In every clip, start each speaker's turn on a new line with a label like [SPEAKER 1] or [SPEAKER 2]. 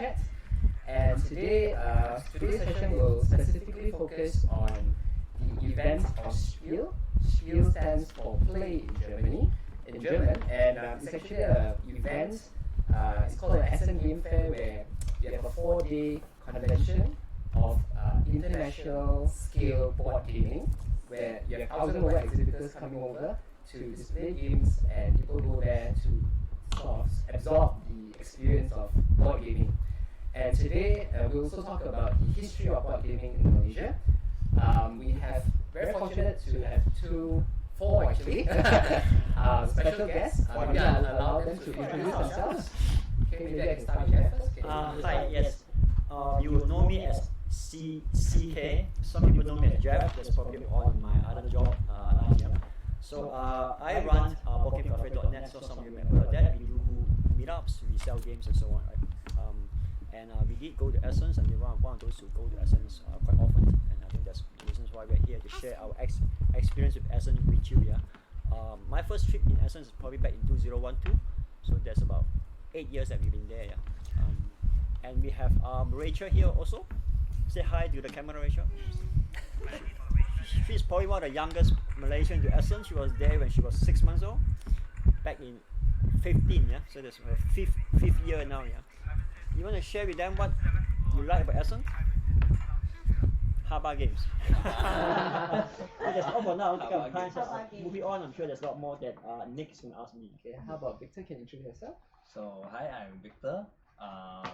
[SPEAKER 1] Deltachat. And today's session will specifically focus on the event of Spiel. Spiel stands for play in German, and it's actually an event. It's called an Essen Game Fair, where we have a 4-day convention of international scale board gaming, where you have 1,000 over exhibitors coming over to display games, and people go there to sort of absorb the experience of board gaming. And today we'll also talk about the history of board gaming in Malaysia. We have very fortunate to have four actually special guests. Maybe I'll allow them to introduce themselves. Okay, maybe I can start with Jeff first.
[SPEAKER 2] Hi, yes. You will know me as CK. Some people know me as Jeff. That's probably on my other job. So I run BoardGameCafe.net. So some of you may have heard of that. We do meetups, we sell games and so on. Right? And we did go to Essen, and we're one of those who go to Essen quite often. And I think that's the reasons why we're here to share our experience with Essen with you. Yeah. My first trip in Essen is probably back in 2012. So there's about 8 years that we've been there. Yeah. And we have Rachel here also. Say hi to the camera, Rachel. She's probably one of the youngest Malaysian to Essen. She was there when she was 6 months old, back in 15. Yeah. So that's her fifth year now. Yeah. You want to share with them what you like about Essen? Haba games. That's all for now. Moving on, I'm sure there's a lot more that Nick is going to ask me.
[SPEAKER 1] Okay, how about Victor? Can you introduce yourself?
[SPEAKER 3] So hi, I'm Victor.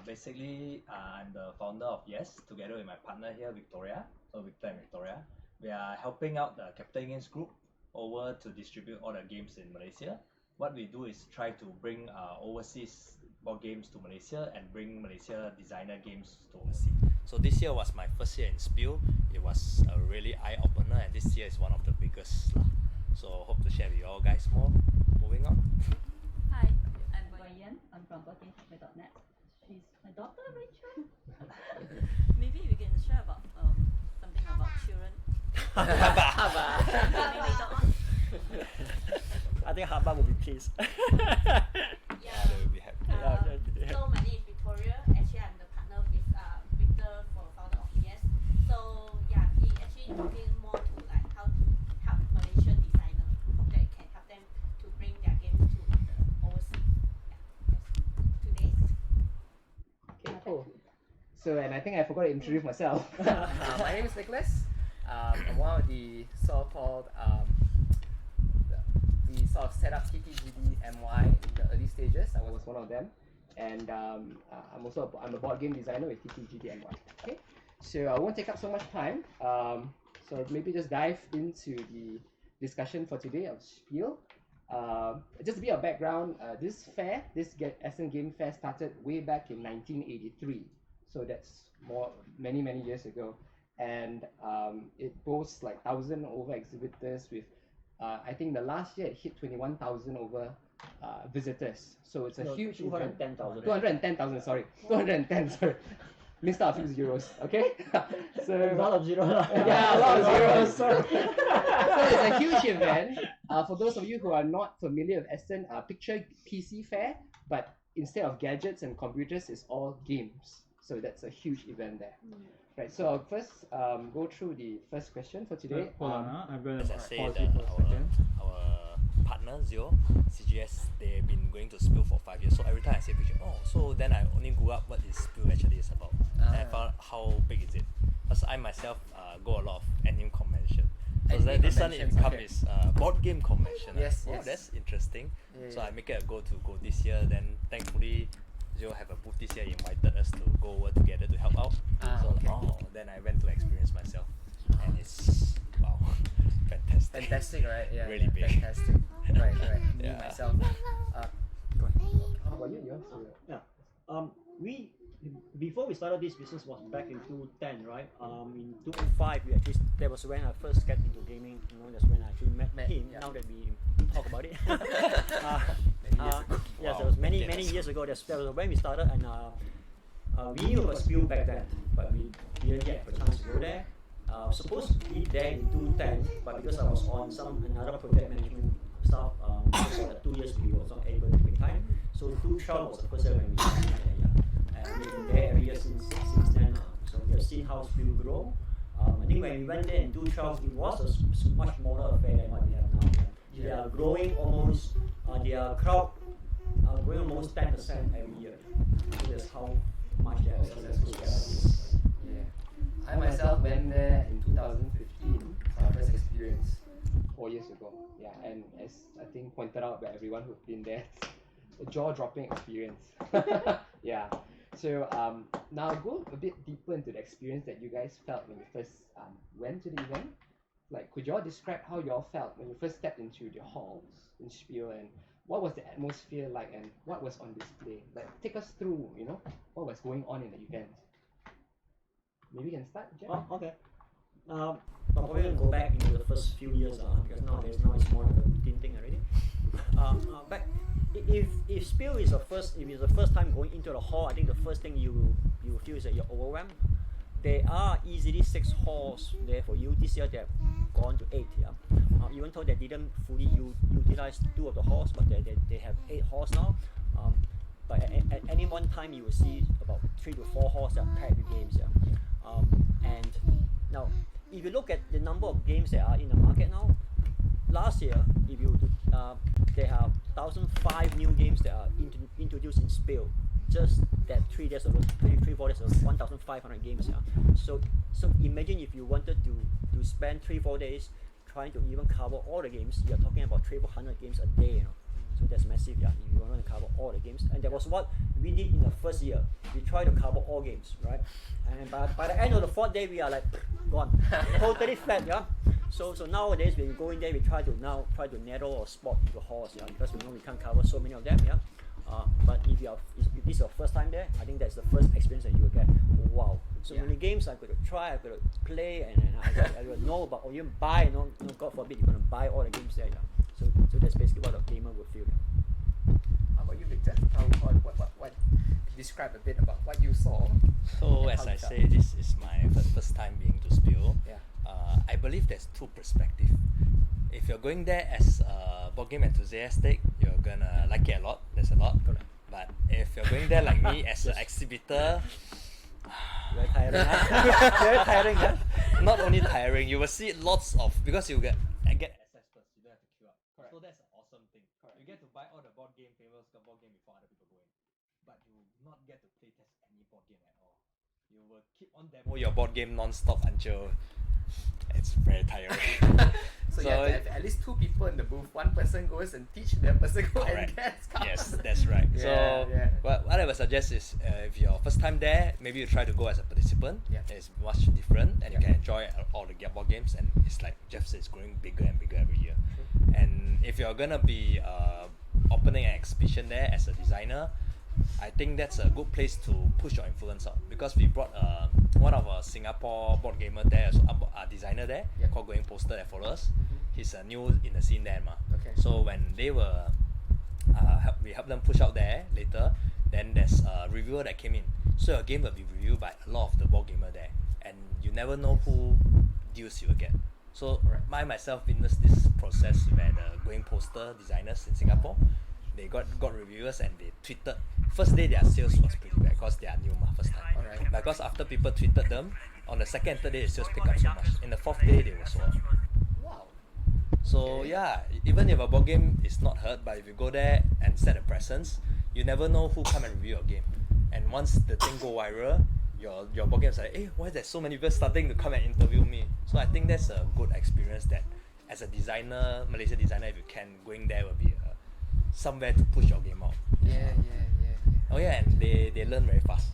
[SPEAKER 3] Basically, I'm the founder of Yes, together with my partner here, Victoria. So Victor and Victoria, we are helping out the Capital Games Group over to distribute all the games in Malaysia. What we do is try to bring overseas board games to Malaysia and bring Malaysia designer games to overseas.
[SPEAKER 4] So this year was my first year in Spiel. It was a really eye-opener, and this year is one of the biggest. So hope to share with you all guys more. Moving on.
[SPEAKER 5] Hi, I'm Wai Yan. I'm from BoardGameCafe.net. She's my daughter, Rachel. Maybe we can share about something about children. Maybe later on.
[SPEAKER 2] I think Haba will be pleased.
[SPEAKER 5] Yeah.
[SPEAKER 4] They will be happy.
[SPEAKER 5] So my name is Victoria. Actually, I'm the partner with Victor, for founder of Yes. So yeah, he actually looking more to like how to help Malaysian designer. Hope that it can help them to bring their games to the overseas. Yeah, today's.
[SPEAKER 1] Okay, cool. So, and I think I forgot to introduce myself. My name is Nicholas. I'm one of the so-called we sort of set up TTGDMY in the early stages. I was one of them, and I'm a board game designer with TTGDMY. Okay, so I won't take up so much time. So maybe just dive into the discussion for today of Spiel. Just a bit of background. This Essen Game Fair started way back in 1983. So that's many years ago, and it boasts like 1,000 over exhibitors with. I think the last year it hit 21,000 over visitors. So it's a huge
[SPEAKER 2] 210,000.
[SPEAKER 1] 210,000, sorry. 210, sorry. Missed out a few zeros, okay? So
[SPEAKER 2] A lot of zeros.
[SPEAKER 1] yeah, a lot of zeros. So it's a huge event. For those of you who are not familiar with Essen, picture PC Fair, but instead of gadgets and computers, it's all games. So that's a huge event there. Right, so I'll first go through the first question for today.
[SPEAKER 6] Hold on, I'm going
[SPEAKER 4] As
[SPEAKER 6] to
[SPEAKER 4] I say,
[SPEAKER 6] pause it for a second.
[SPEAKER 4] our partner Zio, CGS, they've been going to Spiel for 5 years. So every time I say picture, so then I only Google up what is Spiel actually is about. And I found how big is it. Because I myself go a lot of anime convention. So this one it becomes board game convention.
[SPEAKER 1] Yes,
[SPEAKER 4] Oh,
[SPEAKER 1] yes.
[SPEAKER 4] that's interesting.
[SPEAKER 1] Yeah,
[SPEAKER 4] So
[SPEAKER 1] yeah.
[SPEAKER 4] I make it a go to go this year. Then thankfully, Zio have a booth this year, invited us to go over together to help out. Then I went to experience myself, and it's wow, fantastic.
[SPEAKER 1] Fantastic, right? Yeah.
[SPEAKER 4] Really big.
[SPEAKER 1] Fantastic. Right. Me
[SPEAKER 4] Yeah.
[SPEAKER 1] myself. Go ahead. How about you?
[SPEAKER 2] Yeah. We before we started this business was back in 2010, right? In 2005, that was when I first got into gaming. That's when I actually met him.
[SPEAKER 1] Yeah.
[SPEAKER 2] Now that we talk about it. Yes,
[SPEAKER 4] Wow.
[SPEAKER 2] that was many years ago. That was when we started, and we knew about Spiel back then, but we didn't get a chance to go there. Supposed to be there in 2010, but because I was on another project management stuff, for the 2 years we were not able to make time. So 2012 was the first year when we started there, and we've been there have seen how Spiel grow. I think when we went there in 2012, it was a much smaller affair than what we have now. Yeah. They are growing almost, their crowd are growing almost 10% every year. So that's how much they are successful.
[SPEAKER 1] Yeah. I myself went there in 2015, my first experience, 4 years ago. Yeah, and as I think pointed out by everyone who've been there, it's a jaw-dropping experience. Yeah. So now go a bit deeper into the experience that you guys felt when you first went to the event. Like, could you all describe how you all felt when you first stepped into the halls in Spiel, and what was the atmosphere like, and what was on display? Like, take us through, what was going on in the event. Maybe we can start, Jeff?
[SPEAKER 2] Oh, okay. But probably going to go back into the first few years because now it's more like a routine thing already. Back if Spiel is if it's the first time going into the hall, I think the first thing you feel is that you're overwhelmed. There are easily 6 halls there for you. This year they have gone to 8. Yeah. Even though they didn't fully utilize 2 of the halls, but they have 8 halls now. But at any one time you will see about 3 to 4 halls that are packed with games. Yeah. And now, if you look at the number of games that are in the market now, last year, if you there are 1,005 new games that are introduced in Spiel. Just that 3 days ago, 4 days ago, 1,500 games. Yeah. So imagine if you wanted to spend 3-4 days trying to even cover all the games, you're talking about 300-400 games a day. So that's massive. Yeah. If you want to cover all the games, and that was what we did in the first year. We tried to cover all games, right? And by the end of the 4th day, we are like gone, totally flat. Yeah. So nowadays when we go in there, we try to narrow or spot the halls. Yeah, because we know we can't cover so many of them. Yeah. But if this is your first time there, I think that's the first experience that you will get. Wow, so many games I could try, I could play, and I will know about, or even buy. God forbid you're gonna buy all the games there. Yeah. So that's basically what a gamer will feel. Yeah.
[SPEAKER 1] How about you, Victor? What describe a bit about what you saw?
[SPEAKER 4] So as I say, this is my first time being to Spiel.
[SPEAKER 1] Yeah.
[SPEAKER 4] I believe there's 2 perspectives. If you're going there as a board game enthusiastic, you're gonna like it a lot. There's a lot. Correct. But if you're going there like me as an exhibitor,
[SPEAKER 2] very tiring. Very tiring. Yeah.
[SPEAKER 4] Not only tiring, you will see lots of, because you get access first. You don't have to queue up. Correct. So that's an awesome thing. Correct. You get to buy all the board game, famous board game before other people go in, but you will not get to play test any board game at all. You will keep on demo your board game non-stop until it's very tiring.
[SPEAKER 1] So you have to have at least 2 people in the booth. One person goes and teach, the other person goes and gets cards.
[SPEAKER 4] Yes, that's right. What I would suggest is if you're first time there, maybe you try to go as a participant. Yeah. It's much different, and you can enjoy all the board games, and it's like Jeff said, it's growing bigger and bigger every year. And if you're gonna be opening an exhibition there as a designer, I think that's a good place to push your influence out, because we brought one of our Singapore board gamer there, a designer there, called Going Poster, that follows us. He's new in the scene there. Okay. So when they were, we helped them push out there later, then there's a reviewer that came in. So your game will be reviewed by a lot of the board gamer there, and you never know who deals you will get. So myself witnessed this process where the Going Poster designers in Singapore, they got reviewers and they tweeted. First day their sales was pretty bad because they are new first time. Right. Because after people tweeted them, on the 2nd and 3rd day the sales pick up so much. In the 4th day they were sold out.
[SPEAKER 1] Wow.
[SPEAKER 4] So yeah, even if a board game is not heard, but if you go there and set a presence, you never know who come and review your game. And once the thing go viral, your board game is like, hey, why is there so many people starting to come and interview me? So I think that's a good experience that as a designer, Malaysia designer, if you can, going there will be somewhere to push your game out.
[SPEAKER 1] Yeah.
[SPEAKER 4] Oh yeah, and they learn very fast.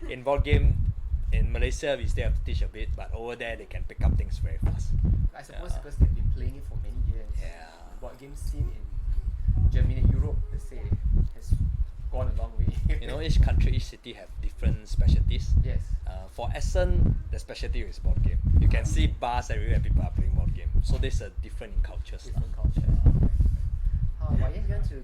[SPEAKER 4] In board game, in Malaysia we still have to teach a bit, but over there they can pick up things very fast.
[SPEAKER 1] I suppose because they've been playing it for many years.
[SPEAKER 4] Yeah.
[SPEAKER 1] The board game scene in Germany and Europe, per se, has gone a long way.
[SPEAKER 4] Each country, each city have different specialties.
[SPEAKER 1] Yes.
[SPEAKER 4] For Essen, the specialty is board game. You can see bars everywhere, people are playing board game. So there's a different in cultures.
[SPEAKER 1] Different culture. Wai Yan, you want to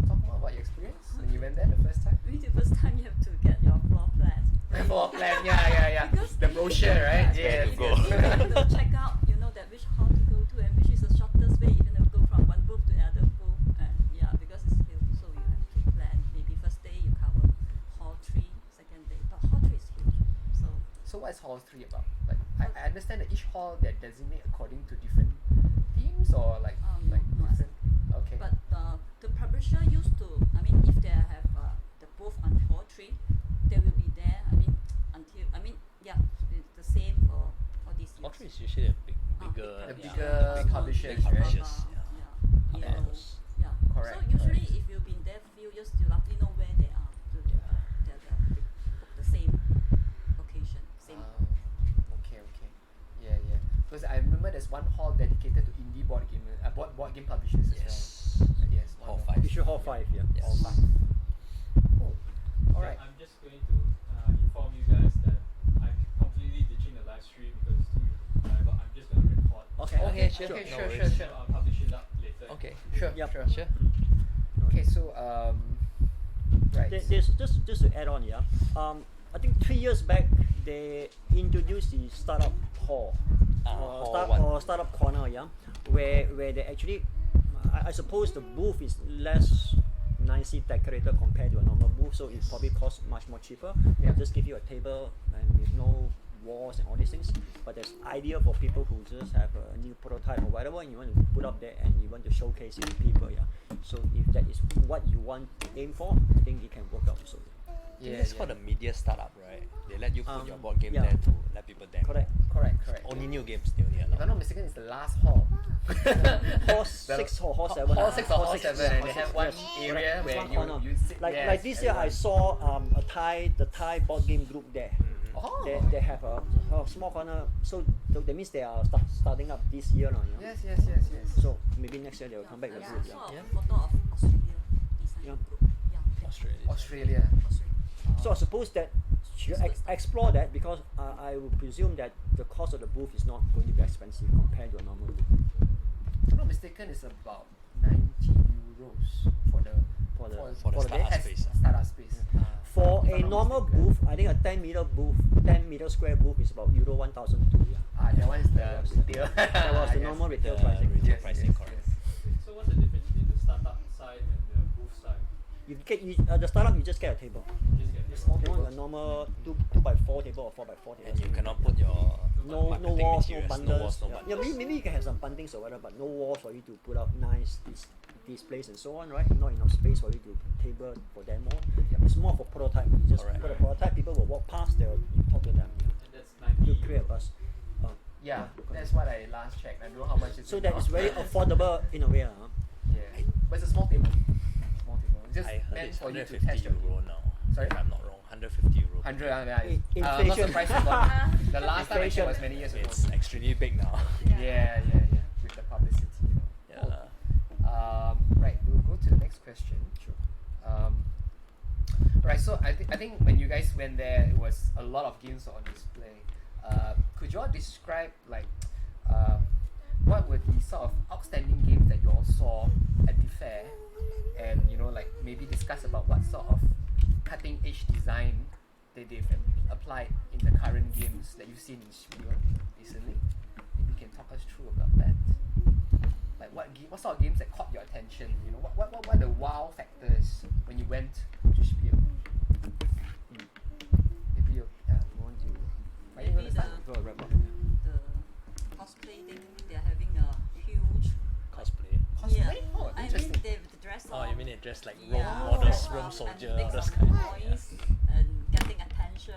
[SPEAKER 1] talk more about your experience when you went there the first time?
[SPEAKER 5] Really, the first time you have to get your floor plan.
[SPEAKER 1] Floor plan, yeah. The brochure, right?
[SPEAKER 4] Yeah.
[SPEAKER 5] You have to check out, that which hall to go to and which is the shortest way, even to go from one booth to another booth. And because it's huge, so you have to plan. Maybe first day you cover hall 3, second day, but hall 3 is huge. So
[SPEAKER 1] So what's Hall 3 about? Like I understand that each hall they designate according to different themes or like
[SPEAKER 6] No,
[SPEAKER 1] different. Okay.
[SPEAKER 6] But the publisher used to, I mean, if they have the booth on Hall 3, they will be there, I mean, until, I mean, yeah, it's the same for this year.
[SPEAKER 4] Ultra is usually a bigger,
[SPEAKER 1] The
[SPEAKER 6] Yeah.
[SPEAKER 1] bigger publishers,
[SPEAKER 4] big
[SPEAKER 1] right?
[SPEAKER 4] publishers,
[SPEAKER 6] Yeah.
[SPEAKER 4] yeah.
[SPEAKER 6] Yeah.
[SPEAKER 4] Those.
[SPEAKER 6] Yeah.
[SPEAKER 1] Correct,
[SPEAKER 6] So usually,
[SPEAKER 1] correct.
[SPEAKER 6] if you've been there for a few years, you roughly know where they are. They're the same location, same.
[SPEAKER 1] Okay. Yeah. Because I remember there's one hall dedicated to indie board game, board game publishers as
[SPEAKER 4] Yes.
[SPEAKER 1] well. Yes.
[SPEAKER 4] Hall
[SPEAKER 1] one
[SPEAKER 4] 5.
[SPEAKER 2] Issue Hall 5, yeah.
[SPEAKER 4] Yes.
[SPEAKER 1] Hall 5. Cool. All right.
[SPEAKER 7] I'm just going to inform you guys that I'm completely ditching the live stream because it's too but I'm just going to record.
[SPEAKER 1] Okay,
[SPEAKER 4] sure.
[SPEAKER 1] okay,
[SPEAKER 4] No
[SPEAKER 1] sure.
[SPEAKER 4] worries.
[SPEAKER 7] So I'll publish it up later.
[SPEAKER 4] Okay.
[SPEAKER 1] Sure.
[SPEAKER 2] Yep.
[SPEAKER 4] Sure.
[SPEAKER 1] Okay, so right.
[SPEAKER 2] There's just to add on, yeah. I think 3 years back they introduced the startup hall,
[SPEAKER 4] Hall 1.
[SPEAKER 2] or startup corner, yeah, where they actually, I suppose the booth is less nicely decorated compared to a normal booth, so it probably costs much more cheaper.
[SPEAKER 1] Yeah.
[SPEAKER 2] Just give you a table and with no walls and all these things, but that's ideal for people who just have a new prototype or whatever and you want to put up there and you want to showcase it to people, yeah. So if that is what you want to aim for, I think it can work out also.
[SPEAKER 1] Yeah,
[SPEAKER 4] It's called a media startup, right? They let you put your board game
[SPEAKER 2] yeah.
[SPEAKER 4] there to let people demo.
[SPEAKER 2] Correct.
[SPEAKER 4] Only new games they only
[SPEAKER 1] If I'm
[SPEAKER 4] allow.
[SPEAKER 1] not mistaken, it's the last hall.
[SPEAKER 2] Hall 6 or Hall 7.
[SPEAKER 1] Hall 6 or Hall 7, and
[SPEAKER 2] Hall
[SPEAKER 1] they have
[SPEAKER 2] 6,
[SPEAKER 1] one
[SPEAKER 2] yes.
[SPEAKER 1] area
[SPEAKER 2] It's
[SPEAKER 1] where
[SPEAKER 2] one corner.
[SPEAKER 1] you sit.
[SPEAKER 2] Like
[SPEAKER 1] yes,
[SPEAKER 2] this year, I
[SPEAKER 1] everyone.
[SPEAKER 2] saw the Thai board game group there.
[SPEAKER 1] Oh.
[SPEAKER 2] They have a small corner, so that means they are starting up this year now. You know?
[SPEAKER 1] Yes.
[SPEAKER 2] So maybe next year they will come back with
[SPEAKER 6] I
[SPEAKER 2] group.
[SPEAKER 6] saw
[SPEAKER 2] Yeah.
[SPEAKER 6] a photo of Australia design
[SPEAKER 2] Yeah.
[SPEAKER 6] group. Yeah.
[SPEAKER 4] Australia.
[SPEAKER 1] Australia.
[SPEAKER 2] So I suppose that you explore that because I would presume that the cost of the booth is not going to be expensive compared to a normal booth.
[SPEAKER 1] If I'm not mistaken, it's about 90 euros for the
[SPEAKER 2] For the
[SPEAKER 1] day
[SPEAKER 4] startup
[SPEAKER 1] as
[SPEAKER 4] space.
[SPEAKER 1] startup space.
[SPEAKER 2] For
[SPEAKER 1] If
[SPEAKER 2] a
[SPEAKER 1] I'm not
[SPEAKER 2] normal
[SPEAKER 1] mistaken.
[SPEAKER 2] booth, I think a 10 meter square booth is about Euro 1,002. Yeah.
[SPEAKER 1] That one is the retail.
[SPEAKER 2] That was the
[SPEAKER 1] Yes.
[SPEAKER 2] normal retail
[SPEAKER 4] The
[SPEAKER 2] pricing.
[SPEAKER 4] retail
[SPEAKER 1] Yes,
[SPEAKER 4] pricing,
[SPEAKER 1] yes,
[SPEAKER 4] correct.
[SPEAKER 1] yes.
[SPEAKER 7] So what's the difference between the startup side and the booth side?
[SPEAKER 2] The startup, you just get a table.
[SPEAKER 7] Just get
[SPEAKER 1] Small
[SPEAKER 2] You want a
[SPEAKER 1] tables.
[SPEAKER 2] normal 2x4 table or 4x4 table.
[SPEAKER 4] And you cannot put your
[SPEAKER 2] no
[SPEAKER 4] marketing
[SPEAKER 2] walls, no
[SPEAKER 4] materials,
[SPEAKER 2] bundles.
[SPEAKER 4] no walls, no
[SPEAKER 2] yeah.
[SPEAKER 4] bundles.
[SPEAKER 2] Yeah, maybe you can have some bundings or whatever, but no walls for you to put up nice displays and so on, right? Not enough space for you to table for demo. It's more for prototype. You just
[SPEAKER 4] Correct.
[SPEAKER 2] put a prototype, people will walk past, you talk to them.
[SPEAKER 7] And that's 90
[SPEAKER 2] To create a buzz.
[SPEAKER 1] Yeah, that's what I last checked. I don't know how much it's
[SPEAKER 2] So that is very affordable in a way.
[SPEAKER 1] Yeah, but it's a small table. Small table. Just
[SPEAKER 4] I heard
[SPEAKER 1] meant
[SPEAKER 4] it's
[SPEAKER 1] for you to
[SPEAKER 4] 150
[SPEAKER 1] test your
[SPEAKER 4] euro
[SPEAKER 1] game.
[SPEAKER 4] now.
[SPEAKER 1] Sorry?
[SPEAKER 4] If I'm not wrong, 150 euro.
[SPEAKER 1] 100,
[SPEAKER 2] In-
[SPEAKER 1] I'm not
[SPEAKER 2] inflation.
[SPEAKER 1] surprised about it. The last time I checked
[SPEAKER 2] Inflation.
[SPEAKER 1] was many years ago.
[SPEAKER 4] It's extremely big now.
[SPEAKER 1] Yeah, with the publicity.
[SPEAKER 4] Yeah.
[SPEAKER 1] Right, we'll go to the next question. Sure. Right, so I think when you guys went there, it was a lot of games on display. Could you all describe what were the sort of outstanding games that you all saw at the fair, and maybe discuss about what sort of cutting edge design that they've applied in the current games that you've seen in Spiel recently? Maybe you can talk us through about that. Like what sort of games that caught your attention? What are the wow factors when you went to Spiel? Maybe you want to. Wai Yin, you
[SPEAKER 6] Maybe
[SPEAKER 1] wanna start?
[SPEAKER 2] Go and wrap up.
[SPEAKER 6] the cosplay thing, they're having a huge
[SPEAKER 4] Cosplay.
[SPEAKER 1] Cosplay?
[SPEAKER 6] Yeah.
[SPEAKER 1] Oh,
[SPEAKER 6] I
[SPEAKER 1] interesting.
[SPEAKER 6] mean, they dress
[SPEAKER 4] Oh,
[SPEAKER 6] up.
[SPEAKER 4] you mean it dressed like Rome
[SPEAKER 6] Yeah,
[SPEAKER 4] models,
[SPEAKER 6] dress
[SPEAKER 4] Rome
[SPEAKER 6] up
[SPEAKER 4] soldier,
[SPEAKER 6] and make
[SPEAKER 4] those
[SPEAKER 6] some
[SPEAKER 4] kind.
[SPEAKER 6] noise and getting attention.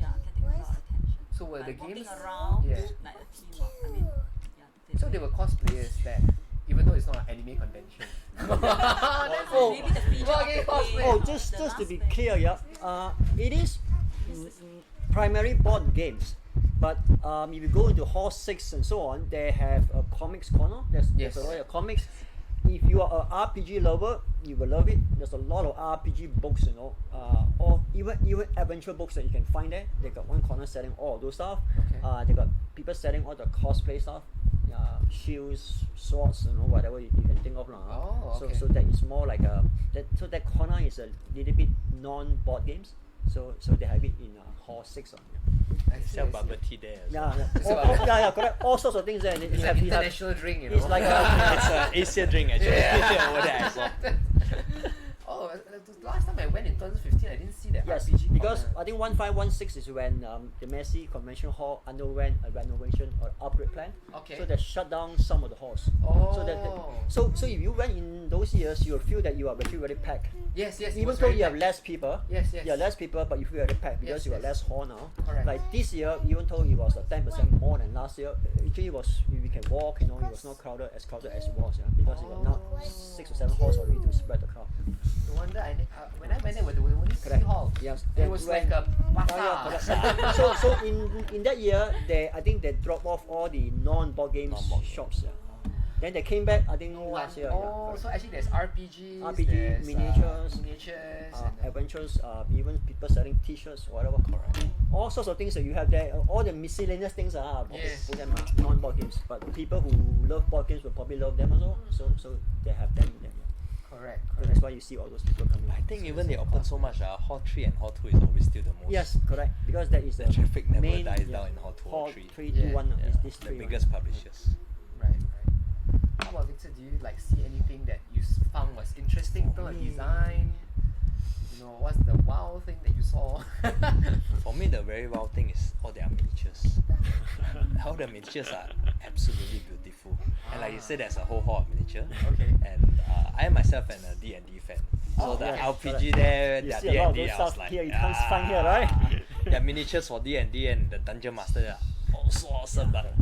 [SPEAKER 6] Yeah, getting a lot of attention.
[SPEAKER 1] So were the
[SPEAKER 6] Like walking
[SPEAKER 1] games?
[SPEAKER 6] around
[SPEAKER 1] Yeah.
[SPEAKER 6] like a team. I mean, yeah.
[SPEAKER 1] So they were cosplayers there, even though it's not an anime convention.
[SPEAKER 6] Oh, maybe the feature of
[SPEAKER 1] Okay,
[SPEAKER 6] the
[SPEAKER 1] cosplay.
[SPEAKER 6] game,
[SPEAKER 2] Oh,
[SPEAKER 6] the
[SPEAKER 2] just to
[SPEAKER 6] last
[SPEAKER 2] be
[SPEAKER 6] thing.
[SPEAKER 2] clear, yeah, it is primary board games. But if you go into Hall 6 and so on, they have a comics corner. There's
[SPEAKER 1] Yes.
[SPEAKER 2] a lot of comics. If you are an RPG lover, you will love it. There's a lot of RPG books, or even adventure books that you can find there. They got one corner selling all of those stuff.
[SPEAKER 1] Okay.
[SPEAKER 2] They got people selling all the cosplay stuff, shields, swords, whatever you can think of.
[SPEAKER 1] Oh, okay.
[SPEAKER 2] So that is more like that corner is a little bit non-board games. So they have it in Hall 6.
[SPEAKER 1] I see,
[SPEAKER 4] Sell
[SPEAKER 1] I see.
[SPEAKER 4] bubble tea there as
[SPEAKER 2] Yeah,
[SPEAKER 4] well.
[SPEAKER 2] yeah, correct. All sorts of things there.
[SPEAKER 1] It's an international drink,
[SPEAKER 2] It's like
[SPEAKER 4] It's an Asia drink actually.
[SPEAKER 1] Yeah.
[SPEAKER 4] Over there I saw.
[SPEAKER 1] Oh, the last time I went in 2015, I didn't see that
[SPEAKER 2] Yes,
[SPEAKER 1] RPG
[SPEAKER 2] because
[SPEAKER 1] corner.
[SPEAKER 2] I think 1516 is when the Messi Convention Hall underwent a renovation or upgrade plan.
[SPEAKER 1] Okay.
[SPEAKER 2] So they shut down some of the halls.
[SPEAKER 1] Oh.
[SPEAKER 2] So if you went in those years, you will feel that you are actually very packed.
[SPEAKER 1] Yes, it
[SPEAKER 2] Even
[SPEAKER 1] was
[SPEAKER 2] though
[SPEAKER 1] very
[SPEAKER 2] you have
[SPEAKER 1] packed.
[SPEAKER 2] less people,
[SPEAKER 1] Yes.
[SPEAKER 2] you have less people, but you feel very packed because
[SPEAKER 1] Yes,
[SPEAKER 2] you have
[SPEAKER 1] yes.
[SPEAKER 2] less hall now.
[SPEAKER 1] Correct.
[SPEAKER 2] Like this year, even though it was 10% more than last year, actually we can walk. It was not crowded as it was, because you got now 6 or 7 halls already to spread the crowd.
[SPEAKER 1] No wonder when I went there, there were only 3
[SPEAKER 2] Correct.
[SPEAKER 1] halls.
[SPEAKER 2] Yes.
[SPEAKER 1] It was like a
[SPEAKER 2] Yeah,
[SPEAKER 1] bazaar.
[SPEAKER 2] so in that year, I think they dropped off all the non-board games
[SPEAKER 4] Non-board
[SPEAKER 2] shops. Yeah. Then they came back, I think last year.
[SPEAKER 1] Oh, so actually there's RPGs,
[SPEAKER 2] RPG,
[SPEAKER 1] there's,
[SPEAKER 2] miniatures,
[SPEAKER 1] and
[SPEAKER 2] adventures, even people selling T-shirts, whatever. Correct. All sorts of things that you have there. All the miscellaneous things are
[SPEAKER 1] Yes.
[SPEAKER 2] for them are non-board games. But people who love board games will probably love them also. So they have them in there. Yeah.
[SPEAKER 1] correct.
[SPEAKER 2] So that's why you see all those people coming.
[SPEAKER 4] I think even they open so much, Hall 3 and Hall 2 is always still the most.
[SPEAKER 2] Yes, correct. Because that is
[SPEAKER 4] The traffic never
[SPEAKER 2] main,
[SPEAKER 4] dies down in Hall 2 or
[SPEAKER 2] Hall
[SPEAKER 4] 3.
[SPEAKER 2] 3, 2, 1.
[SPEAKER 4] Yeah,
[SPEAKER 2] Is this
[SPEAKER 4] the
[SPEAKER 2] 3,
[SPEAKER 4] biggest publishers.
[SPEAKER 1] Right. How about Victor? Do you see anything that you found was interesting to design? What's the wow thing that you saw?
[SPEAKER 4] For me, the very wow thing is all their miniatures. All the miniatures are absolutely beautiful. And like you said, there's a whole hall of miniature.
[SPEAKER 1] Okay.
[SPEAKER 4] And I myself am a D&D fan. So the
[SPEAKER 2] yes,
[SPEAKER 4] RPG there,
[SPEAKER 2] You
[SPEAKER 4] their
[SPEAKER 2] see a lot of
[SPEAKER 4] D&D,
[SPEAKER 2] those
[SPEAKER 4] I was
[SPEAKER 2] stuff
[SPEAKER 4] like,
[SPEAKER 2] here, you can't find here, right?
[SPEAKER 4] Their miniatures for D&D and the Dungeon Master are also awesome. But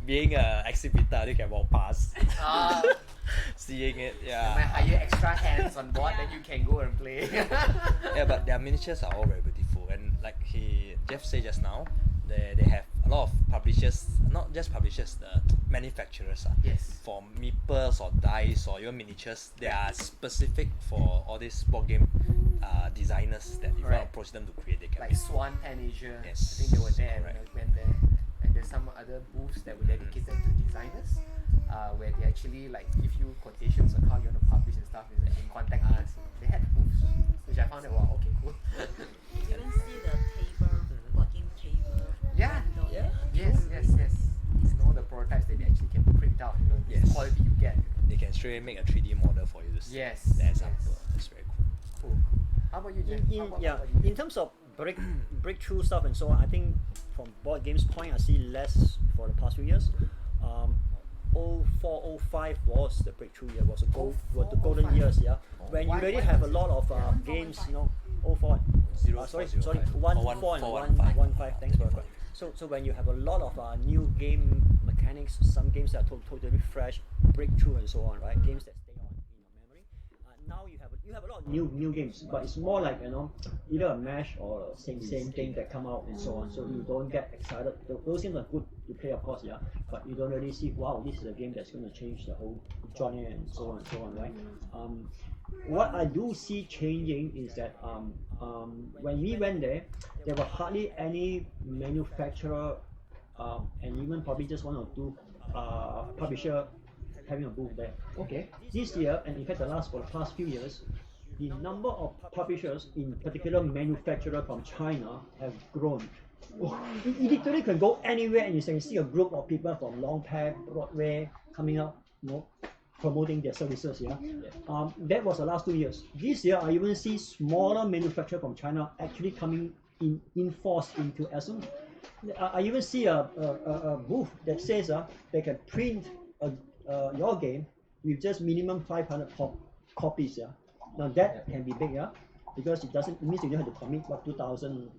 [SPEAKER 4] being an exhibitor, you can walk past. Seeing it,
[SPEAKER 1] Might
[SPEAKER 4] yeah.
[SPEAKER 1] hire extra hands on board, then you can go and play.
[SPEAKER 4] Yeah, but their miniatures are all very beautiful. And like Jeff said just now, they have a lot of publishers, not just publishers, the manufacturers.
[SPEAKER 1] Yes.
[SPEAKER 4] For meeples or dice or even miniatures, they are specific for all these board game designers that if you want to
[SPEAKER 1] Correct.
[SPEAKER 4] approach them to create, they can
[SPEAKER 1] Like Swan Pan Asia.
[SPEAKER 4] Yes.
[SPEAKER 1] I think they were there when
[SPEAKER 4] Correct.
[SPEAKER 1] I went there. And there's some other booths that were dedicated to designers, where they actually give you quotations on how you want to publish and stuff. And you can contact us. They had booths, which I found that okay, cool.
[SPEAKER 6] You even see the table, working table.
[SPEAKER 1] Yeah.
[SPEAKER 6] window there.
[SPEAKER 1] Yes. The prototypes that they actually can print out.
[SPEAKER 4] Yes.
[SPEAKER 1] The quality you get.
[SPEAKER 4] They can straight away make a 3D model for you to see.
[SPEAKER 1] Yes,
[SPEAKER 4] The
[SPEAKER 1] yes.
[SPEAKER 4] example. That's very cool.
[SPEAKER 1] Cool. How about you, Jeff? How about you?
[SPEAKER 2] In terms of breakthrough stuff and so on, I think from board games point, I see less for the past few years. 04, 05 was the breakthrough year, was the golden
[SPEAKER 1] 05.
[SPEAKER 2] years, yeah. When you
[SPEAKER 1] Why
[SPEAKER 2] already
[SPEAKER 1] was
[SPEAKER 2] have a
[SPEAKER 1] it?
[SPEAKER 2] lot of games, 04. Sorry, 1, 4 and 1, 5. Thanks for that. So when you have a lot of new game mechanics, some games that are totally fresh, breakthrough and so on, right? Games that stay on in your memory. Now you have a lot of new games, but it's more like either a mash or same thing that come out and so on. So you don't get excited. Those games are good to play, of course, yeah. But you don't really see, wow, this is a game that's going to change the whole genre and so on, right? What I do see changing is that when we went there were hardly any manufacturer and even probably just 1 or 2 publisher having a booth there. Okay. This year, and in fact for the past few years, the number of publishers, in particular manufacturer from China, have grown. You literally can go anywhere and you can see a group of people from Longpack, Broadway coming out, promoting their services. Yeah. That was the last 2 years. This year, I even see smaller manufacturers from China actually coming in force into Essen. I even see a booth that says they can print your game with just minimum 500 copies. Yeah. Now that can be big, yeah, because it means you don't have to commit about 2,000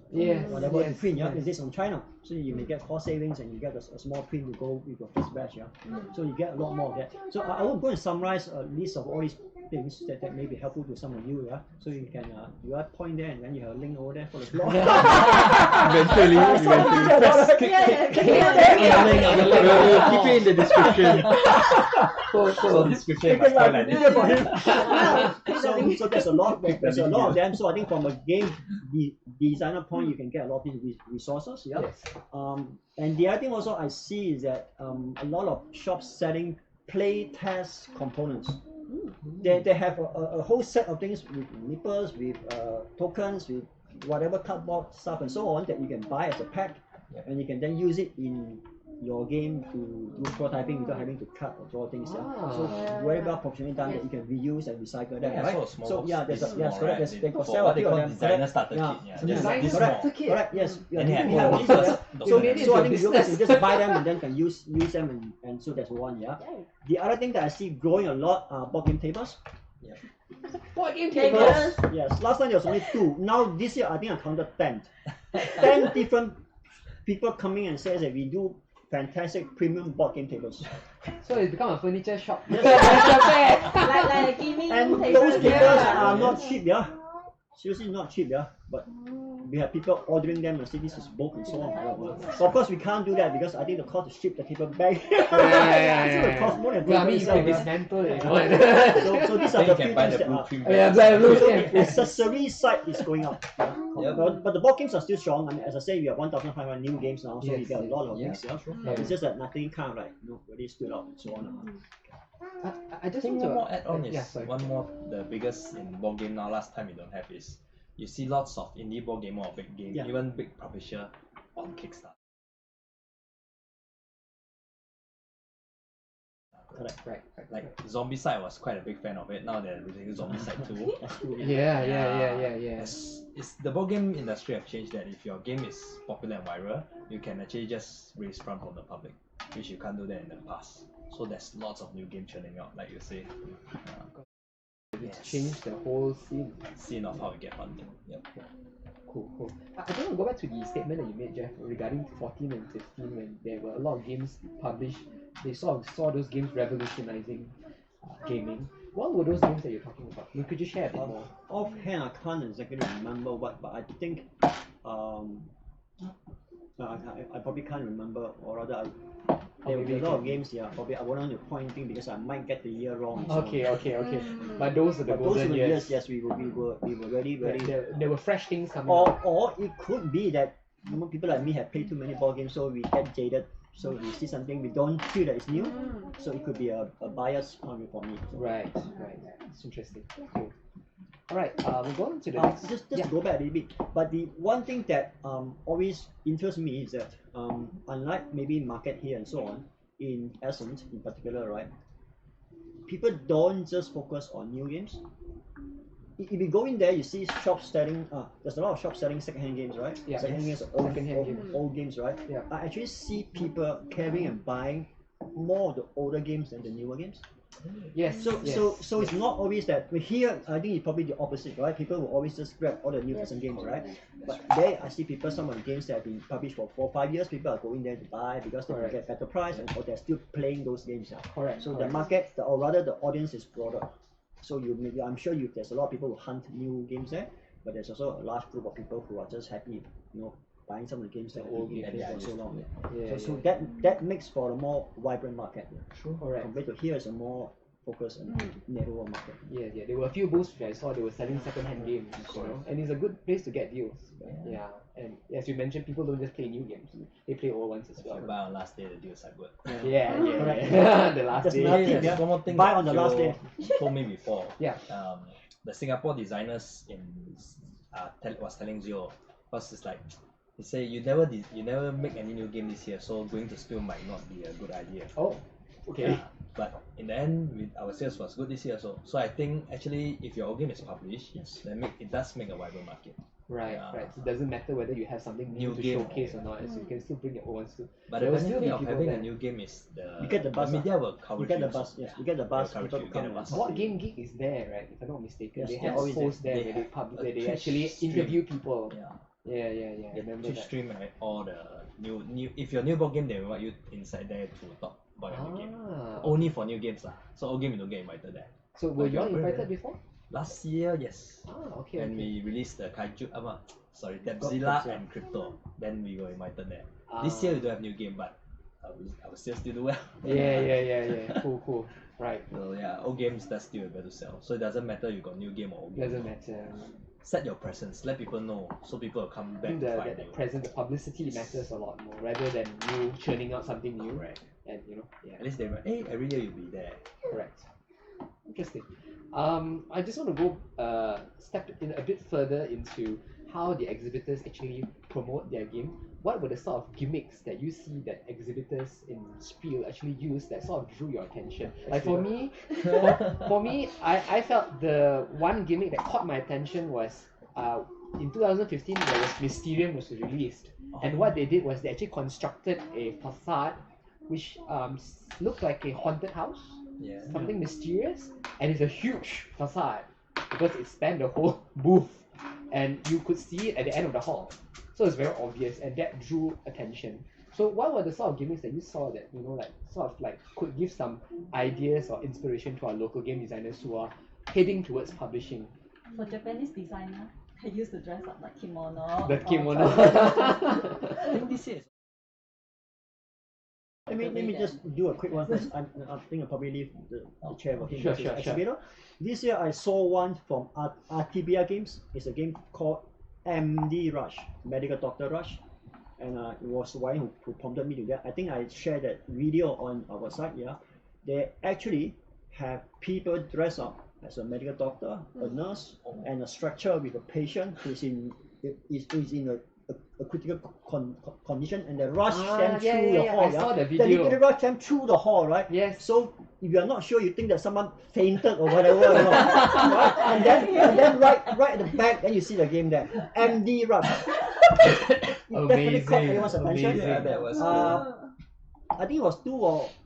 [SPEAKER 2] whatever to print, yeah. It's from China, so you may get cost savings and you get a small print to go with your first batch, yeah. So you get a lot more of that. So I will go and summarize a list of all these things that may be helpful to some of you, yeah. So you can point there and then you have a link over there for the blog.
[SPEAKER 7] Eventually. We'll keep it in the description. So description must highlight it.
[SPEAKER 2] So there's a lot of them. So I think from a game designer point, you can get a lot of these resources, yeah.
[SPEAKER 1] Yes.
[SPEAKER 2] And the other thing also I see is that a lot of shops selling play test components. They have a whole set of things with nippers, with tokens, with whatever cardboard stuff and so on that you can buy as a pack, and you can then use it in your game to do prototyping without having to cut or draw things. So very well professionally done that you can reuse and recycle them, right? So yeah, there's correct. They got sell a few of them.
[SPEAKER 3] Designer starter kit.
[SPEAKER 1] Designer starter kit.
[SPEAKER 2] Correct. Yes.
[SPEAKER 3] And he had
[SPEAKER 2] We have
[SPEAKER 3] photos.
[SPEAKER 2] these, yeah. So
[SPEAKER 1] made it
[SPEAKER 2] I
[SPEAKER 1] into
[SPEAKER 2] think
[SPEAKER 1] a
[SPEAKER 2] you can
[SPEAKER 1] business.
[SPEAKER 2] just buy them and then can use them and so that's one. Yeah. The other thing that I see growing a lot are board game tables.
[SPEAKER 1] Board game tables.
[SPEAKER 2] Yes. Last time there was only 2. Now this year I think I counted 10. 10 different people coming and says that we do fantastic premium board game tables.
[SPEAKER 1] So it's become a furniture shop.
[SPEAKER 5] like a gaming
[SPEAKER 2] And
[SPEAKER 5] table.
[SPEAKER 2] those tables are not cheap, yeah. Seriously not cheap, yeah. But we have people ordering them and say this is bulk and so on. So of course we can't do that because I think the cost to ship the table back. It will cost more than
[SPEAKER 1] Well, I mean, you
[SPEAKER 2] itself,
[SPEAKER 1] can
[SPEAKER 2] yeah.
[SPEAKER 1] dismantle it. You know?
[SPEAKER 2] So these are
[SPEAKER 3] Then
[SPEAKER 2] the
[SPEAKER 3] you
[SPEAKER 2] few
[SPEAKER 3] can buy
[SPEAKER 2] things
[SPEAKER 3] the
[SPEAKER 2] that are.
[SPEAKER 3] blueprint.
[SPEAKER 1] Yeah,
[SPEAKER 2] So
[SPEAKER 1] yeah.
[SPEAKER 2] the accessory side is going up. Yeah.
[SPEAKER 3] Yep.
[SPEAKER 2] But the board games are still strong. I mean, as I say, we have 1,500 new games now, so we
[SPEAKER 1] Yes,
[SPEAKER 2] get a
[SPEAKER 1] yes.
[SPEAKER 2] lot of
[SPEAKER 3] Yeah.
[SPEAKER 2] mix. Yeah.
[SPEAKER 1] Yeah.
[SPEAKER 2] It's just that nothing kind of like really stood out and so on.
[SPEAKER 1] I just
[SPEAKER 3] I think
[SPEAKER 1] want
[SPEAKER 3] one
[SPEAKER 1] to
[SPEAKER 3] more add-on is
[SPEAKER 1] yeah, sorry.
[SPEAKER 3] one more the biggest in board game now. Last time you don't have is you see lots of indie board game or big game,
[SPEAKER 2] Yeah.
[SPEAKER 3] even big publisher on Kickstarter.
[SPEAKER 2] Correct. Right.
[SPEAKER 3] Like Zombicide, I was quite a big fan of it. Now they're releasing Zombicide 2.
[SPEAKER 1] Yeah.
[SPEAKER 3] It's the board game industry have changed that if your game is popular and viral, you can actually just raise fund from the public, which you can't do that in the past. So there's lots of new game churning out, like you say.
[SPEAKER 1] It's changed the whole
[SPEAKER 3] Scene of how we get funding. Yep.
[SPEAKER 1] Cool. I just want to go back to the statement that you made, Jeff, regarding 14 and 15 when there were a lot of games published. They saw those games revolutionizing gaming. What were those games that you're talking about? Could you share a bit more?
[SPEAKER 2] Offhand, I can't exactly remember what, but I think I probably can't remember, or rather, there will be a lot of games. Yeah, probably I won't want to point anything because I might get the year wrong. So.
[SPEAKER 1] Okay. But those are the
[SPEAKER 2] But those
[SPEAKER 1] golden
[SPEAKER 2] were
[SPEAKER 1] years.
[SPEAKER 2] yes, we were very.
[SPEAKER 1] There were fresh things coming up.
[SPEAKER 2] Or it could be that people like me have played too many board games, so we get jaded. So we see something we don't feel that it's new. So it could be a biased point of view for me.
[SPEAKER 1] Right. It's interesting. Cool. Alright, we'll go on to the next.
[SPEAKER 2] Just to go back a little bit, but the one thing that always interests me is that unlike maybe market here and so on, in Essen in particular, right, people don't just focus on new games. If you go in there, you see shops selling. There's a lot of shops selling second-hand games, right?
[SPEAKER 1] Yeah.
[SPEAKER 2] Second-hand games, old games, right?
[SPEAKER 1] Yeah.
[SPEAKER 2] I actually see people carrying and buying more of the older games than the newer games.
[SPEAKER 1] Yes.
[SPEAKER 2] So it's not always that. Here, I think it's probably the opposite, right? People will always just grab all the new Essen games, right? But there, I see people, some of the games that have been published for 4 or 5 years, people are going there to buy because they can get better price, and or they're still playing those games now.
[SPEAKER 1] Correct.
[SPEAKER 2] So the market, or rather the audience is broader. So I'm sure there's a lot of people who hunt new games there, but there's also a large group of people who are just happy, buying some of the games that have been played for so long. So that makes for a more vibrant market.
[SPEAKER 1] Correct.
[SPEAKER 2] Compared to here, it's a more focused and narrower market.
[SPEAKER 1] Yeah. There were a few booths which I saw they were selling second-hand games, and it's a good place to get deals. Yeah. And as you mentioned, people don't just play new games; they play old ones as
[SPEAKER 3] If you
[SPEAKER 1] well.
[SPEAKER 3] buy on last day, the deals are good.
[SPEAKER 1] Yeah. The last
[SPEAKER 2] Just
[SPEAKER 1] day.
[SPEAKER 2] another tip,
[SPEAKER 3] There's
[SPEAKER 2] yeah.
[SPEAKER 3] one more thing
[SPEAKER 2] Buy
[SPEAKER 3] that
[SPEAKER 2] on the last
[SPEAKER 3] Joe
[SPEAKER 2] day.
[SPEAKER 3] told me before.
[SPEAKER 1] Yeah.
[SPEAKER 3] The Singapore designers was telling Zio, because it's like he say you never make any new game this year, so going to Spiel might not be a good idea.
[SPEAKER 1] Oh. Okay.
[SPEAKER 3] But in the end, our sales was good this year, so I think actually if your old game is published, then it does make a vibrant market.
[SPEAKER 1] Right. So it doesn't matter whether you have something new to
[SPEAKER 3] game
[SPEAKER 1] showcase or not, as you can still bring your old ones too.
[SPEAKER 3] But
[SPEAKER 1] There
[SPEAKER 3] the
[SPEAKER 1] will still
[SPEAKER 3] benefit
[SPEAKER 1] be
[SPEAKER 3] of
[SPEAKER 1] people
[SPEAKER 3] having
[SPEAKER 1] there.
[SPEAKER 3] a new game is the
[SPEAKER 2] You get the buzz,
[SPEAKER 3] media will cover
[SPEAKER 2] You get the
[SPEAKER 3] also.
[SPEAKER 2] buzz, yes. You get the buzz.
[SPEAKER 3] They'll
[SPEAKER 2] People
[SPEAKER 3] cover you,
[SPEAKER 2] come
[SPEAKER 3] get
[SPEAKER 2] and
[SPEAKER 3] the buzz.
[SPEAKER 1] Board Game Geek is there, right? If I'm not mistaken,
[SPEAKER 2] Yes,
[SPEAKER 1] they
[SPEAKER 2] they're
[SPEAKER 1] have
[SPEAKER 2] always
[SPEAKER 1] posts there
[SPEAKER 3] They
[SPEAKER 1] where
[SPEAKER 3] have
[SPEAKER 1] where they
[SPEAKER 3] Twitch
[SPEAKER 1] actually
[SPEAKER 3] stream.
[SPEAKER 1] interview people.
[SPEAKER 3] Yeah.
[SPEAKER 1] Yeah. I remember
[SPEAKER 3] Twitch
[SPEAKER 1] that.
[SPEAKER 3] stream, right? All the new if your new board game, they invite you inside there to talk about your new game. Only for new games lah. So old game you don't get invited there.
[SPEAKER 1] So were you all
[SPEAKER 3] Very
[SPEAKER 1] invited
[SPEAKER 3] rare.
[SPEAKER 1] before?
[SPEAKER 3] Last year, yes.
[SPEAKER 1] Okay.
[SPEAKER 3] When we released the Kaiju, Debzilla
[SPEAKER 2] Debzilla.
[SPEAKER 3] and Crypto, then we were invited there. This year we don't have new game, but our sales still do well.
[SPEAKER 1] Yeah. Cool. Right.
[SPEAKER 3] So yeah, old games that's still able to sell. So it doesn't matter you got new game or old game.
[SPEAKER 1] Doesn't matter.
[SPEAKER 3] Set your presence, let people know, so people will come
[SPEAKER 1] I
[SPEAKER 3] back
[SPEAKER 1] think
[SPEAKER 3] to
[SPEAKER 1] the
[SPEAKER 3] find you.
[SPEAKER 1] present, the publicity matters a lot more rather than you churning out something new.
[SPEAKER 3] Correct.
[SPEAKER 1] And
[SPEAKER 3] At least they were, hey, every year you'll be there.
[SPEAKER 1] Correct. Interesting. I just want to go step in a bit further into
[SPEAKER 7] how the exhibitors actually promote their game, what were the sort of gimmicks that you see that exhibitors in Spiel actually use that sort of drew your attention? Like for me, I felt the one gimmick that caught my attention was in 2015 there was Mysterium was released, and what they did was they actually constructed a facade which looked like a haunted house, something mysterious, and it's a huge facade because it spanned the whole booth, and you could see it at the end of the hall. So it's very obvious, and that drew attention. So what were the sort of gimmicks that you saw that could give some ideas or inspiration to our local game designers who are heading towards publishing?
[SPEAKER 6] For Japanese designer, I used to dress up like kimono.
[SPEAKER 7] The kimono.
[SPEAKER 2] I think this year. Let me just do a quick one first. I think I'll probably leave the chair for him. Sure. This year I saw one from Artibia Games. It's a game called MD Rush, Medical Doctor Rush. And it was Wai Yan who prompted me to that. I think I shared that video on our site. Yeah, they actually have people dress up as a medical doctor, a nurse, and a stretcher with a patient who's in a critical condition, and they rush them through the hall.
[SPEAKER 7] I saw the video.
[SPEAKER 2] They literally rush them through the hall, right?
[SPEAKER 7] Yes.
[SPEAKER 2] So if you are not sure, you think that someone fainted or whatever, you know, right? And then right at the back, then you see the game there. MD Rush. Definitely caught everyone's attention.
[SPEAKER 3] Yeah, that was
[SPEAKER 2] I think it was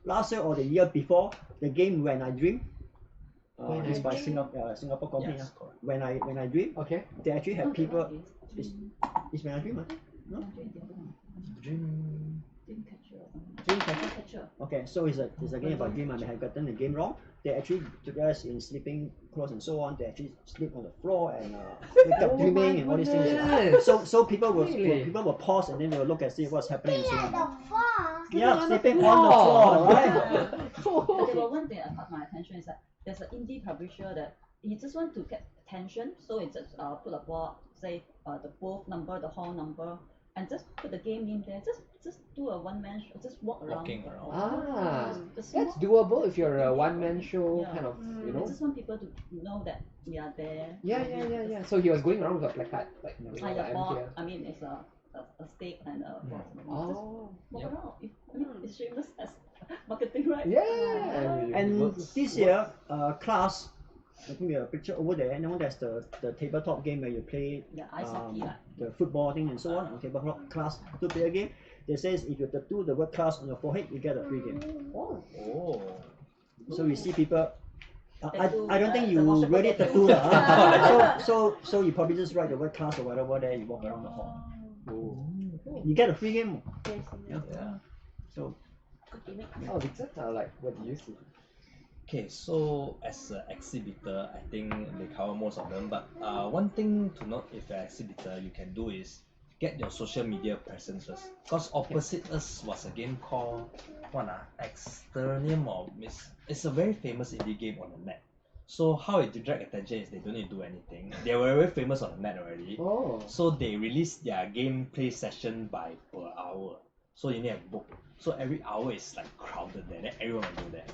[SPEAKER 2] last year or the year before, the game When I Dream. It's by Singapore company.
[SPEAKER 3] Yes,
[SPEAKER 2] When I Dream.
[SPEAKER 7] Okay.
[SPEAKER 2] They actually have people. It's When I Dream, I think. No? Dreamcatcher. Okay, so it's a game about dream. I may have gotten the game wrong. They actually dress in sleeping clothes and so on. They actually sleep on the floor and wake up dreaming and all these things. So people will pause and then they will look and see what's happening. Yeah, sleeping on the floor, right?
[SPEAKER 6] But one thing that caught my attention is that there's an indie publisher that he just want to get attention, so he just put a board, say the booth number, the hall number, and just put the game in there. Just do a one-man show, just walk around.
[SPEAKER 4] Walking around.
[SPEAKER 7] That's doable if you're a one-man show kind of, you know.
[SPEAKER 6] I just want people to know that we are there.
[SPEAKER 7] Yeah. So he was going around with a placard, like
[SPEAKER 6] A board. I mean, it's a stake and a board. Just walk around. It's shameless as marketing, right?
[SPEAKER 7] Yeah.
[SPEAKER 2] And this year, class, I think we have a picture over there. Now there's the tabletop game where you play
[SPEAKER 6] ice hockey,
[SPEAKER 2] the football thing and so on. Tabletop class 2-player game. They says if you tattoo the word class on your forehead, you get a free game.
[SPEAKER 3] Oh.
[SPEAKER 2] So we see people. I don't think you really tattoo so you probably just write the word class or whatever there. You walk around the hall. You get a free game. Yeah. So.
[SPEAKER 7] Oh, Victor, what do you see?
[SPEAKER 3] Okay, so as an exhibitor, I think they cover most of them. But one thing to note, if you're an exhibitor, you can do is get your social media presence first. Because opposite us was a game called Externium or it's a very famous indie game on the net. So how it attract attention is they don't need to do anything. They were very famous on the net already. So they released their gameplay session per hour. So you need to book. So every hour is like crowded there. Then everyone will go there.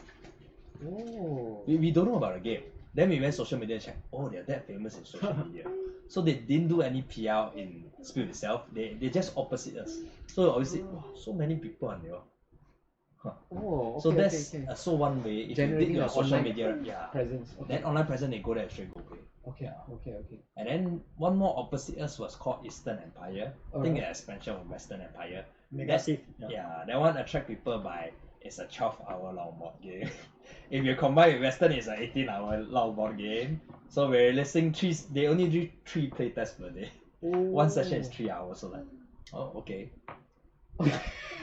[SPEAKER 3] We don't know about the game. Then we went social media and checked. Oh, they're that famous in social media. So they didn't do any PR in Spiel itself. They just opposite us. So obviously, wow, so many people on there. So that's so one way. If you did your social media
[SPEAKER 7] presence,
[SPEAKER 3] then online presence they go there straight go play.
[SPEAKER 7] Okay.
[SPEAKER 3] And then one more opposite us was called Eastern Empire. I think an expansion of Western Empire. That one attract people by it's a 12-hour long board game. If you combine with Western, it's an 18-hour long board game. So we're listing they only do 3 playtests per day. One session is 3 hours. So okay.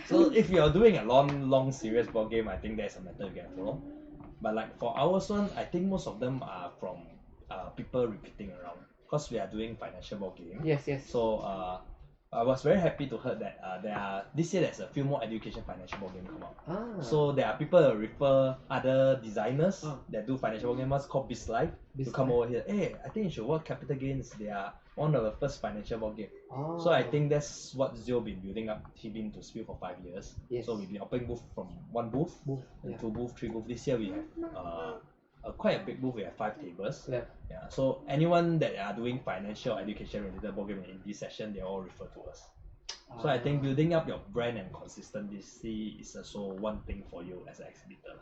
[SPEAKER 3] So if you're doing a long serious board game, I think there's a method you can follow. But like for ours one, I think most of them are from people repeating around. Because we are doing financial board game.
[SPEAKER 7] Yes.
[SPEAKER 3] So I was very happy to hear that this year there's a few more education financial board game come out. So there are people that refer other designers that do financial board games called BizLife to come over here. Hey, I think you should work Capital Gains. They are one of the first financial board game. So I think that's what Zio been building up. He been to Spiel for 5 years. So we've been operating booth from 1 booth, 2 booth, 3 booth. This year we have quite a big booth. We have 5 tables.
[SPEAKER 7] Yeah.
[SPEAKER 3] Yeah. So anyone that are doing financial or education related board game in this session, they all refer to us. So I think building up your brand and consistency is also one thing for you as an exhibitor.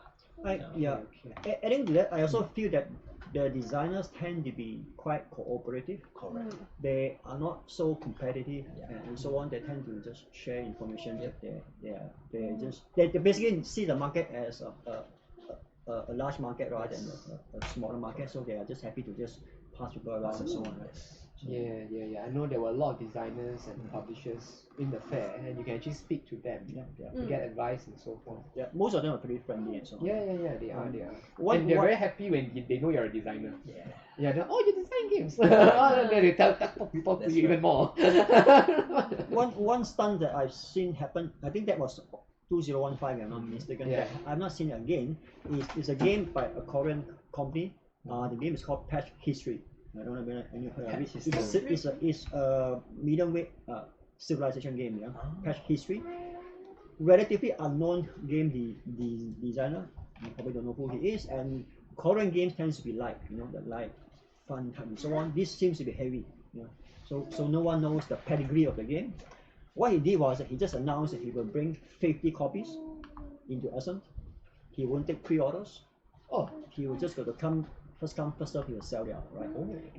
[SPEAKER 2] Adding to that, I also feel that the designers tend to be quite cooperative.
[SPEAKER 3] Correct.
[SPEAKER 2] They are not so competitive and so on. They tend to just share information. That they basically see the market as a large market rather than a smaller market. So they are just happy to just pass people around and so on. Right?
[SPEAKER 7] Yeah. I know there were a lot of designers and publishers in the fair, and you can actually speak to them to get advice and so forth.
[SPEAKER 2] Yeah, most of them are pretty friendly and so on.
[SPEAKER 7] Yeah, they are. And they're very happy when they know you're a designer. Yeah, they're, oh, you design games. Then they talk to you even more.
[SPEAKER 2] one stunt that I've seen happen, I think that was 2015, if I'm not mistaken.
[SPEAKER 7] Yeah.
[SPEAKER 2] I've not seen it again. It's a game by a Korean company. The game is called Patch History. I don't know whether you heard of it. It's a medium-weight civilization game. Patch History. Relatively unknown game. The designer, you probably don't know who he is. And Korean games tends to be light, the light, fun type and so on. This seems to be heavy. So no one knows the pedigree of the game. What he did was that he just announced that he will bring 50 copies into Essen. He won't take pre-orders. He will just go to first come, first serve, he will sell it out, right?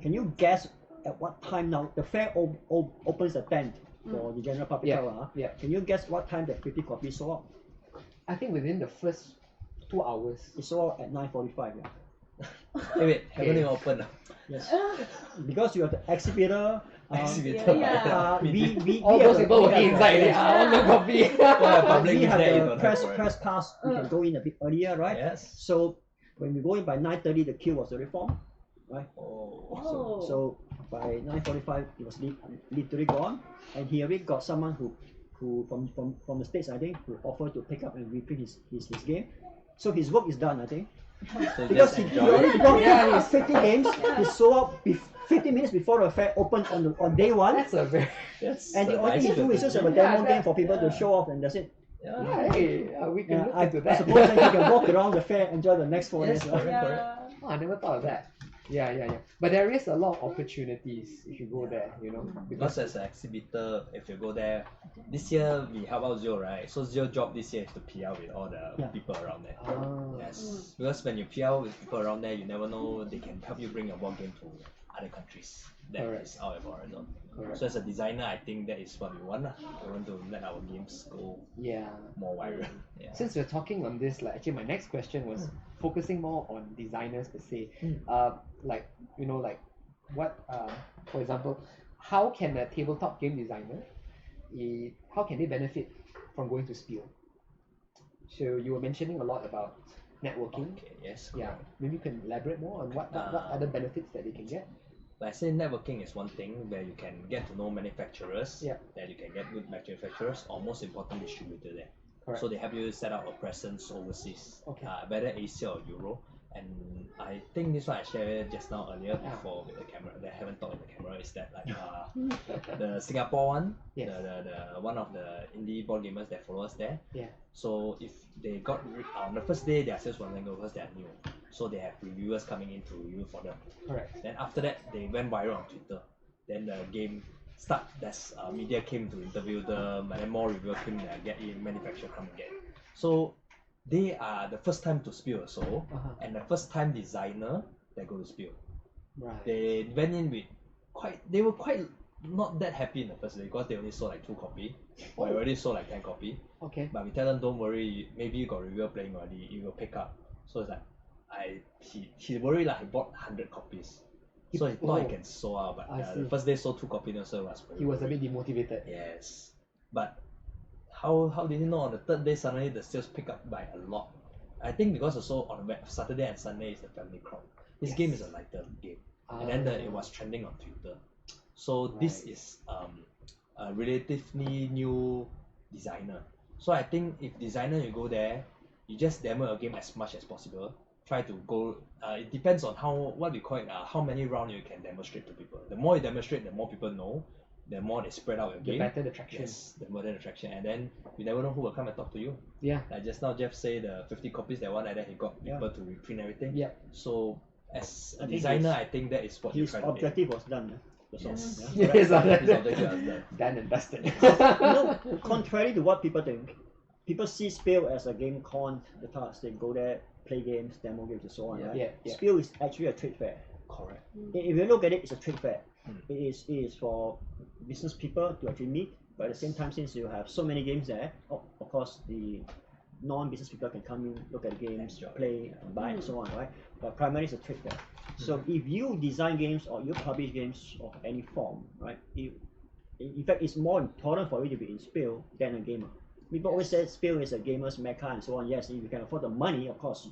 [SPEAKER 2] Can you guess at what time now? The fair opens the 10th for the general public. Can you guess what time that 50 copies sold out?
[SPEAKER 7] I think within the first 2 hours.
[SPEAKER 2] It sold out at 9:45.
[SPEAKER 3] Hey, wait, haven't even opened.
[SPEAKER 2] Yes. Because you have the exhibitor.
[SPEAKER 7] All those people working inside, they are on the copy.
[SPEAKER 2] We have the press pass. We can go in a bit earlier, right?
[SPEAKER 3] Yes.
[SPEAKER 2] So when we go in by 9:30, the queue was already formed, right? So by 9:45, it was literally gone, and he already got someone who from the States, I think, who offered to pick up and reprint his game. So his work is done, I think.
[SPEAKER 3] So
[SPEAKER 2] because he already bought 50 games, he sold out 50 minutes before the fair opened on day one.
[SPEAKER 7] That's a very.
[SPEAKER 2] And the only thing he do is just have a demo game for people to show off, and that's it.
[SPEAKER 7] We can look into that.
[SPEAKER 2] I suppose that you can walk around the fair, enjoy the next 4 days.
[SPEAKER 7] Oh, I never thought of that. Yeah. But there is a lot of opportunities if you go there,
[SPEAKER 3] Because as an exhibitor, if you go there, this year we help out Zio, right? So Zio job this year is to PR with all the people around there. Yes. Because when you PR with people around there, you never know, they can help you bring your board game to other countries. That is our horizon. So as a designer, I think that is what we want. We want to let our games go more viral.
[SPEAKER 7] Since we're talking on this, actually my next question was focusing more on designers per se. What, for example, how can a tabletop game designer, how can they benefit from going to Spiel? So you were mentioning a lot about networking. Maybe you can elaborate more on what other benefits that they can get.
[SPEAKER 3] Like I say, networking is one thing where you can get to know manufacturers, that you can get good manufacturers, or most important, distributor there.
[SPEAKER 7] Correct.
[SPEAKER 3] So they help you set up a presence overseas, whether Asia or Europe. And I think this one I shared just now earlier before with the camera, that I haven't talked with the camera, is that the Singapore one, the one of the indie board gamers that follow us there. So if they got on the first day, their sales wasn't good because they are new. So they have reviewers coming in to review for them.
[SPEAKER 7] Correct.
[SPEAKER 3] Then after that, they went viral on Twitter. Then the game start. There's media came to interview them, and then more reviewers came to get in, manufacturer come and get. So they are the first time to Spiel also, and the first time designer that go to Spiel.
[SPEAKER 7] Right.
[SPEAKER 3] They went in with they were quite not that happy in the first day because they only sold like 2 copies. Or already sold like 10 copies.
[SPEAKER 7] Okay.
[SPEAKER 3] But we tell them, don't worry, maybe you got reviewer playing already, you will pick up. So it's like he worried he bought 100 copies. So he thought he can sold out, but the first day sold 2 copies, so was
[SPEAKER 7] he was a bit demotivated.
[SPEAKER 3] Yes. But how did he know on the third day suddenly the sales pick up by a lot? I think because also on Saturday and Sunday is the family crowd. This game is a lighter game. And then it was trending on Twitter. So this is a relatively new designer. So I think if designer you go there, you just demo your game as much as possible. Try to go, it depends on what we call it, how many rounds you can demonstrate to people. The more you demonstrate, the more people know. the more they spread out your
[SPEAKER 7] The
[SPEAKER 3] game,
[SPEAKER 7] better the traction.
[SPEAKER 3] yes, the more the traction, and then you never know who will come and talk to you.
[SPEAKER 7] Yeah.
[SPEAKER 3] Like just now, Jeff say the 50 copies that one like that he got people to reprint everything.
[SPEAKER 7] Yeah.
[SPEAKER 3] So as a
[SPEAKER 2] I think
[SPEAKER 3] designer, I think that is what you
[SPEAKER 2] His
[SPEAKER 3] try to aim.
[SPEAKER 2] objective was done. That's all.
[SPEAKER 3] Yes.
[SPEAKER 2] Yeah.
[SPEAKER 7] Yes,
[SPEAKER 3] His objective was done.
[SPEAKER 7] done and dusted.
[SPEAKER 2] Contrary to what people think, people see Spiel as a game con, the task they go there, play games, demo games, and so on. Right?
[SPEAKER 7] Yeah.
[SPEAKER 2] Spiel is actually a trade fair.
[SPEAKER 3] Correct.
[SPEAKER 2] If you look at it, it's a trade fair. It is for business people to actually meet, but at the same time, since you have so many games there, of course the non-business people can come in, look at the games, play, and buy, and so on, right? But primarily it's a trade fair. So if you design games or you publish games of any form, right? In fact, it's more important for you to be in Spiel than a gamer. People always say Spiel is a gamer's mecca and so on. Yes, if you can afford the money, of course,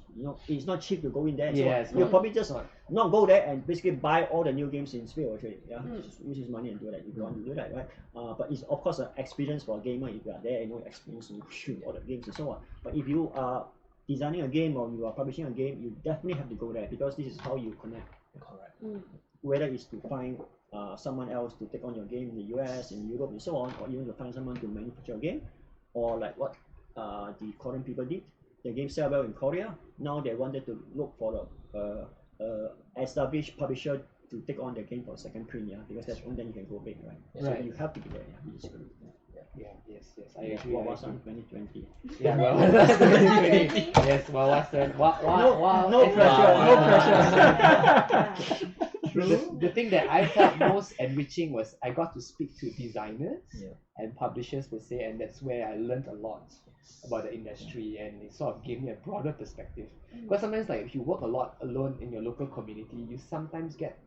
[SPEAKER 2] it's not cheap to go in there. And so on. You'll probably just not go there and basically buy all the new games in Spiel, actually. Yeah, just use his money and do that if you want to do that, right? But it's of course an experience for a gamer if you are there and you experience to shoot all the games and so on. But if you are designing a game or you are publishing a game, you definitely have to go there because this is how you connect.
[SPEAKER 3] Correct.
[SPEAKER 2] Whether it's to find someone else to take on your game in the US, in Europe, and so on, or even to find someone to manufacture a game, or like what the Korean people did. The game sell well in Korea. Now they wanted to look for the established publisher to take on the game for second print, because that's when then you can go big, right? So you have to be there.
[SPEAKER 7] Yes, I agree.
[SPEAKER 2] Wawasan 2020.
[SPEAKER 7] Yeah, well, 2020. Yes, Wawasan.
[SPEAKER 2] No pressure.
[SPEAKER 7] The thing that I felt most enriching was I got to speak to designers and publishers per se, and that's where I learned a lot about the industry, and it sort of gave me a broader perspective. Because sometimes, like, if you work a lot alone in your local community, you sometimes get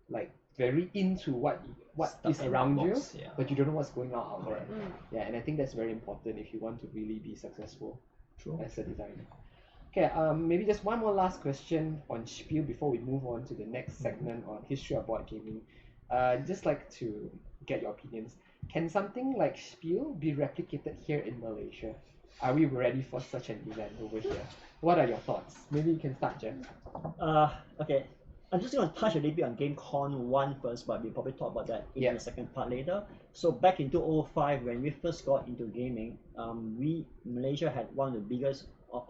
[SPEAKER 7] like very into what is around you, but you don't know what's going on out there. Yeah, and I think that's very important if you want to really be successful as a designer. Okay, maybe just one more last question on Spiel before we move on to the next segment on history of board gaming. Just like to get your opinions. Can something like Spiel be replicated here in Malaysia? Are we ready for such an event over here? What are your thoughts? Maybe you can start, Jeff.
[SPEAKER 2] Okay. I'm just going to touch a little bit on GameCon 1 first, but we'll probably talk about that in the second part later. So back in 2005, when we first got into gaming, Malaysia had one of the biggest,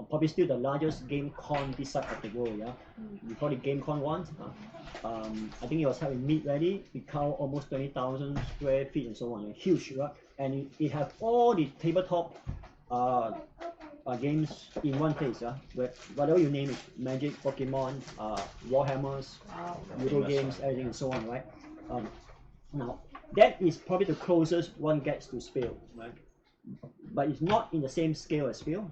[SPEAKER 2] probably still the largest GameCon this side of the world. We call it GameCon 1. I think it was held in mid-ready. We count almost 20,000 square feet and so on. Huge, right? And it had all the tabletop games in one place, where whatever you name it, Magic, Pokemon, Warhammers, Euro games, everything and so on, right? Now, that is probably the closest one gets to Spiel, right? But it's not in the same scale as Spiel.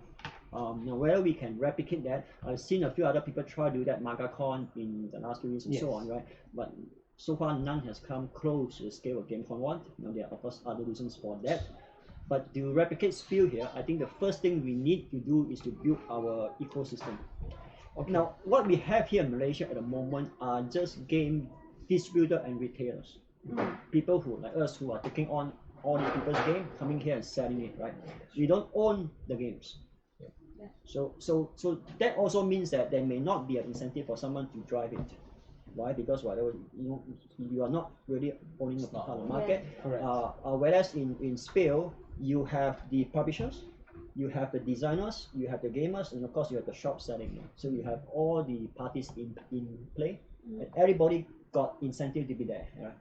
[SPEAKER 2] Now, whether we can replicate that, I've seen a few other people try to do that, MagaCon in the last few years and so on, right? But so far, none has come close to the scale of GameCon 1. Now, there are, of course, other reasons for that. But to replicate Spiel here, I think the first thing we need to do is to build our ecosystem. Now, what we have here in Malaysia at the moment are just game distributors and retailers. People who, like us, who are taking on all these people's game, coming here and selling it, right? We don't own the games. So that also means that there may not be an incentive for someone to drive it. Why? Because whatever you are not really owning a part of the market. Whereas in Spiel, you have the publishers, you have the designers, you have the gamers, and of course you have the shop selling. So you have all the parties in play, and everybody got incentive to be there. Right?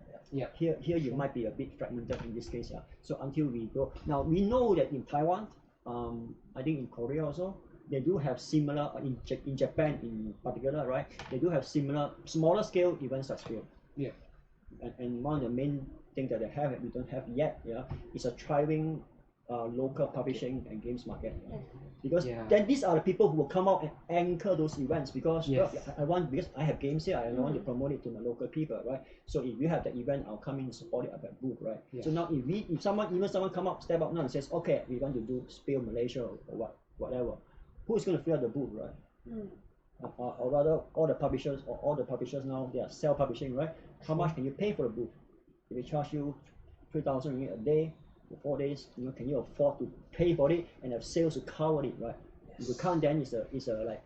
[SPEAKER 2] Here you might be a bit fragmented in this case. So until we go now, we know that in Taiwan, I think in Korea also, they do have similar, in Japan in particular, right? They do have similar, smaller scale events like Spiel. And one of the main things that they have that we don't have yet, is a thriving local publishing and games market. Because then these are the people who will come out and anchor those events because because I have games here, I want to promote it to my local people, right? So if you have the event, I'll come in and support it at that booth, right? So now if someone come up, step up now and says, okay, we want to do Spiel Malaysia or whatever, who's going to fill out the booth, right? Or rather, all the publishers now, they are self-publishing, right? How much can you pay for the booth? If they charge you 3,000 ringgit a day for 4 days, can you afford to pay for it and have sales to cover it, right? If you can't, then it's a like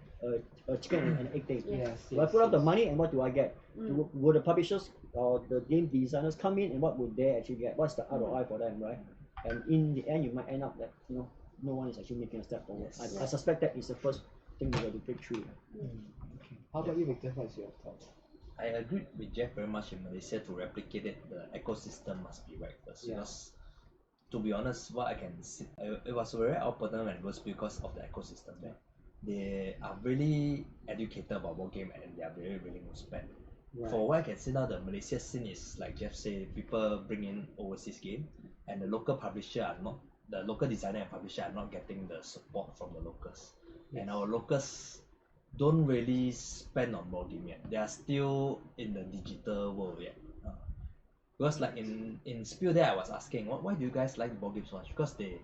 [SPEAKER 2] a chicken and egg thing.
[SPEAKER 6] Yes.
[SPEAKER 2] So I put up the money, and what do I get? Would the publishers or the game designers come in, and what would they actually get? What's the ROI for them, right? And in the end, you might end up that no one is actually making a step forward. I suspect that is the first thing we have to break through.
[SPEAKER 7] Okay. How about you, Victor? What's your thoughts?
[SPEAKER 3] I agree with Jeff very much. In Malaysia, to replicate it, the ecosystem must be right first.
[SPEAKER 7] Yeah.
[SPEAKER 3] Because, to be honest, what I can see, it was very outputting when it was because of the ecosystem there. They are really educated about board game and they are very willing to spend.
[SPEAKER 7] Right.
[SPEAKER 3] For what I can see now, the Malaysia scene is like Jeff said, people bring in overseas game, and the local publisher are not, the local designer and publisher are not getting the support from the locals.
[SPEAKER 7] Yes.
[SPEAKER 3] And our locals don't really spend on board game yet. They are still in the digital world yet. Because like in Spiel there, I was asking, why do you guys like board games so much? Because they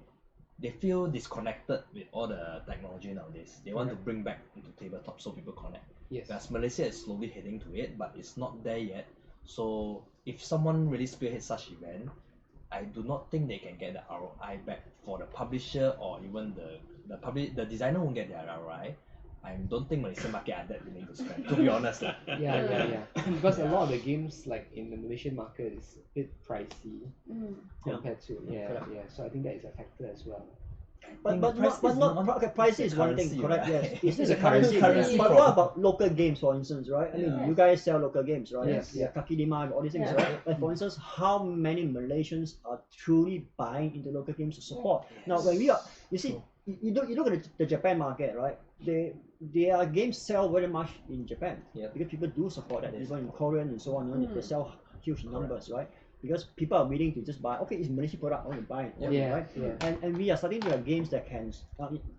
[SPEAKER 3] feel disconnected with all the technology nowadays. They want to bring back into tabletop so people connect.
[SPEAKER 7] Yes.
[SPEAKER 3] Whereas Malaysia is slowly heading to it, but it's not there yet. So if someone really spearheads such event, I do not think they can get the ROI back for the publisher, or even the designer won't get their ROI. I don't think Malaysian market are that willing to spend, to be honest.
[SPEAKER 7] Yeah. Because a lot of the games like in the Malaysian market is a bit pricey compared to So I think that is a factor as well.
[SPEAKER 2] But price is one thing, correct? Yes, it's just a currency.
[SPEAKER 3] Currency
[SPEAKER 2] But
[SPEAKER 3] problem.
[SPEAKER 2] what about local games, for instance, right? I mean, you guys sell local games, right?
[SPEAKER 7] Yes.
[SPEAKER 2] Yeah, TTGDMY, all these things, right? Like for instance, how many Malaysians are truly buying into local games to support? Now, when we are, you see, you look at the Japan market, right? Their games sell very much in Japan because people do support that. Even in Korean and so on, they sell huge numbers, right? Because people are willing to just buy. Okay, it's Malaysian product, I want to buy it. Right? And we are starting to have games that can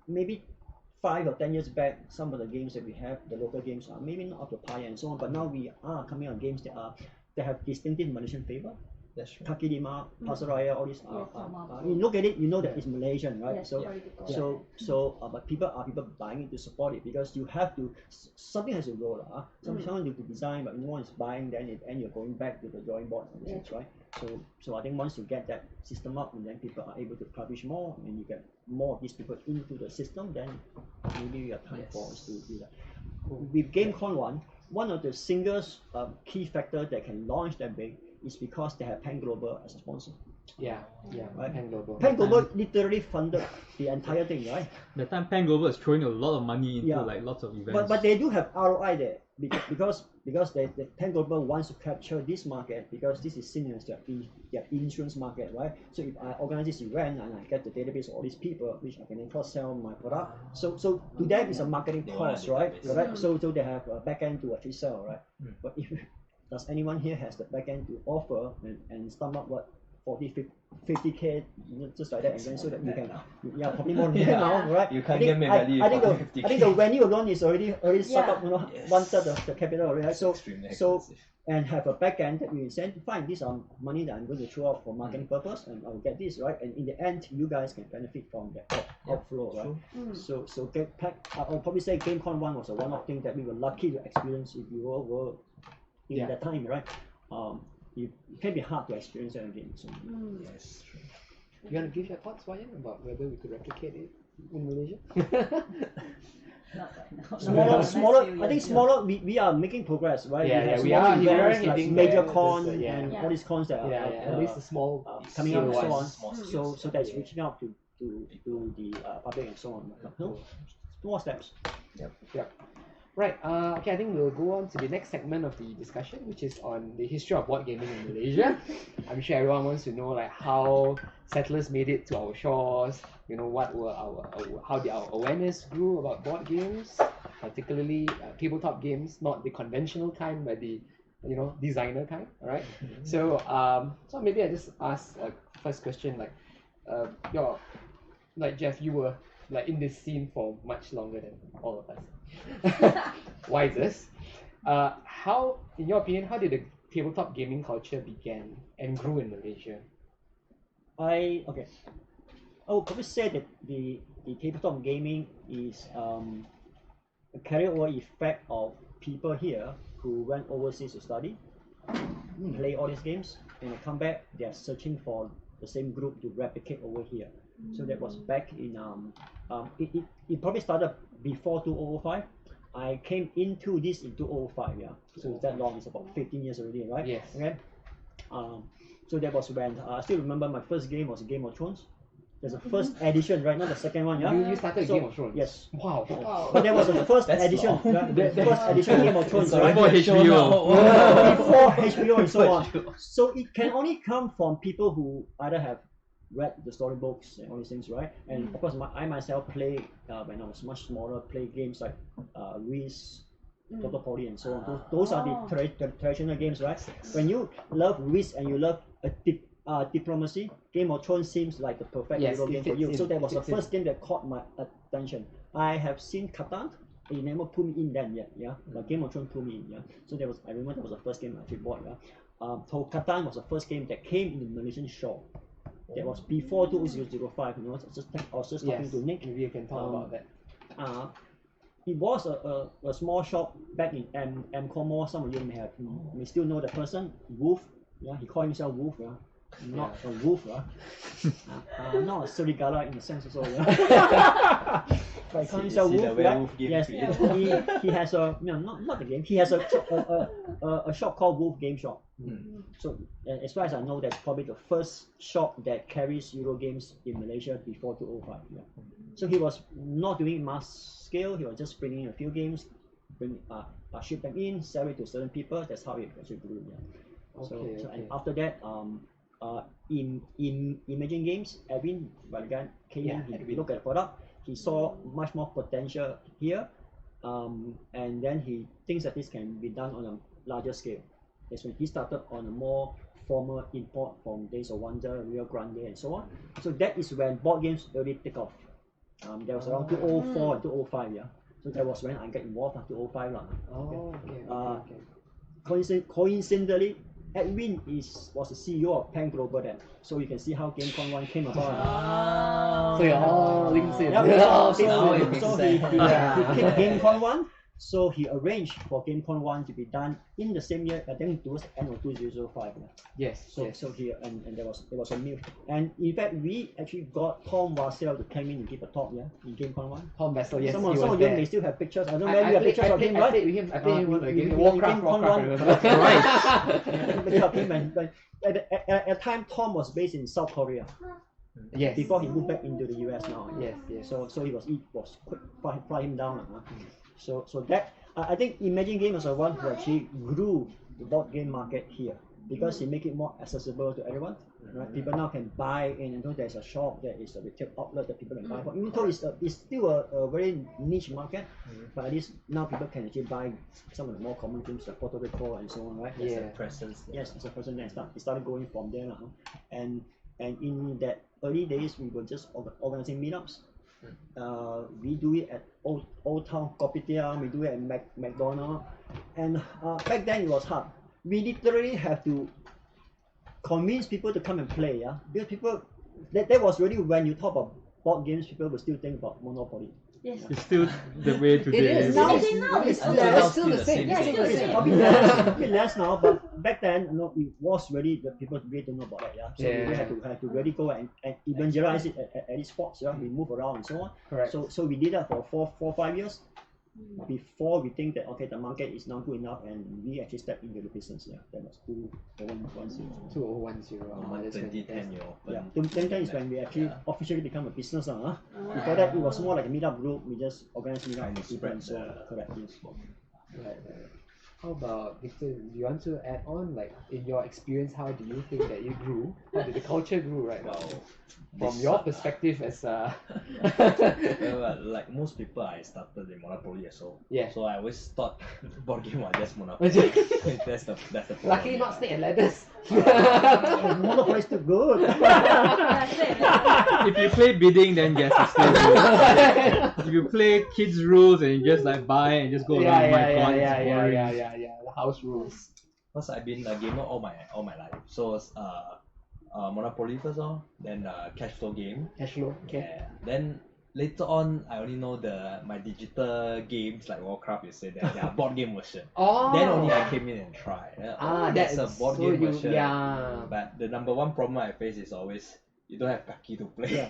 [SPEAKER 2] maybe 5 or 10 years back, some of the games that we have, the local games are maybe not up to par and so on. But now we are coming on games that have distinctive Malaysian flavor.
[SPEAKER 3] That's true.
[SPEAKER 2] Takidima, Pasaraya, all these you look at it, you know that it's Malaysian, right?
[SPEAKER 6] Yes,
[SPEAKER 2] But people buying it to support it because you have to, something has to roll. Someone to design, but no one is buying, then you're going back to the drawing board, right? So I think once you get that system up, and then people are able to publish more, and you get more of these people into the system, then maybe we have time for us to do that. With GameCon one of the single key factors that can launch that big is because they have Pan Global as a sponsor.
[SPEAKER 7] Right. Pan Global.
[SPEAKER 2] Pan Global literally funded the entire thing, right?
[SPEAKER 8] The time Pan Global is throwing a lot of money into like lots of events.
[SPEAKER 2] But they do have ROI there because the Pan Global wants to capture this market because this is seen as their insurance market, right? So if I organize this event and I get the database of all these people, which I can then cross-sell my product, so to them it's a marketing cost, right? So they have a back end to actually sell, right? But if does anyone here has the back end to offer and sum up what 50K, just like that, and then so that you can, probably more than that now, right?
[SPEAKER 3] You can't get me value.
[SPEAKER 2] I think the venue alone is already suck up, one third of the capital already. So and have a back end that you send, fine, these are money that I'm going to throw out for marketing purpose, and I'll get this, right? And in the end, you guys can benefit from the outflow, right? So I'll probably say GameCon 1 was a one-off thing that we were lucky to experience if you were in that time, right? It can be hard to experience that again. So.
[SPEAKER 3] Yes, true.
[SPEAKER 7] You want to give your thoughts, Wai Yan, about whether we could replicate it in Malaysia?
[SPEAKER 6] Not right now.
[SPEAKER 2] Smaller. I think smaller. We are making progress, right?
[SPEAKER 7] We are
[SPEAKER 2] events like
[SPEAKER 7] hitting
[SPEAKER 2] major
[SPEAKER 7] the-
[SPEAKER 2] con
[SPEAKER 7] the-
[SPEAKER 2] and all these cons that are
[SPEAKER 7] at least the small
[SPEAKER 2] coming up and so on.
[SPEAKER 3] Small
[SPEAKER 2] So that's reaching out to the public and so on. No, small steps.
[SPEAKER 7] Yep. Right, okay, I think we'll go on to the next segment of the discussion, which is on the history of board gaming in Malaysia. I'm sure everyone wants to know like how settlers made it to our shores, what were how did our awareness grew about board games, particularly tabletop games, not the conventional kind, but the designer kind, all right? So maybe I just ask a first question, like Jeff, you were like in this scene for much longer than all of us. Why is this? How, in your opinion, how did the tabletop gaming culture begin and grew in Malaysia?
[SPEAKER 2] I would probably say that the tabletop gaming is a carryover effect of people here who went overseas to study, play all these games, and they come back, they are searching for the same group to replicate over here. So that was back in it probably started before 2005, I came into this in 2005, yeah. So it's that long, it's about 15 years already, right?
[SPEAKER 7] Yes.
[SPEAKER 2] Okay. So that was when I still remember my first game was Game of Thrones. There's a first edition, right? Not the second one, yeah.
[SPEAKER 7] You started Game of Thrones.
[SPEAKER 2] Yes.
[SPEAKER 7] Wow.
[SPEAKER 2] But there was a first edition, the first edition Game of Thrones, right?
[SPEAKER 8] Before HBO.
[SPEAKER 2] Before HBO and so on. So it can only come from people who either have read the storybooks and all these things, right? And of course, I myself play when I was much smaller, play games like Risk, Total Poly, and so on. Those are the traditional games, right? When you love Risk and you love diplomacy, Game of Thrones seems like the perfect Euro game for you. So that was the first game that caught my attention. I have seen Catan. It never put me in then yet, yeah. But Game of Thrones put me in, yeah. So that was, I remember that was the first game I actually bought, yeah. So Catan was the first game that came in the Malaysian shop. That was before 2005, you know. I was just talking to Nick.
[SPEAKER 7] Maybe you can talk about that.
[SPEAKER 2] It was a small shop back in MCOM Mall. Some of you may still know the person, Wolf. Yeah, he called himself Wolf. Yeah, not a wolf. Not a serigala in the sense also. Yeah. But he called himself Wolf. Right? Yes, he has a not the game. He has a shop called Wolf Game Shop. So as far as I know, that's probably the first shop that carries Euro games in Malaysia before 2005. Yeah. So he was not doing mass scale. He was just bringing in a few games, ship them in, sell it to certain people. That's how it actually grew. Yeah.
[SPEAKER 7] Okay,
[SPEAKER 2] So and after that, in Imaging Games, Edwin Valigan came in. He looked at the product. He saw much more potential here, and then he thinks that this can be done on a larger scale. That's when he started on a more formal import from Days of Wonder, Rio Grande, and so on. So that is when board games really take off. That was around 2004 and 2005, yeah. So that was when I got involved in 2005. Coincidentally, Edwin was the CEO of Pan Global then. So you can see how GameCon 1 came about.
[SPEAKER 7] So it all links in.
[SPEAKER 2] So he picked GameCon 1. So he arranged for GameCon 1 to be done in the same year, I think towards the end of 2005.
[SPEAKER 7] Yes.
[SPEAKER 2] So he and there was a meal. And in fact, we actually got Tom Wassell to come in and give a talk, in GameCon 1.
[SPEAKER 7] Tom Wassell, yes.
[SPEAKER 2] Some of you may still have pictures. I don't know whether you have pictures of him, right?
[SPEAKER 7] I played with him. I played with him in
[SPEAKER 2] Warcraft.
[SPEAKER 7] Right.
[SPEAKER 2] But at the time, Tom was based in South Korea.
[SPEAKER 7] Yes.
[SPEAKER 2] Before he moved back into the US now.
[SPEAKER 7] Yes.
[SPEAKER 2] So it was quick fly him down. So that I think Imagine Game was the one who actually grew the board game market here because he make it more accessible to everyone. Right? People now can buy in, and though there's a shop, there is a retail outlet that people can buy from. Even though it's still a very niche market, but at least now people can actually buy some of the more common games like Puerto Rico and so on, right?
[SPEAKER 3] There's a presence.
[SPEAKER 2] Yes, it's a presence there. It started going from there now, and in that early days we were just organizing meetups. We do it at Old Town Kopitiam, we do it at McDonald's, and back then it was hard. We literally have to convince people to come and play, because people, that was really when you talk about board games, people will still think about Monopoly.
[SPEAKER 6] Yes.
[SPEAKER 8] It's still the way today.
[SPEAKER 7] It is.
[SPEAKER 6] Now
[SPEAKER 7] It's still the same.
[SPEAKER 6] Yeah, still the same.
[SPEAKER 2] A bit less now, but back then, it was really the people really don't know about that. So we had to really go and evangelize it at these spots. We move around and so on.
[SPEAKER 7] Correct.
[SPEAKER 2] So we did that for 4-5 years before we think that the market is now good enough, and we actually stepped into the business. That was 2010.
[SPEAKER 3] 2010 you opened.
[SPEAKER 2] 2010 is when we actually officially become a business. Before that, it was more like a meetup group. We just organized meetup for people and so on. Correct. Yes.
[SPEAKER 7] Right. How about Victor? Do you want to add on, like in your experience, how do you think that it grew? How did the culture grew right now? From your perspective as
[SPEAKER 3] well, like most people, I started in Monopoly as well.
[SPEAKER 7] Yeah.
[SPEAKER 3] So I always thought board game was just Monopoly. that's the problem.
[SPEAKER 7] Luckily not Snake and Ladders.
[SPEAKER 2] Monopoly is too good.
[SPEAKER 8] If you play bidding, then yes, it's still good. If you play kids rules and you just like buy and just go around my coins, it's boring.
[SPEAKER 7] The house rules.
[SPEAKER 3] Because I've been a gamer all my life. So Monopoly first then cash flow game.
[SPEAKER 7] Cash flow. Okay.
[SPEAKER 3] Yeah. Then later on, I only know my digital games like Warcraft. You say that they are board game version.
[SPEAKER 7] Oh.
[SPEAKER 3] Then only I came in and tried. That's a board game version.
[SPEAKER 7] Yeah.
[SPEAKER 3] But the number one problem I face is always you don't have kaki to play.
[SPEAKER 2] Yeah.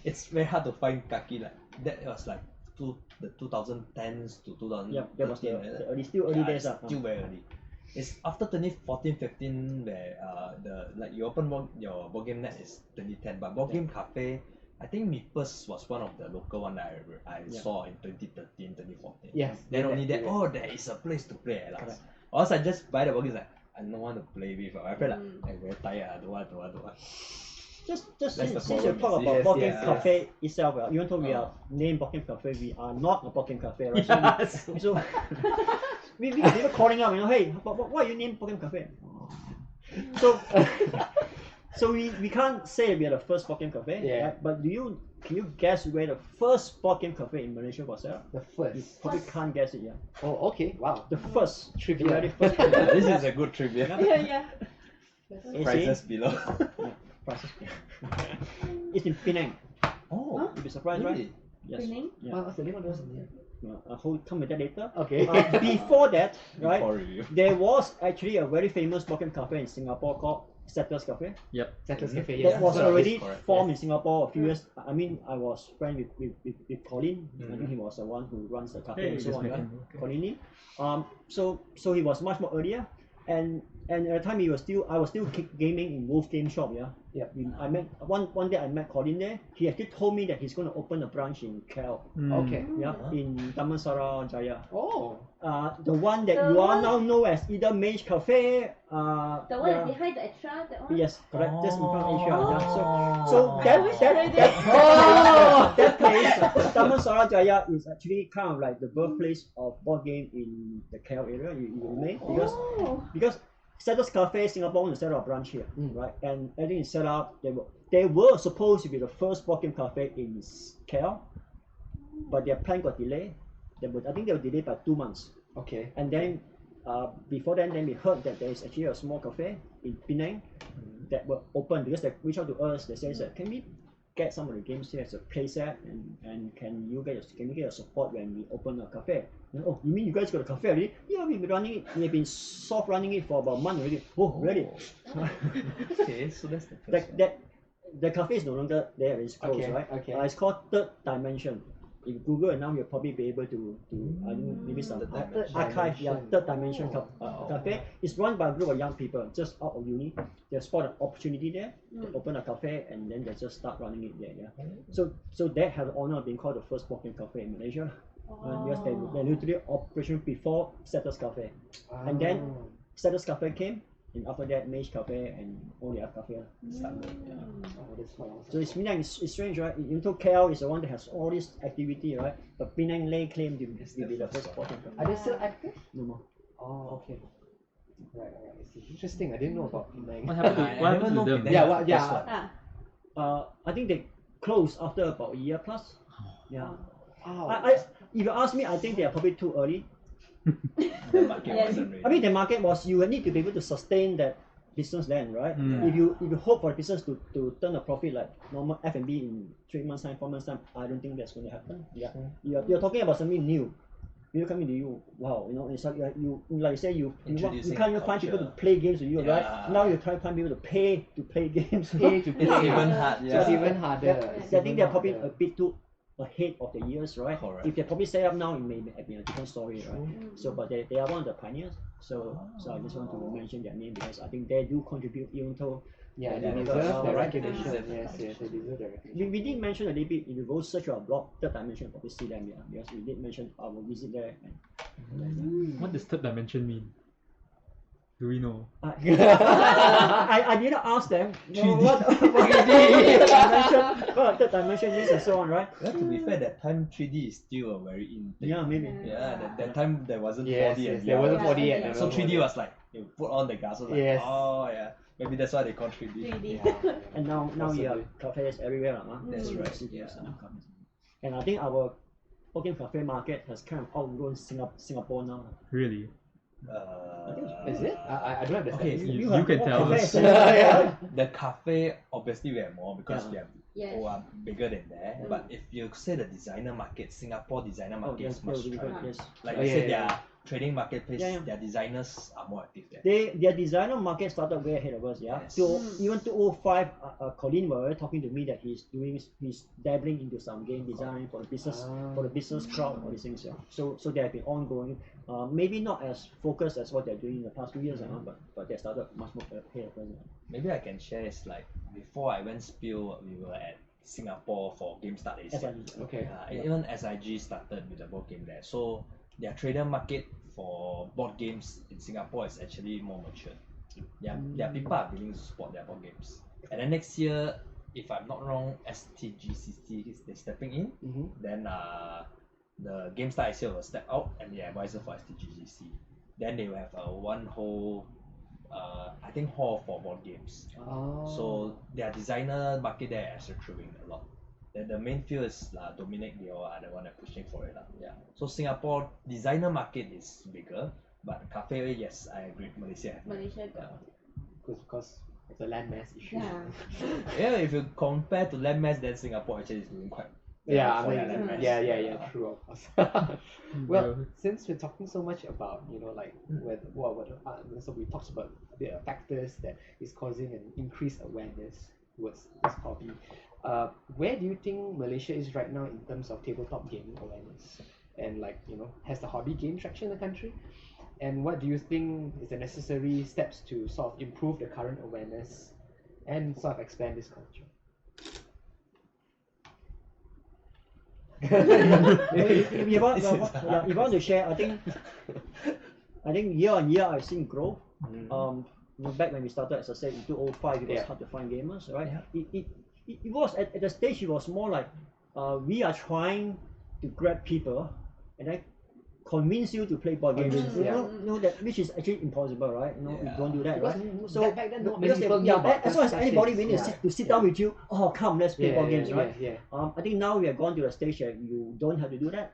[SPEAKER 3] It's very hard to find kaki. Like that was like the 2010s to 2013.
[SPEAKER 2] Yeah, that was the early, still early days.
[SPEAKER 3] Still very early. It's after 2014, 15 where you open your board game net is 2010, but board game cafe, I think Meepers was one of the local one that I saw in 2013, 2014.
[SPEAKER 7] Yes.
[SPEAKER 3] Then only that, there is a place to play at last. Or else I just buy the board games like I don't want to play with. I feel like I'm very tired. I don't want.
[SPEAKER 2] Just
[SPEAKER 3] That's the
[SPEAKER 2] since you
[SPEAKER 3] problem.
[SPEAKER 2] talk about
[SPEAKER 3] Yes,
[SPEAKER 2] board game
[SPEAKER 3] yes,
[SPEAKER 2] cafe itself, even though we are named board game cafe, we are not a board game cafe, right?
[SPEAKER 3] Yes.
[SPEAKER 2] So we are even calling out, hey, why are you named board game cafe? So so we can't say we are the first board game cafe, right? But can you guess where the first board game cafe in Malaysia was at?
[SPEAKER 7] The first.
[SPEAKER 2] You probably can't guess it, yeah.
[SPEAKER 7] Oh, okay. Wow.
[SPEAKER 2] The first
[SPEAKER 7] Trivia.
[SPEAKER 2] the very first
[SPEAKER 3] This is a good trivia.
[SPEAKER 6] Yeah.
[SPEAKER 3] Prices below.
[SPEAKER 2] Prices. It's in Penang.
[SPEAKER 3] Oh,
[SPEAKER 2] You'll be surprised,
[SPEAKER 3] really?
[SPEAKER 2] right? Yes.
[SPEAKER 6] Penang?
[SPEAKER 2] Yeah.
[SPEAKER 7] What's the name of those?
[SPEAKER 2] I'll come with that later.
[SPEAKER 7] Okay.
[SPEAKER 2] Before that, right,
[SPEAKER 3] Before review.
[SPEAKER 2] there was actually a very famous board game cafe in Singapore called Settlers Cafe.
[SPEAKER 7] Settlers Cafe.
[SPEAKER 2] That was
[SPEAKER 3] Yeah.
[SPEAKER 2] already
[SPEAKER 3] Correct,
[SPEAKER 2] formed
[SPEAKER 3] yes.
[SPEAKER 2] in Singapore a few years. I mean, I was friends with Colin. I think he was the one who runs the cafe and so on, right? Colin Lee. So he was much more earlier, and at the time I was still gaming in Wolf Game Shop. Yeah.
[SPEAKER 7] Yeah.
[SPEAKER 2] I met one day I met Colin there. He actually told me that he's going to open a branch in KL.
[SPEAKER 7] Okay.
[SPEAKER 2] Yeah, in Damansara Jaya.
[SPEAKER 7] Oh.
[SPEAKER 2] The one that
[SPEAKER 6] The
[SPEAKER 2] you are
[SPEAKER 6] one-
[SPEAKER 2] now know as either Mage Cafe.
[SPEAKER 6] The one behind the extra, that one?
[SPEAKER 2] Yes, correct. Just in front of Asia. Yeah.
[SPEAKER 3] Oh.
[SPEAKER 2] So that place, Damansara Jaya, is actually kind of like the birthplace of board game in the KL area. You may because Settlers Cafe Singapore wants to set up a branch here, right? And everything is set up. They were supposed to be the first board game cafe in KL, but their plan got delayed. I think they were delayed by 2 months.
[SPEAKER 7] Okay.
[SPEAKER 2] And then before then we heard that there is actually a small cafe in Penang that were open because they reached out to us. They said, can we get some of the games here as a playset, and can you get your support when we open a cafe? And, oh, you mean you guys got a cafe already? Yeah, we've been running it. We've been soft running it for about a month already. Oh, really?
[SPEAKER 3] Okay, so that's the first one.
[SPEAKER 2] The cafe is no longer there. It's closed,
[SPEAKER 7] Okay,
[SPEAKER 2] right?
[SPEAKER 7] okay.
[SPEAKER 2] It's called Third Dimension. If you Google it now, you'll probably be able to maybe some
[SPEAKER 3] Third Dimension.
[SPEAKER 2] archive. Yeah, Third Dimension cafe. It's run by a group of young people just out of uni. They spot an opportunity there. They open a cafe and then they just start running it there. Yeah. So that had the honor of being called the first board game cafe in Malaysia. Because they literally operational before Settlers Cafe, and then Settlers Cafe came. And after that, Mage Cafe and all the other cafe started. Yeah. So it's Penang. It's strange, right? Even though KL is the one that has all this activity, right? But Penang lay claim to be the first spot.
[SPEAKER 7] Are they still active?
[SPEAKER 2] No more.
[SPEAKER 7] Oh, okay. Right. I see. Interesting. I didn't know about Penang.
[SPEAKER 8] What happened to them?
[SPEAKER 7] Yeah.
[SPEAKER 2] I think they closed after about a year plus. Yeah.
[SPEAKER 7] Oh.
[SPEAKER 2] If you ask me, I think they are probably too early.
[SPEAKER 3] The market wasn't ready.
[SPEAKER 2] I mean, the market was, you need to be able to sustain that business then, right?
[SPEAKER 8] Mm.
[SPEAKER 2] If you hope for the business to turn a profit like normal F&B in 3 months time, 4 months time, I don't think that's going to happen. Yeah, you're talking about something new. You're coming to you, wow, it's like you say you can't even find people to play games with you, right? Now you're trying to find people to pay games.
[SPEAKER 7] Pay to play.
[SPEAKER 3] It's even hard.
[SPEAKER 7] So it's even harder.
[SPEAKER 2] I think they're probably a bit too ahead of the years, right?
[SPEAKER 3] Correct.
[SPEAKER 2] If they probably set up now, it may be a different story, right? So, but they are one of the pioneers. So I just want to mention their name because I think they do contribute, even though
[SPEAKER 7] Yeah,
[SPEAKER 2] they
[SPEAKER 7] they
[SPEAKER 2] never
[SPEAKER 7] deserve the
[SPEAKER 2] allow
[SPEAKER 7] recognition.
[SPEAKER 2] recognition.
[SPEAKER 7] Yes, they deserve the recognition.
[SPEAKER 2] We did mention a little bit, if you go search our blog, Third Dimension, probably see them, yeah, because we did mention our visit there.
[SPEAKER 8] What does third dimension mean? Do we know?
[SPEAKER 2] I didn't ask them what third dimension is and so on, right?
[SPEAKER 3] Well, to be fair, that time 3D is still a very in thing.
[SPEAKER 2] Yeah, maybe.
[SPEAKER 3] Yeah, that time there wasn't
[SPEAKER 7] Yes,
[SPEAKER 3] 4D.
[SPEAKER 7] yes,
[SPEAKER 3] and
[SPEAKER 7] there wasn't
[SPEAKER 3] VR.
[SPEAKER 7] 4D yet.
[SPEAKER 3] So 3D was like, you put on the glasses, like,
[SPEAKER 7] Yes.
[SPEAKER 3] oh yeah. Maybe that's why they call 3D.
[SPEAKER 2] And now you have cafes everywhere,
[SPEAKER 3] That's right,
[SPEAKER 2] Cities,
[SPEAKER 3] yeah.
[SPEAKER 2] And I think our Hokkien cafe market has kind of outgrown Singapore now.
[SPEAKER 8] Really?
[SPEAKER 7] Is it? I don't have the
[SPEAKER 3] Okay,
[SPEAKER 7] statistics.
[SPEAKER 8] you
[SPEAKER 2] have
[SPEAKER 8] can
[SPEAKER 2] more
[SPEAKER 8] tell
[SPEAKER 2] cafes
[SPEAKER 8] us.
[SPEAKER 2] than-
[SPEAKER 3] The cafe, obviously we have more because we have
[SPEAKER 6] Yes.
[SPEAKER 3] are bigger than that. But if you say the designer market, Singapore designer market is much stronger.
[SPEAKER 2] Yes.
[SPEAKER 3] Like
[SPEAKER 7] Oh,
[SPEAKER 3] you
[SPEAKER 7] yeah,
[SPEAKER 3] said,
[SPEAKER 7] yeah,
[SPEAKER 3] there are trading marketplace,
[SPEAKER 2] Yeah, yeah.
[SPEAKER 3] their designers are more active there.
[SPEAKER 2] Their designer market started way ahead of us, yeah.
[SPEAKER 3] Yes.
[SPEAKER 2] So even 2005, Colin were already talking to me that he's dabbling into some game design for the business crowd, all these things, yeah. So they have been ongoing. Maybe not as focused as what they're doing in the past few years, but they started much more ahead of us.
[SPEAKER 3] Maybe I can share is like before I went Spiel, we were at Singapore for Game Start Asia.
[SPEAKER 2] SIG.
[SPEAKER 7] Okay.
[SPEAKER 3] Even SIG started with the board game there. So their trader market for board games in Singapore is actually more mature. Their people are willing to support their board games. And then next year, if I'm not wrong, STGCC is they're stepping in. Then the Game Start Asia will step out and be advisor for STGCC. Then they will have one whole I think hall for board games. So their designer market there is actually growing a lot. Then the main field is Dominic, they all are the one that pushing for it. So Singapore designer market is bigger, but cafe, yes, I agree. Malaysia.
[SPEAKER 5] Malaysia got.
[SPEAKER 7] Because of the land mass issue.
[SPEAKER 5] Yeah.
[SPEAKER 3] If you compare to land mass, then Singapore actually is doing quite.
[SPEAKER 7] Yeah,
[SPEAKER 3] for
[SPEAKER 7] I
[SPEAKER 3] their
[SPEAKER 7] mean,
[SPEAKER 3] land mass.
[SPEAKER 7] yeah, true, of course. Well, since we're talking so much about, like, so we talked about a bit of factors that is causing an increased awareness towards this hobby. Where do you think Malaysia is right now in terms of tabletop gaming awareness? And has the hobby gained traction in the country? And what do you think is the necessary steps to sort of improve the current awareness and sort of expand this culture?
[SPEAKER 2] If you want to share, I think year on year I've seen growth. Back when we started, as I said, in 2005, it was hard to find gamers, right? It was at the stage. It was more like we are trying to grab people and then convince you to play board games. You know that, which is actually impossible, right? You don't do that, right? So
[SPEAKER 7] back then, not
[SPEAKER 2] because
[SPEAKER 7] many people knew about
[SPEAKER 2] as long as
[SPEAKER 7] such
[SPEAKER 2] anybody
[SPEAKER 7] things.
[SPEAKER 2] willing to sit down with you, come, let's play board games, right?
[SPEAKER 7] Yeah.
[SPEAKER 2] I think now we have gone to a stage that you don't have to do that.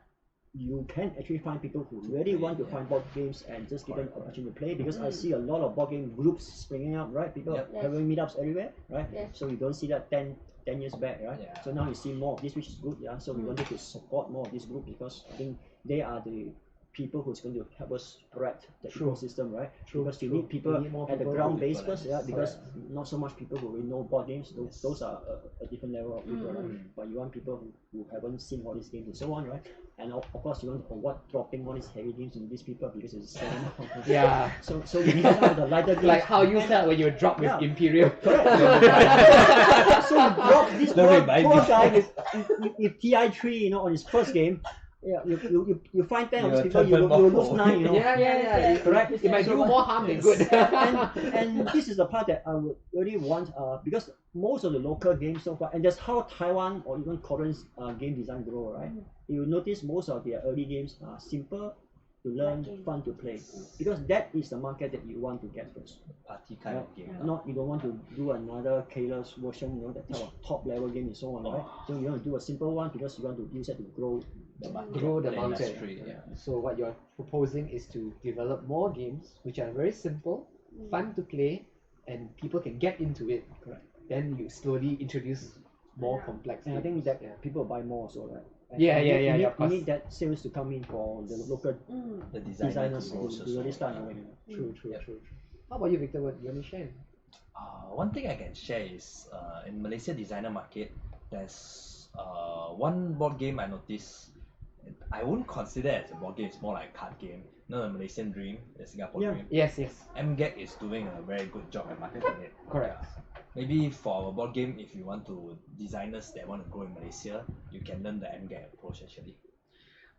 [SPEAKER 2] You can actually find people who really want to find board games and just give them an opportunity to play, because I see a lot of board game groups springing up, right? People having meetups everywhere, right? So you don't see that 10 years back, right? So now you see more of this, which is good, so we wanted to support more of this group because I think they are the people who's going to help us spread the ecosystem, right? Because you need people at the ground base first, because not so much people who really know board games. Those are a different level of people, right? But you want people who haven't seen all these games and so on, right? And of course you want to avoid dropping all these heavy games in these people because it's so we need some of the lighter games.
[SPEAKER 7] Like how you felt when you dropped with Imperial.
[SPEAKER 2] Correct. So you drop this poor guy with TI3, on his first game. You find 10 of these people, you lose 9,
[SPEAKER 7] Yeah.
[SPEAKER 2] Correct.
[SPEAKER 7] It might do more harm than good.
[SPEAKER 2] and this is the part that I would really want, because most of the local games so far, and that's how Taiwan or even Korean's game design grow, right? You notice most of their early games are simple to learn, fun to play, because that is the market that you want to get first.
[SPEAKER 3] Party kind of game.
[SPEAKER 2] Not you don't want to do another careless version, that type of top level game and so on, right? So you want to do a simple one because you want to use it to grow the market.
[SPEAKER 7] So what you're proposing is to develop more games which are very simple, fun to play, and people can get into it.
[SPEAKER 2] Correct.
[SPEAKER 7] Then you slowly introduce more complex
[SPEAKER 2] and
[SPEAKER 7] games.
[SPEAKER 2] I think that people buy more also, right? And
[SPEAKER 7] Yeah,
[SPEAKER 2] you need that sales to come in for the local
[SPEAKER 3] The
[SPEAKER 2] designers to really start going.
[SPEAKER 7] True. How about you, Victor? What do you want to share?
[SPEAKER 3] One thing I can share is in Malaysia designer market, there's one board game I noticed. I wouldn't consider it as a board game, it's more like a card game. The Malaysian Dream, the Singapore Dream.
[SPEAKER 7] Yes.
[SPEAKER 3] MGAG is doing a very good job at marketing it.
[SPEAKER 7] Correct.
[SPEAKER 3] Maybe for our board game, if you want to designers that want to grow in Malaysia, you can learn the MGAG approach actually.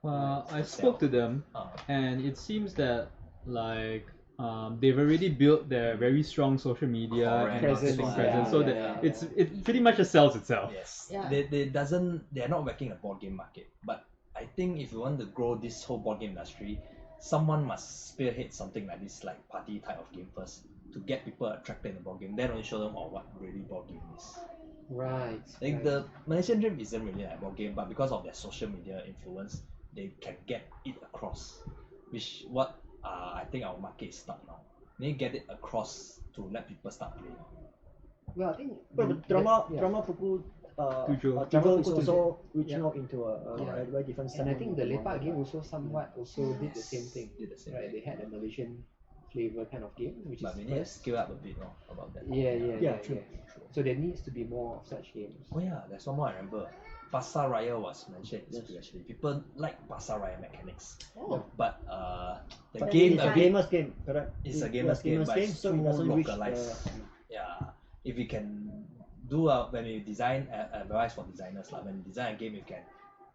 [SPEAKER 8] I spoke to them, and it seems that they've already built their very strong social media and marketing presence, so that it pretty much just sells itself.
[SPEAKER 3] Yes, they're not working a board game market, but I think if you want to grow this whole board game industry, someone must spearhead something like this, like party type of game first, to get people attracted in the board game. Then only show them what really board game is.
[SPEAKER 7] Right.
[SPEAKER 3] The Malaysian Dream isn't really like a board game, but because of their social media influence, they can get it across, which I think our market is stuck now. They get it across to let people start playing.
[SPEAKER 7] Well, I think
[SPEAKER 2] But drama Puku Jungle is also
[SPEAKER 7] Yeah.
[SPEAKER 2] reaching out into a very different
[SPEAKER 7] And I
[SPEAKER 2] segment.
[SPEAKER 7] think the
[SPEAKER 2] of
[SPEAKER 7] Lepak
[SPEAKER 2] market,
[SPEAKER 7] game
[SPEAKER 2] right?
[SPEAKER 7] also somewhat also did the same thing.
[SPEAKER 3] Did the same
[SPEAKER 7] Right,
[SPEAKER 3] thing.
[SPEAKER 7] they had a Malaysian flavor kind of game, which
[SPEAKER 3] But
[SPEAKER 7] is
[SPEAKER 3] we need to
[SPEAKER 7] first.
[SPEAKER 3] scale up a bit about that.
[SPEAKER 7] Yeah,
[SPEAKER 2] true.
[SPEAKER 7] So there needs to be more of such games.
[SPEAKER 3] Oh yeah, there's one more I remember. Pasar Raya was mentioned in
[SPEAKER 2] Yes.
[SPEAKER 3] school actually. People like Pasar Raya mechanics.
[SPEAKER 6] Oh.
[SPEAKER 3] But the
[SPEAKER 2] But
[SPEAKER 3] game
[SPEAKER 2] it's a
[SPEAKER 3] a bit,
[SPEAKER 2] gamer's game, correct?
[SPEAKER 3] it's a gamer's game, but it's
[SPEAKER 2] so
[SPEAKER 3] too
[SPEAKER 2] it doesn't reach
[SPEAKER 3] localized. Yeah. If we can do when you design advice for designers when you design a game you can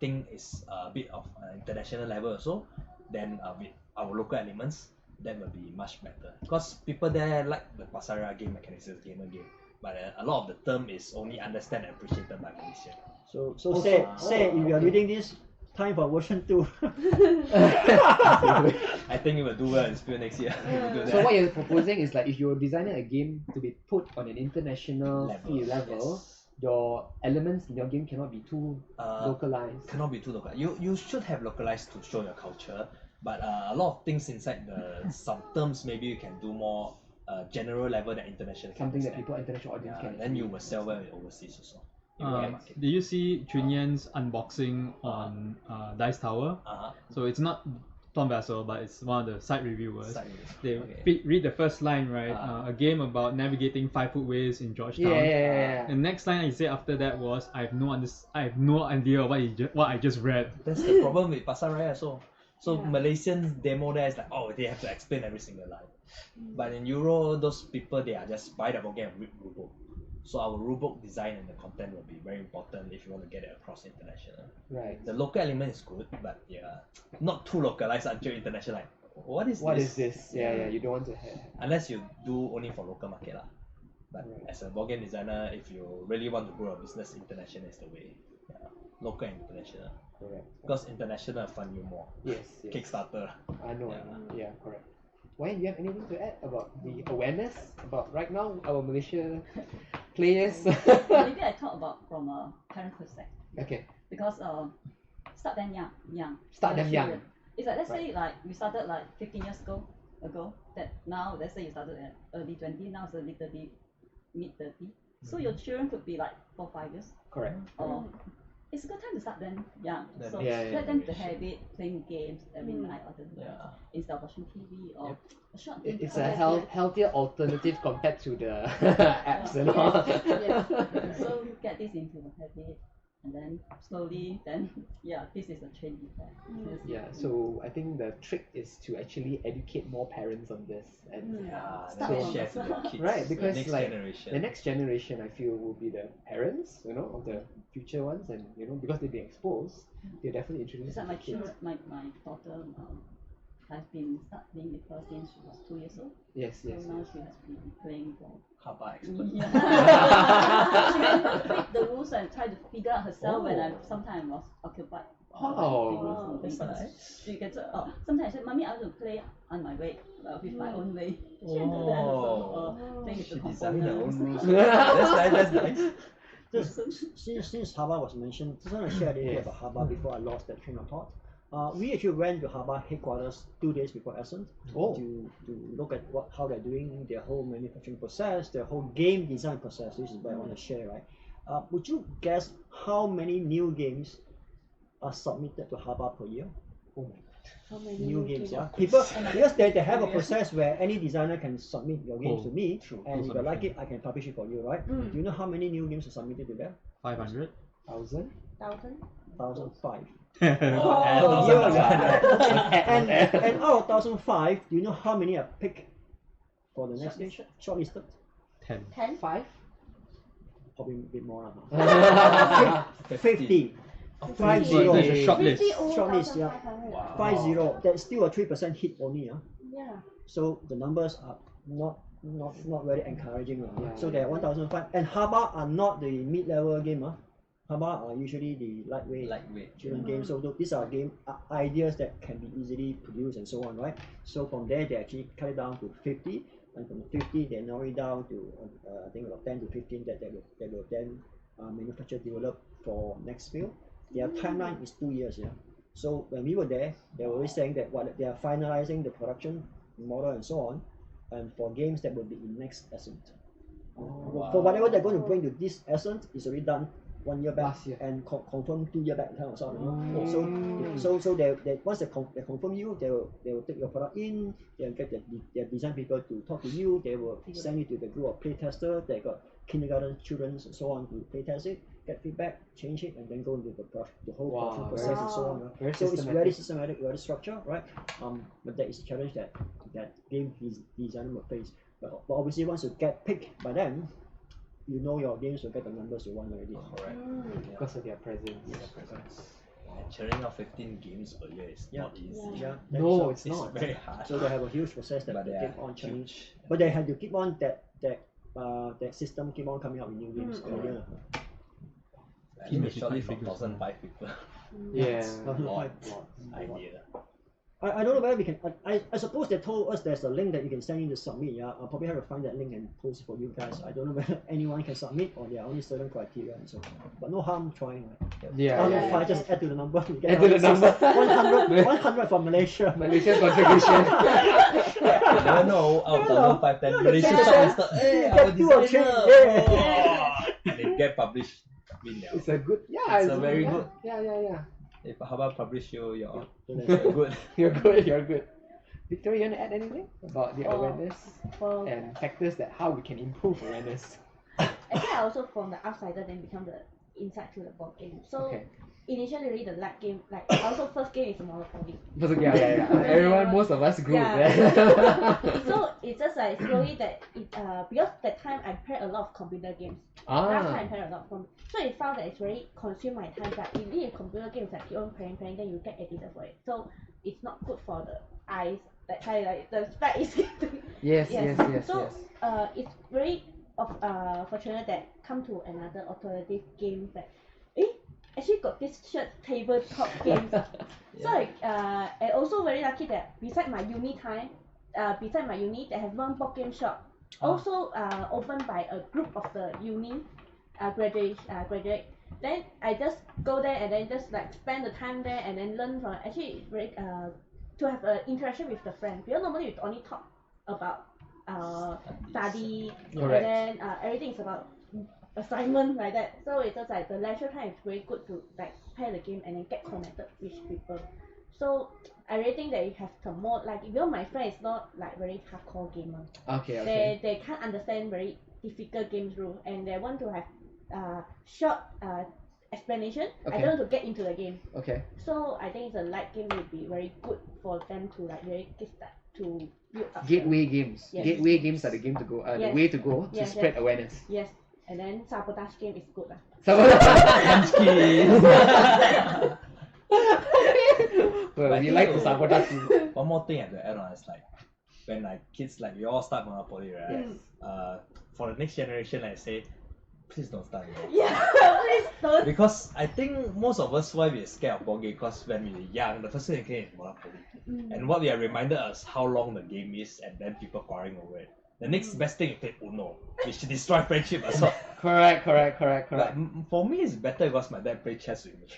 [SPEAKER 3] think is a bit of international level also, then with our local elements that will be much better. Because people there like the Pasar Raya game mechanics as gamer game. But a lot of the term is only understand and appreciated by Malaysian.
[SPEAKER 2] So say if you are reading this, time for version 2.
[SPEAKER 3] I think it will do well in Spiel next year.
[SPEAKER 7] So what you're proposing is like if you're designing a game to be put on an international
[SPEAKER 3] Level,
[SPEAKER 7] level,
[SPEAKER 3] yes.
[SPEAKER 7] your elements in your game cannot be too localized.
[SPEAKER 3] Cannot be too local. You should have localized to show your culture, but a lot of things inside the some terms maybe you can do more general level than international.
[SPEAKER 7] Something that people international audience can.
[SPEAKER 3] Then you will sell well in overseas also.
[SPEAKER 8] Did you see Chun Yan's unboxing on Dice Tower? So it's not Tom Vassell, but it's one of the side reviewers. They read the first line, right? A game about navigating 5-foot ways in Georgetown.
[SPEAKER 7] Yeah.
[SPEAKER 8] The next line he said after that was, I have no idea what I just read.
[SPEAKER 3] That's the problem with Pasar Raya also. So Malaysian demo there is like, oh, they have to explain every single line. But in Euro, those people, they are just buy the board game and read rulebook. So our rulebook design and the content will be very important if you want to get it across international.
[SPEAKER 7] Right.
[SPEAKER 3] The local element is good, but not too localized until international. Like, what is this?
[SPEAKER 7] Yeah, you don't want to have.
[SPEAKER 3] Unless you do only for local market lah. But as a board game designer, if you really want to grow a business, international is the way. Local and international.
[SPEAKER 7] Correct.
[SPEAKER 3] Because international fund you more.
[SPEAKER 7] Yes.
[SPEAKER 3] Kickstarter.
[SPEAKER 7] I know. Yeah, correct. Wai, do you have anything to add about the awareness about right now our Malaysia players?
[SPEAKER 6] Maybe I talk about from a parent perspective.
[SPEAKER 7] Okay.
[SPEAKER 6] Because start them young.
[SPEAKER 7] Start them young.
[SPEAKER 6] Children. It's like let's say like we started like 15 years ago. That now let's say you started at early 20, now it's early 30, mid 30. So your children could be like 4-5 years.
[SPEAKER 7] Correct.
[SPEAKER 6] Or it's a good time to start them young. So
[SPEAKER 7] Yeah,
[SPEAKER 6] let them to have it playing games every night or instead of watching TV or a short game.
[SPEAKER 7] It's a healthier alternative compared to the apps and all.
[SPEAKER 6] So get this into the habit, and then slowly, then this is a chain effect.
[SPEAKER 7] Yeah, so I think the trick is to actually educate more parents on this and
[SPEAKER 3] then share to their kids.
[SPEAKER 7] Right, because
[SPEAKER 3] the next
[SPEAKER 7] like
[SPEAKER 3] generation.
[SPEAKER 7] the next generation, I feel will be the parents, of the future ones, and because they've been exposed, they're definitely introduced.
[SPEAKER 6] It's like
[SPEAKER 7] to
[SPEAKER 6] my
[SPEAKER 7] kids.
[SPEAKER 6] children, my daughter has been start playing with her since she was 2 years old.
[SPEAKER 7] Yes.
[SPEAKER 6] So now she has been playing for.
[SPEAKER 3] Haba expert.
[SPEAKER 6] She can read the rules and try to figure out herself when I sometimes was occupied.
[SPEAKER 3] That's nice.
[SPEAKER 6] She gets sometimes I say, "Mommy, I want to play on my way, with my own way." She can do that. Playing with the
[SPEAKER 3] designed her own
[SPEAKER 6] components.
[SPEAKER 3] rules. That's nice.
[SPEAKER 2] Since Haba was mentioned, just want to share a little bit about Haba before I lost that train of thought. We actually went to Haba headquarters 2 days before Essen to look at how they're doing their whole manufacturing process, their whole game design process. This is what I want to share, right? Would you guess how many new games are submitted to Haba per year?
[SPEAKER 6] How many
[SPEAKER 2] New games, because they have a process where any designer can submit your games to me, and if I like it, I can publish it for you, right? Do you know how many new games are submitted to them?
[SPEAKER 8] 500?
[SPEAKER 7] 1,000?
[SPEAKER 2] 1,005.
[SPEAKER 8] And
[SPEAKER 2] And out of 1,005, do you know how many are picked for the next stage? Shortlisted?
[SPEAKER 8] 10.
[SPEAKER 7] 5?
[SPEAKER 2] Probably a bit more.
[SPEAKER 3] 50.
[SPEAKER 2] 50.
[SPEAKER 8] So there's a short list.
[SPEAKER 2] Shortlist, yeah.
[SPEAKER 3] Wow.
[SPEAKER 2] 50. That's still a 3% hit only.
[SPEAKER 6] Yeah.
[SPEAKER 2] So the numbers are not very encouraging. So there are 1,005. And Haba are not the mid-level game. Haba are usually the lightweight children games. So these are game ideas that can be easily produced and so on, right? So from there they actually cut it down to 50, and from 50 they narrow it down to I think about 10 to 15 that they will then manufacture, develop for next field. Their timeline is 2 years. So when we were there, they were always saying that they are finalizing the production model and so on, and for games that will be in next Essen. For whatever they're going to bring to this Essen, it's already done 1 year back
[SPEAKER 7] Last year.
[SPEAKER 2] and confirm 2 year back kind of sort.
[SPEAKER 7] Oh.
[SPEAKER 2] So they once they confirm you, they will take your product in. They'll get their design people to talk to you. They will send you to the group of play tester. They got kindergarten children and so on to play test it, get feedback, change it, and then go into the whole production process and so on. Right?
[SPEAKER 7] Very
[SPEAKER 2] So
[SPEAKER 7] systematic.
[SPEAKER 2] it's very systematic, very structured, right? But that is a challenge that game designer will face. But obviously, once you get picked by them, you know your games will get the numbers you want already.
[SPEAKER 3] Correct.
[SPEAKER 7] Because of their presence.
[SPEAKER 3] And churning out 15 games per year is not easy.
[SPEAKER 2] Yeah.
[SPEAKER 7] No, it's
[SPEAKER 3] It's
[SPEAKER 7] not.
[SPEAKER 3] very hard.
[SPEAKER 2] So they have a huge process that
[SPEAKER 3] But
[SPEAKER 2] they
[SPEAKER 3] they
[SPEAKER 2] keep
[SPEAKER 3] are
[SPEAKER 2] on churning.
[SPEAKER 3] huge.
[SPEAKER 2] But they have to keep on that system keep on coming out with new games.
[SPEAKER 3] I think they shortly for 1,005 people.
[SPEAKER 7] Yeah.
[SPEAKER 3] Lots. Idea.
[SPEAKER 2] I don't know whether we can. I suppose they told us there's a link that you can send in to submit. Yeah, I'll probably have to find that link and post it for you guys. I don't know whether anyone can submit or there are only certain criteria and so on. But no harm trying. Right?
[SPEAKER 7] Yeah.
[SPEAKER 2] If I just add to the number, you get
[SPEAKER 7] Add to the number.
[SPEAKER 2] 100 from Malaysia.
[SPEAKER 7] Malaysian contribution.
[SPEAKER 3] You never know, out of 1,510,
[SPEAKER 2] No,
[SPEAKER 3] Malaysia
[SPEAKER 2] you
[SPEAKER 3] shortlisted, hey,
[SPEAKER 2] get
[SPEAKER 3] our
[SPEAKER 2] two or three,
[SPEAKER 3] designer!
[SPEAKER 2] yeah.
[SPEAKER 3] And they get published. Win liao.
[SPEAKER 7] It's a good. Yeah.
[SPEAKER 3] It's a very good.
[SPEAKER 7] Yeah.
[SPEAKER 3] If Haba publish you, you're
[SPEAKER 2] Yeah.
[SPEAKER 3] good.
[SPEAKER 7] You're good. You're good. Victoria, you want to add anything about the awareness
[SPEAKER 6] For
[SPEAKER 7] and factors that how we can improve awareness?
[SPEAKER 6] actually, I also from the outsider then become the inside to the board game. So
[SPEAKER 7] Okay.
[SPEAKER 6] initially, really the light game, like also first game is Monopoly.
[SPEAKER 7] Yeah. Everyone, most of us grew
[SPEAKER 6] Yeah.
[SPEAKER 7] there.
[SPEAKER 6] So it's just like slowly that it because that time I played a lot of computer games. Last time I played a lot of so it found that it's very consume my time. But if you need a computer games like you own playing, then you get addicted for it. So it's not good for the eyes. That kind like the spec is getting.
[SPEAKER 7] Yes.
[SPEAKER 6] So it's very fortunate that come to another alternative game that actually got this shirt tabletop games. So and also very lucky that beside my uni time, they have one board game shop. Also opened by a group of the uni graduate. Then I just go there and then just like spend the time there and then learn from actually it's very to have an interaction with the friend. Because normally we only talk about study
[SPEAKER 7] Correct.
[SPEAKER 6] and then everything is about assignment like that. So it's just like the leisure time is very good to like play the game and then get connected with people. So I really think that you have to more like because my friend is not like very hardcore gamer.
[SPEAKER 7] Okay.
[SPEAKER 6] They can't understand very difficult games rule and they want to have short explanation.
[SPEAKER 7] Okay.
[SPEAKER 6] I don't want to get into the game.
[SPEAKER 7] Okay.
[SPEAKER 6] So I think the light game would be very good for them to like really get start to build up.
[SPEAKER 7] Gateway games.
[SPEAKER 6] Yes.
[SPEAKER 7] Gateway games are the game to go. The
[SPEAKER 6] Yes.
[SPEAKER 7] way to go to
[SPEAKER 6] Yes,
[SPEAKER 7] spread
[SPEAKER 6] yes.
[SPEAKER 7] awareness.
[SPEAKER 6] Yes. And then sabotage game is good lah.
[SPEAKER 7] Well,
[SPEAKER 3] But
[SPEAKER 7] we
[SPEAKER 3] you
[SPEAKER 7] like to
[SPEAKER 3] know-
[SPEAKER 7] sabotage you.
[SPEAKER 3] One more thing I have to add on is like when like kids like we all start Monopoly, right? For the next generation, I say, please don't start Monopoly.
[SPEAKER 6] Yeah, please don't.
[SPEAKER 3] Because I think most of us why we're scared of board game because when we were young, the first thing we play is Monopoly. And what we are reminded us how long the game is and then people quarreling over it. The next best thing you play Uno, which destroy friendship as well.
[SPEAKER 7] Correct.
[SPEAKER 3] But for me it's better because my dad played chess with me.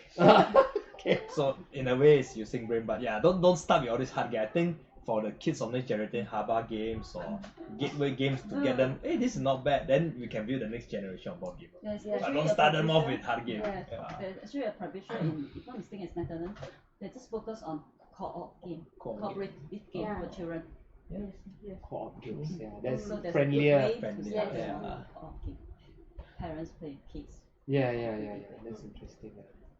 [SPEAKER 7] Okay.
[SPEAKER 3] So in a way it's using brain, but yeah, don't start with all this hard game. I think for the kids of next generation, Haba games or gateway games to get them, hey, this is not bad, then we can build the next generation of board gamers.
[SPEAKER 6] Yes,
[SPEAKER 3] But don't start them off with hard game.
[SPEAKER 6] Yes.
[SPEAKER 3] Yeah.
[SPEAKER 6] There's actually a publisher in, if not mistaken, it's Netherlands. They just focus on co-op game, cooperative game for children. Yes.
[SPEAKER 7] Co-op games. Yeah, that's
[SPEAKER 6] So there's
[SPEAKER 7] friendlier.
[SPEAKER 6] a good way
[SPEAKER 3] Friendlier,
[SPEAKER 6] yes,
[SPEAKER 3] yeah.
[SPEAKER 6] co-op game. Parents play kids.
[SPEAKER 7] Yeah. That's interesting.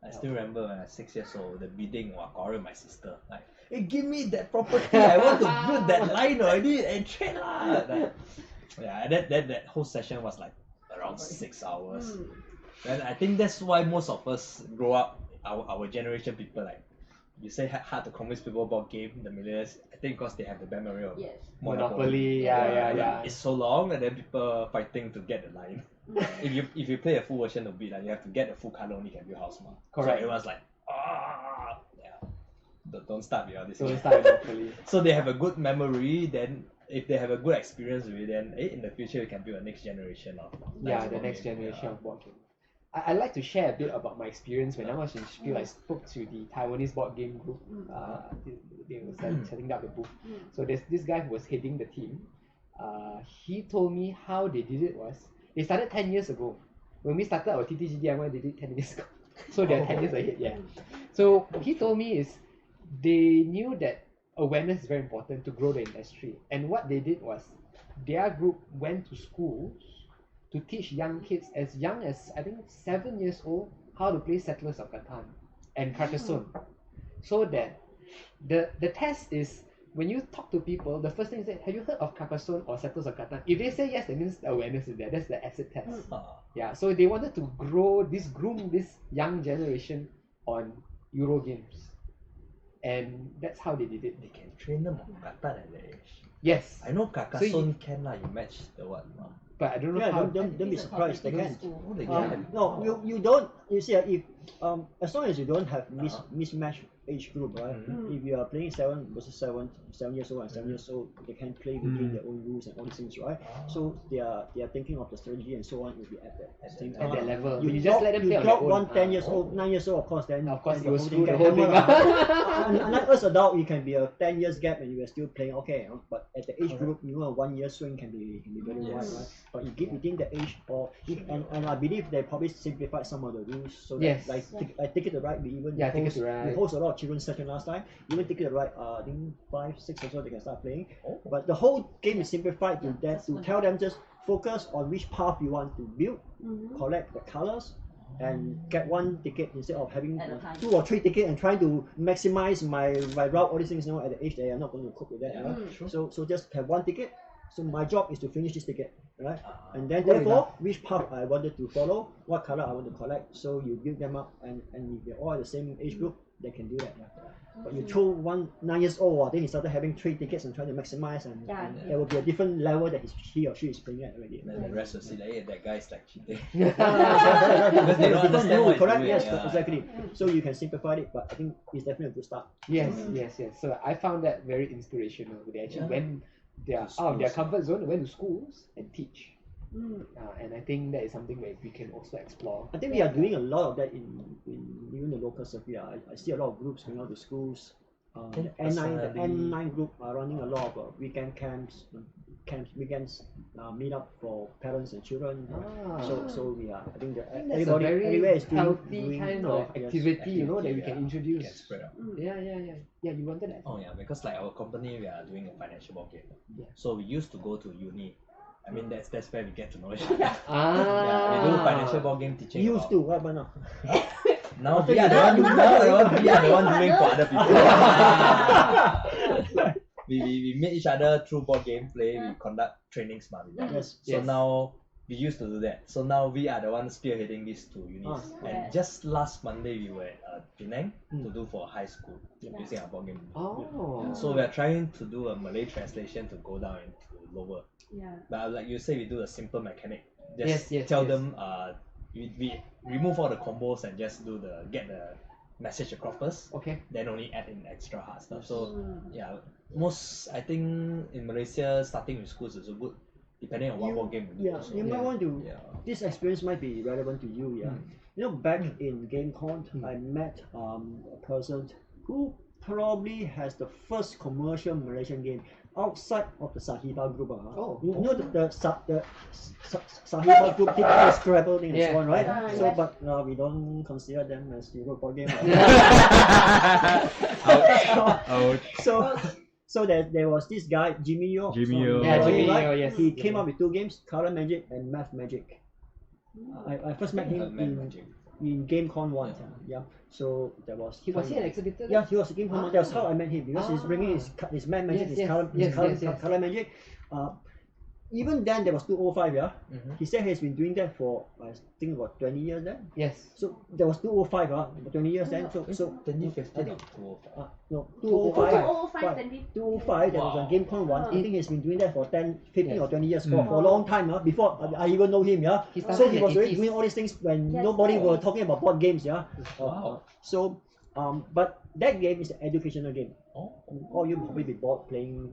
[SPEAKER 3] I still remember when I was 6 years old, the bidding, quarrel my sister. Like, hey, give me that property, I want to build that line already and trade lah. Like, yeah, that whole session was like around 6 hours. And I think that's why most of us grow up, our generation people like, you say hard to convince people about game, the millennials, I think because they have the bad memory of
[SPEAKER 6] Yes.
[SPEAKER 7] Monopoly. Yeah.
[SPEAKER 3] It's so long and then people fighting to get the line. If you play a full version of it, like, you have to get the full color only can build house. So
[SPEAKER 7] Correct.
[SPEAKER 3] everyone's like, don't start with all this.
[SPEAKER 7] Don't start Monopoly.
[SPEAKER 3] So they have a good memory, then if they have a good experience with it, then in the future you can build a next generation of
[SPEAKER 7] The next generation of board game. I like to share a bit about my experience when I was in Spiel. I spoke to the Taiwanese board game group. They were setting up the booth. So there's this guy who was heading the team. He told me how they did it was they started 10 years ago. when we started our TTGDMY, they did 10 years ago. So they're 10 years ahead, yeah. So he told me is they knew that awareness is very important to grow the industry. And what they did was their group went to schools to teach young kids as young as I think 7 years old how to play Settlers of Catan and Carcassonne. So that the test is when you talk to people, the first thing is that, have you heard of Carcassonne or Settlers of Catan? If they say yes, that means the awareness is there. That's the acid test. Yeah. So they wanted to groom this young generation on Euro games, and that's how they did it.
[SPEAKER 3] They can train them on Catan at that age.
[SPEAKER 7] Yes.
[SPEAKER 3] I know Carcassonne can you match the what?
[SPEAKER 7] But I don't know
[SPEAKER 2] Yeah,
[SPEAKER 7] how.
[SPEAKER 2] don't be surprised. They can.
[SPEAKER 3] Oh, they can.
[SPEAKER 2] No, you don't. You see, if as long as you don't have mismatch age group, right? If you are playing 7 versus 7 years old and 7 years old, they can play within their own rules and all these things, right? So they are thinking of the strategy and so on will be at that same
[SPEAKER 7] at that level.
[SPEAKER 2] You
[SPEAKER 7] just let them play on their
[SPEAKER 2] drop
[SPEAKER 7] own.
[SPEAKER 2] one 10 years old, 9 years old, of course, then
[SPEAKER 7] Of course,
[SPEAKER 2] then
[SPEAKER 7] you will
[SPEAKER 2] whole
[SPEAKER 7] screw the
[SPEAKER 2] get
[SPEAKER 7] whole thing
[SPEAKER 2] hammered.
[SPEAKER 7] up.
[SPEAKER 2] Unlike us adult, you can be a 10 years gap and you are still playing okay, but at the age group, you know, a 1 year swing can be very wide, right? But you keep within the age, and I believe they probably simplified some of the rules so that like Ticket to Ride, we even we host a lot of children's session last time. Even Ticket to Ride, I think 5, 6 or so they can start playing. But the whole game is simplified to tell them just focus on which path you want to build, collect the colors, and get one ticket instead of having 2 or 3 tickets and trying to maximize my route. All these things, you know, at the age they are not going to cope with that. Right? So just have one ticket. So my job is to finish this ticket, right? And then therefore, which path I wanted to follow, what color I want to collect. So you build them up, and if they're all the same age group, they can do that. But you throw one 9 years old, then he started having 3 tickets and trying to maximize, and there will be a different level that he or she is playing at already.
[SPEAKER 3] Then the rest will see like, hey, that guy's like cheating.
[SPEAKER 2] Because
[SPEAKER 3] they don't understand what he's
[SPEAKER 2] correct?
[SPEAKER 3] doing.
[SPEAKER 2] Yes, exactly. So you can simplify it, but I think it's definitely a good start.
[SPEAKER 7] Yes. So I found that very inspirational. They actually went out of their comfort zone, went to schools and teach. And I think that is something that we can also explore.
[SPEAKER 2] I think we are doing a lot of that in even the local circuit. I see a lot of groups going out to schools. The N9 group are running a lot of weekend weekends meet up for parents and children. So we are. I think that everybody everywhere is doing
[SPEAKER 7] kind of activity, you know, that we can introduce.
[SPEAKER 3] Can spread out.
[SPEAKER 7] Yeah. You wanted that?
[SPEAKER 3] Oh yeah, because like our company, we are doing a financial ball game. So we used to go to uni. I mean that's where we get to know each other. Yeah, we do financial ball game teaching.
[SPEAKER 2] Used to, what about now?
[SPEAKER 3] Now we are the one doing for other people. we meet each other through board game play. We conduct trainings, So now we used to do that. So now we are the ones spearheading these 2 units. And just last Monday we were at Penang to do for high school using our board game. So we are trying to do a Malay translation to go down into lower. But like you say, we do a simple mechanic. Just tell them we remove all the combos and just get the message across first. Then only add in extra hard stuff. So most I think in Malaysia starting with schools is a good, depending on what board game you do.
[SPEAKER 2] You might want to. This experience might be relevant to you. You know, back in GameCon, I met a person who probably has the first commercial Malaysian game outside of the Sahiba group. You know the Sahiba group did the Scrabble thing and so on, right? So, but we don't consider them as Europe game. So there was this guy Jimmy Yo.
[SPEAKER 7] Yes.
[SPEAKER 2] He came up with 2 games, Color Magic and Math Magic. I first met him in GameCon once. So there was.
[SPEAKER 7] Was he an exhibitor?
[SPEAKER 2] Yeah, he was a GameCon once. That's how I met him because he's bringing his Math Magic, his Color Magic. Even then there was 205. He said he's been doing that for I think about 20 years then. So there was 205 20 years then. So
[SPEAKER 3] 2015 or 205?
[SPEAKER 2] No, 205 that was on GameCon one. I think he's been doing that for 10, 15 or 20 years for a long time before I even know him. So he was already doing all these things when nobody were talking about board games. So but that game is an educational game. Or you probably be bored playing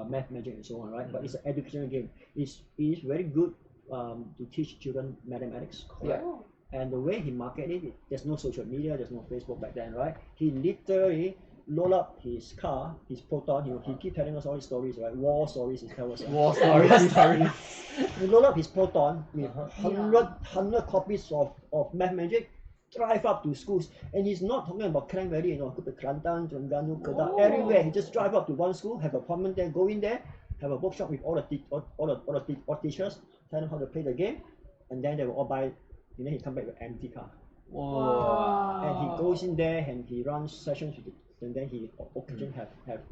[SPEAKER 2] Math Magic and so on, right? But it's an educational game. It's very good to teach children mathematics. And the way he marketed it, there's no social media, there's no Facebook back then, right? He literally load up his car, his Proton. He keep telling us all his stories, right? War stories. He tells us.
[SPEAKER 7] War stories.
[SPEAKER 2] He load up his Proton with 100 copies of Math Magic. Drive up to schools, and he's not talking about Klang Valley, go to Kelantan, Terengganu, Kedah, everywhere. He just drive up to one school, have an appointment there, go in there, have a workshop with all the teachers, tell them how to play the game, and then they will all buy. And then he come back with an empty car.
[SPEAKER 8] Whoa.
[SPEAKER 2] And he goes in there and he runs sessions with it, and then he occasionally have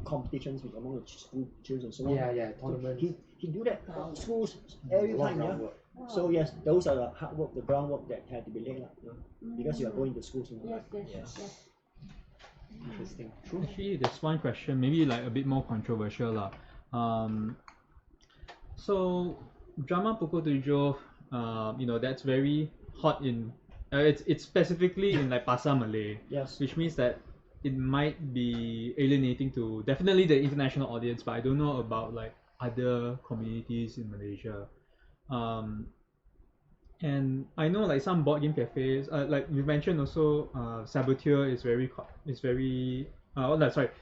[SPEAKER 2] competitions with among the school children and so on.
[SPEAKER 7] Yeah, tournaments.
[SPEAKER 2] He do that schools every time. Yeah. So yes, those are the hard work, the groundwork that had to be laid up, because you are going to schools.
[SPEAKER 6] Yes.
[SPEAKER 7] Interesting.
[SPEAKER 8] Actually, there's one question, maybe like a bit more controversial lah. So drama Pukul 7, that's very hot in. It's specifically in like Pasar Malay.
[SPEAKER 2] Yes.
[SPEAKER 8] Which means that it might be alienating to definitely the international audience, but I don't know about like other communities in Malaysia. And I know like some board game cafes, like you mentioned also, Saboteur is very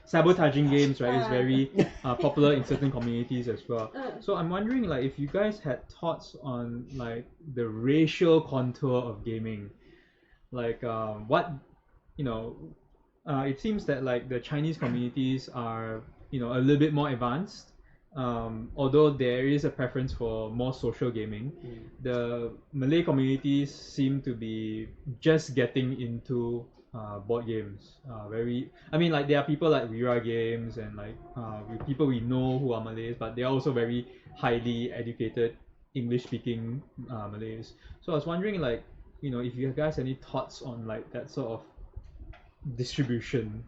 [SPEAKER 8] sabotaging games, right? Is very popular in certain communities as well. So I'm wondering like if you guys had thoughts on like the racial contour of gaming, like it seems that like the Chinese communities are a little bit more advanced. Although there is a preference for more social gaming, the Malay communities seem to be just getting into board games. There are people like Wira Games and like people we know who are Malays, but they are also very highly educated English-speaking Malays. So I was wondering like, if you guys have any thoughts on like that sort of distribution.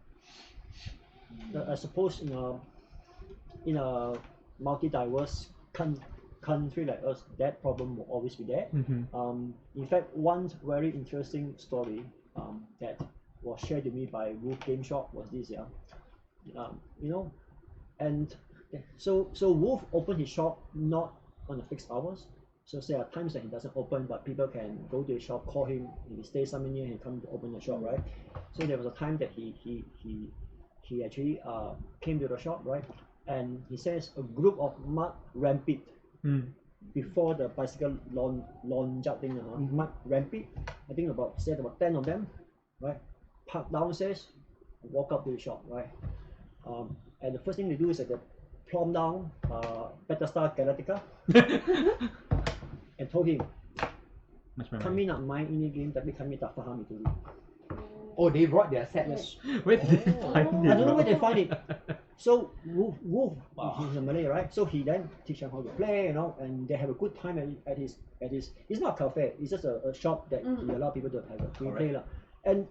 [SPEAKER 2] I suppose in a multi-diverse country like us, that problem will always be there. In fact, one very interesting story that was shared to me by Wolf Game Shop was this, and so Wolf opened his shop not on the fixed hours. So there are times that he doesn't open, but people can go to his shop, call him, if he stays somewhere near, he come to open the shop, right? So there was a time that he actually came to the shop, right? And he says a group of mud rampant before the bicycle launch out thing, mud rampant. I think about 10 of them, right? Park downstairs, walk up to the shop, right? And the first thing they do is that they plumb down Battlestar Galactica and told him, kami nak main ini game tapi kami tak faham itu.
[SPEAKER 7] Oh, they brought their sets.
[SPEAKER 8] Where did they find it?
[SPEAKER 2] I don't know where they find it. So Wolf, he's a Malay, right? So he then teach them how to play, and they have a good time at his. It's not a cafe. It's just a shop that he allow people to have a free play, lah. And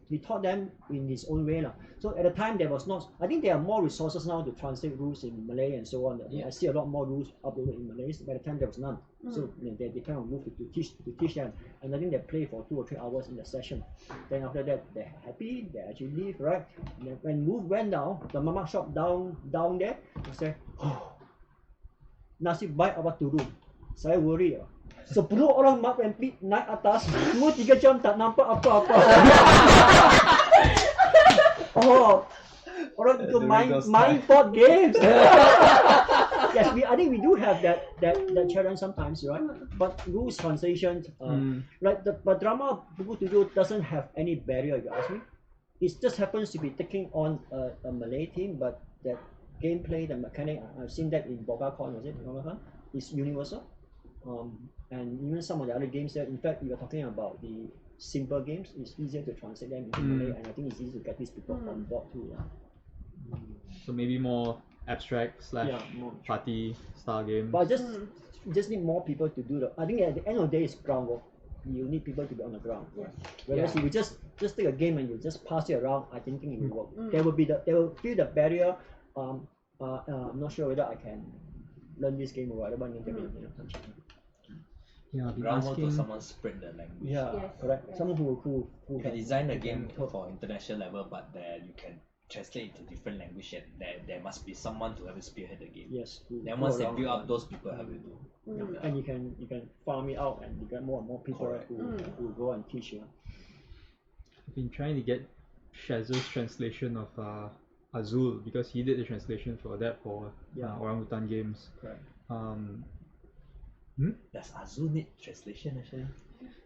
[SPEAKER 2] he taught them in his own way, lah. So at the time there was not. I think there are more resources now to translate rules in Malay and so on. I see a lot more rules uploaded in Malay. By the time there was none. So they kind of moved to teach them, and I think they play for 2 or 3 hours in the session. Then after that they're happy, they actually leave, right? And then when Wolf went down, the mama shop down there, he said, nasib baik awak turun. Saya worry. 10 orang mak rampit naik atas 2-3 jam tak nampak apa-apa. Orang itu main board games. Yes, I think we do have that challenge sometimes, right? But rules translation, like but drama Pukul 7 doesn't have any barrier, if you ask me. It just happens to be taking on a Malay team, but that gameplay, the mechanic, I've seen that in Bogakon, was it? It's universal. And even some of the other games there, in fact, we were talking about the simple games, it's easier to translate them into Malay, and I think it's easy to get these people on board too.
[SPEAKER 8] So maybe more abstract / party style games.
[SPEAKER 2] But just need more people to do I think at the end of the day, it's groundwork. You need people to be on the ground. Right? Whereas if you just take a game and you just pass it around, I don't think it will work. They will feel the barrier. I'm not sure whether I can learn this game or whatever.
[SPEAKER 3] Groundwork to someone spread the language.
[SPEAKER 2] Yeah, correct. Someone who
[SPEAKER 3] you can design the game for international level, but then you can translate into different language, and there must be someone to have to spearhead the game.
[SPEAKER 2] Yes.
[SPEAKER 3] Then once they build up, those people have to do.
[SPEAKER 2] And you can farm it out, and you get more and more people who go and teach you.
[SPEAKER 8] I've been trying to get Shaz's translation of Azul, because he did the translation for that for Orangutan Games.
[SPEAKER 2] Correct.
[SPEAKER 3] Does Azul need translation actually?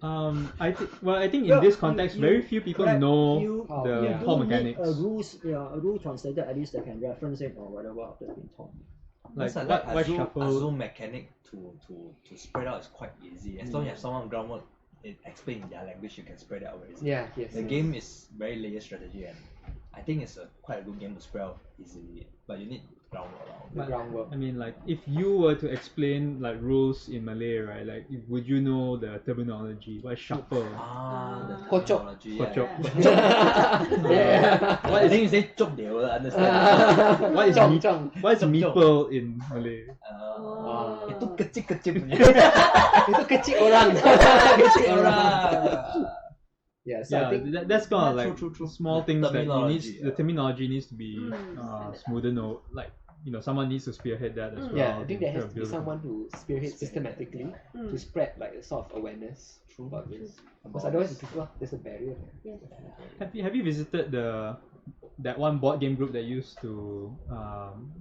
[SPEAKER 8] I think in this context, very few people know the core mechanics.
[SPEAKER 2] A rule translator at least that can reference it or whatever that's been taught.
[SPEAKER 3] Like Azul mechanic to spread out is quite easy. As long as you have someone groundwork it explain in their language, you can spread it out very easily.
[SPEAKER 7] Yeah, yes.
[SPEAKER 3] The game is very layer strategy, and I think it's quite a good game to spread out easily. But you need groundwork.
[SPEAKER 8] I mean, like, if you were to explain like rules in Malay, right? Like, would you know the terminology? What is shuffle?
[SPEAKER 3] The
[SPEAKER 7] Kocok.
[SPEAKER 3] terminology.
[SPEAKER 8] Kocok.
[SPEAKER 7] Yeah.
[SPEAKER 3] What I think you say chop, they will understand.
[SPEAKER 8] What is
[SPEAKER 7] Chong, chong.
[SPEAKER 8] what is meeple in Malay?
[SPEAKER 3] Itu kecil-kecil punya.
[SPEAKER 7] Itu kecil orang. Kecil orang. Yeah, so I think
[SPEAKER 8] that's kind of like
[SPEAKER 3] true.
[SPEAKER 8] small things that you need.
[SPEAKER 3] Terminology,
[SPEAKER 8] The terminology needs to be smoother. Like, someone needs to spearhead that as well.
[SPEAKER 7] yeah, I think there has to be
[SPEAKER 8] Build it.
[SPEAKER 7] someone who spearheads systematically to spread like a sort of awareness about this. Because otherwise, there's a barrier.
[SPEAKER 6] Yes.
[SPEAKER 8] Have you visited that one board game group that used to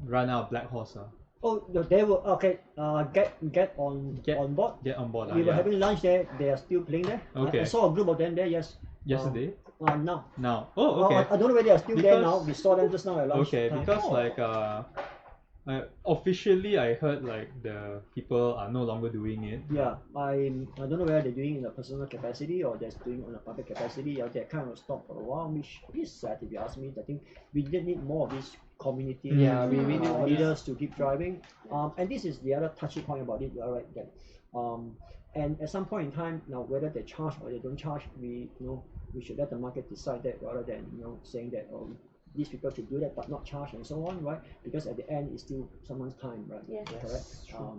[SPEAKER 8] run out of Black Horse?
[SPEAKER 2] Oh, they were okay. Get on board.
[SPEAKER 8] Get on board.
[SPEAKER 2] We were having lunch there. They are still playing there.
[SPEAKER 8] Okay.
[SPEAKER 2] I saw a group of them there. Yes.
[SPEAKER 8] Yesterday?
[SPEAKER 2] Now.
[SPEAKER 8] Now. Oh, okay.
[SPEAKER 2] I don't know whether they are still there now.
[SPEAKER 8] Because-
[SPEAKER 2] We saw them just now at lunch.
[SPEAKER 8] Okay, because like officially I heard like the people are no longer doing it.
[SPEAKER 2] Yeah, I don't know whether they're doing in a personal capacity or they're doing on a public capacity. Or they kind of stopped for a while, which is sad if you ask me. I think we did need more of this community
[SPEAKER 7] we need
[SPEAKER 2] leaders to keep driving. And this is the other touchy point about it. You're right. That and at some point in time, now whether they charge or they don't charge, we should let the market decide that rather than saying that these people should do that but not charge and so on, right? Because at the end it's still someone's time, right?
[SPEAKER 6] Yes.
[SPEAKER 2] Correct.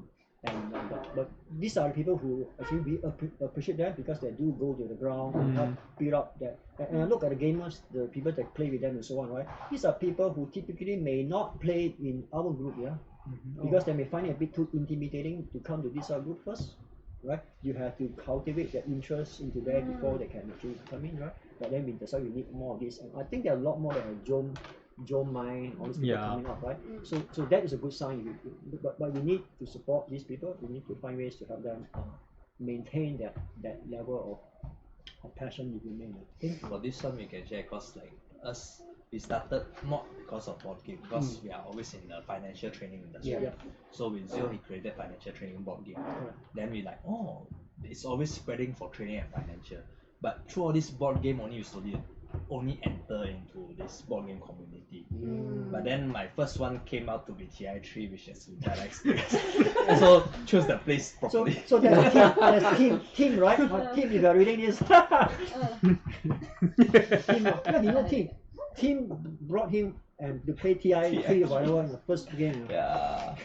[SPEAKER 2] But these are the people who actually we appreciate them because they do go to the ground and help build up that. And I look at the gamers, the people that play with them and so on, right? These are people who typically may not play in our group, because they may find it a bit too intimidating to come to this group first, right? You have to cultivate their interest into there before they can actually come in, right? But then that's why we need more of this. And I think there are a lot more than Joe Mine, all these people coming up, right? So that is a good sign. But we need to support these people. We need to find ways to help them maintain that level of passion if you may.
[SPEAKER 3] I think for this one we can share because like us, we started not because of board game, because we are always in the financial training industry.
[SPEAKER 2] Yeah.
[SPEAKER 3] So with Zio, he created financial training board game. Then we like, it's always spreading for training and financial. But through all this board game, only enter into this board game community. But then my first one came out to be TI3, which is Deltachat. So choose the place properly.
[SPEAKER 2] So there's a team, right? Team, if you are reading this. Team brought him and to play TI3 or whatever in the first game.
[SPEAKER 3] Yeah.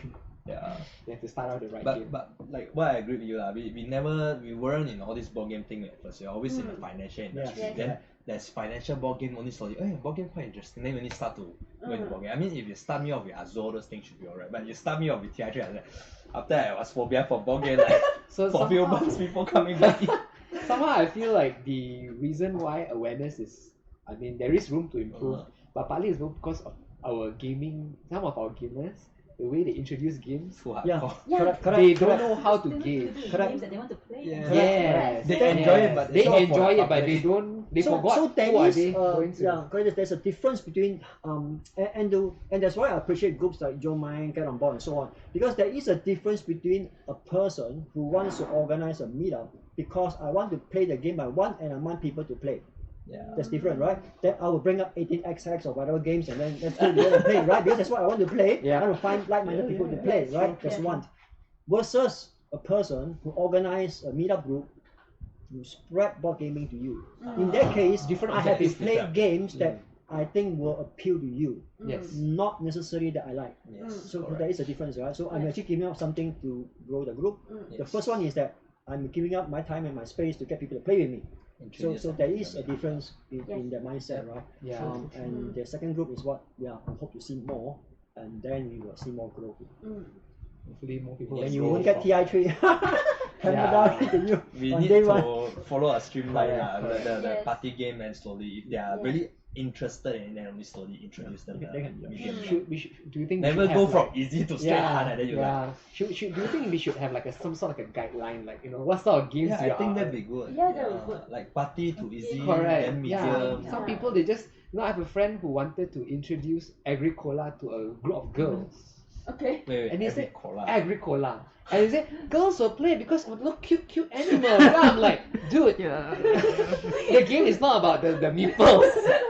[SPEAKER 7] they have to start out the right game.
[SPEAKER 3] But like what I agree with you, we weren't in all this board game thing at first. We're always in the financial industry.
[SPEAKER 2] Yes.
[SPEAKER 3] Then there's financial board game only slowly. Board game quite interesting. Then we only start to go into board game. I mean, if you start me off with Azul, those things should be alright. But you start me off with TI3, I was like, after I was phobia for board game, like
[SPEAKER 7] So
[SPEAKER 3] for a few months before coming back in.
[SPEAKER 7] somehow I feel like the reason why awareness is, there is room to improve, but partly it's because of our gaming, some of our gamers, the way they introduce games,
[SPEAKER 3] Too
[SPEAKER 2] Yeah.
[SPEAKER 3] hardcore.
[SPEAKER 2] Correct.
[SPEAKER 7] they don't know how to gauge.
[SPEAKER 6] Games that they want to play.
[SPEAKER 3] Yeah.
[SPEAKER 7] Yes,
[SPEAKER 3] They enjoy it, but
[SPEAKER 7] they
[SPEAKER 3] it's not for
[SPEAKER 7] enjoy
[SPEAKER 3] the
[SPEAKER 7] it, but they
[SPEAKER 3] public.
[SPEAKER 7] don't. They
[SPEAKER 2] So
[SPEAKER 7] forgot
[SPEAKER 2] there
[SPEAKER 7] who are
[SPEAKER 2] is,
[SPEAKER 7] they going to.
[SPEAKER 2] correct. There's a difference between and that's why I appreciate groups like Joe Mine, Get On Board, and so on, because there is a difference between a person who wants to organize a meetup because I want to play the game I want and I want people to play.
[SPEAKER 3] Yeah.
[SPEAKER 2] That's different, right? Then I will bring up 18xx or whatever games and then let's go together and play, right? Because that's what I want to play.
[SPEAKER 7] Yeah.
[SPEAKER 2] I want to find like-minded people to play, right? That's one. Versus a person who organize a meetup group to spread board gaming to you. In that case,
[SPEAKER 7] Different
[SPEAKER 2] I have to
[SPEAKER 7] objectives,
[SPEAKER 2] play
[SPEAKER 3] yeah.
[SPEAKER 2] games that I think will appeal to you,
[SPEAKER 7] Yes.
[SPEAKER 2] not necessarily that I like.
[SPEAKER 3] Yes.
[SPEAKER 2] So
[SPEAKER 3] correct.
[SPEAKER 2] there is a difference, right? So I'm actually giving up something to grow the group. The
[SPEAKER 3] Yes.
[SPEAKER 2] first one is that I'm giving up my time and my space to get people to play with me. So there is a difference in the mindset, right?
[SPEAKER 7] Yeah.
[SPEAKER 2] And the second group is what I hope to see more, and then we will see more growth.
[SPEAKER 7] Hopefully more people.
[SPEAKER 2] And
[SPEAKER 3] Yes,
[SPEAKER 2] you
[SPEAKER 3] go
[SPEAKER 2] won't get
[SPEAKER 3] for-
[SPEAKER 2] TI3 hammer down to you
[SPEAKER 3] We
[SPEAKER 2] on
[SPEAKER 3] need
[SPEAKER 2] day
[SPEAKER 3] to
[SPEAKER 2] one.
[SPEAKER 3] follow a streamline,
[SPEAKER 7] Correct,
[SPEAKER 3] the
[SPEAKER 6] Yes.
[SPEAKER 3] party game, and slowly if they are
[SPEAKER 6] Yeah.
[SPEAKER 3] really interested in it, then only slowly introduce them to the medium.
[SPEAKER 7] Do you think we
[SPEAKER 3] Never
[SPEAKER 7] should
[SPEAKER 3] go
[SPEAKER 7] have,
[SPEAKER 3] from
[SPEAKER 7] like,
[SPEAKER 3] easy to straight hard, and then you like.
[SPEAKER 7] Do you think we should have like some sort of a guideline, like, you know, what sort of games
[SPEAKER 3] Yeah,
[SPEAKER 7] you
[SPEAKER 3] I think
[SPEAKER 7] are?
[SPEAKER 3] that'd be good.
[SPEAKER 5] Yeah, that would be good.
[SPEAKER 3] Like party to easy,
[SPEAKER 7] Correct.
[SPEAKER 3] then
[SPEAKER 7] Yeah.
[SPEAKER 3] medium.
[SPEAKER 7] Some people, they just, you know, I have a friend who wanted to introduce Agricola to a group of girls.
[SPEAKER 5] Okay.
[SPEAKER 3] Wait,
[SPEAKER 7] And he said,
[SPEAKER 3] Agricola.
[SPEAKER 7] Agricola. And he said, girls will play because of look cute animals. And I'm like, dude, the game is not about the meeples.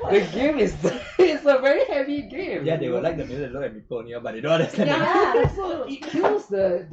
[SPEAKER 7] The game is it's a very heavy game.
[SPEAKER 3] Yeah, they will like the music, look at people only, but they don't understand.
[SPEAKER 7] Yeah, so it kills the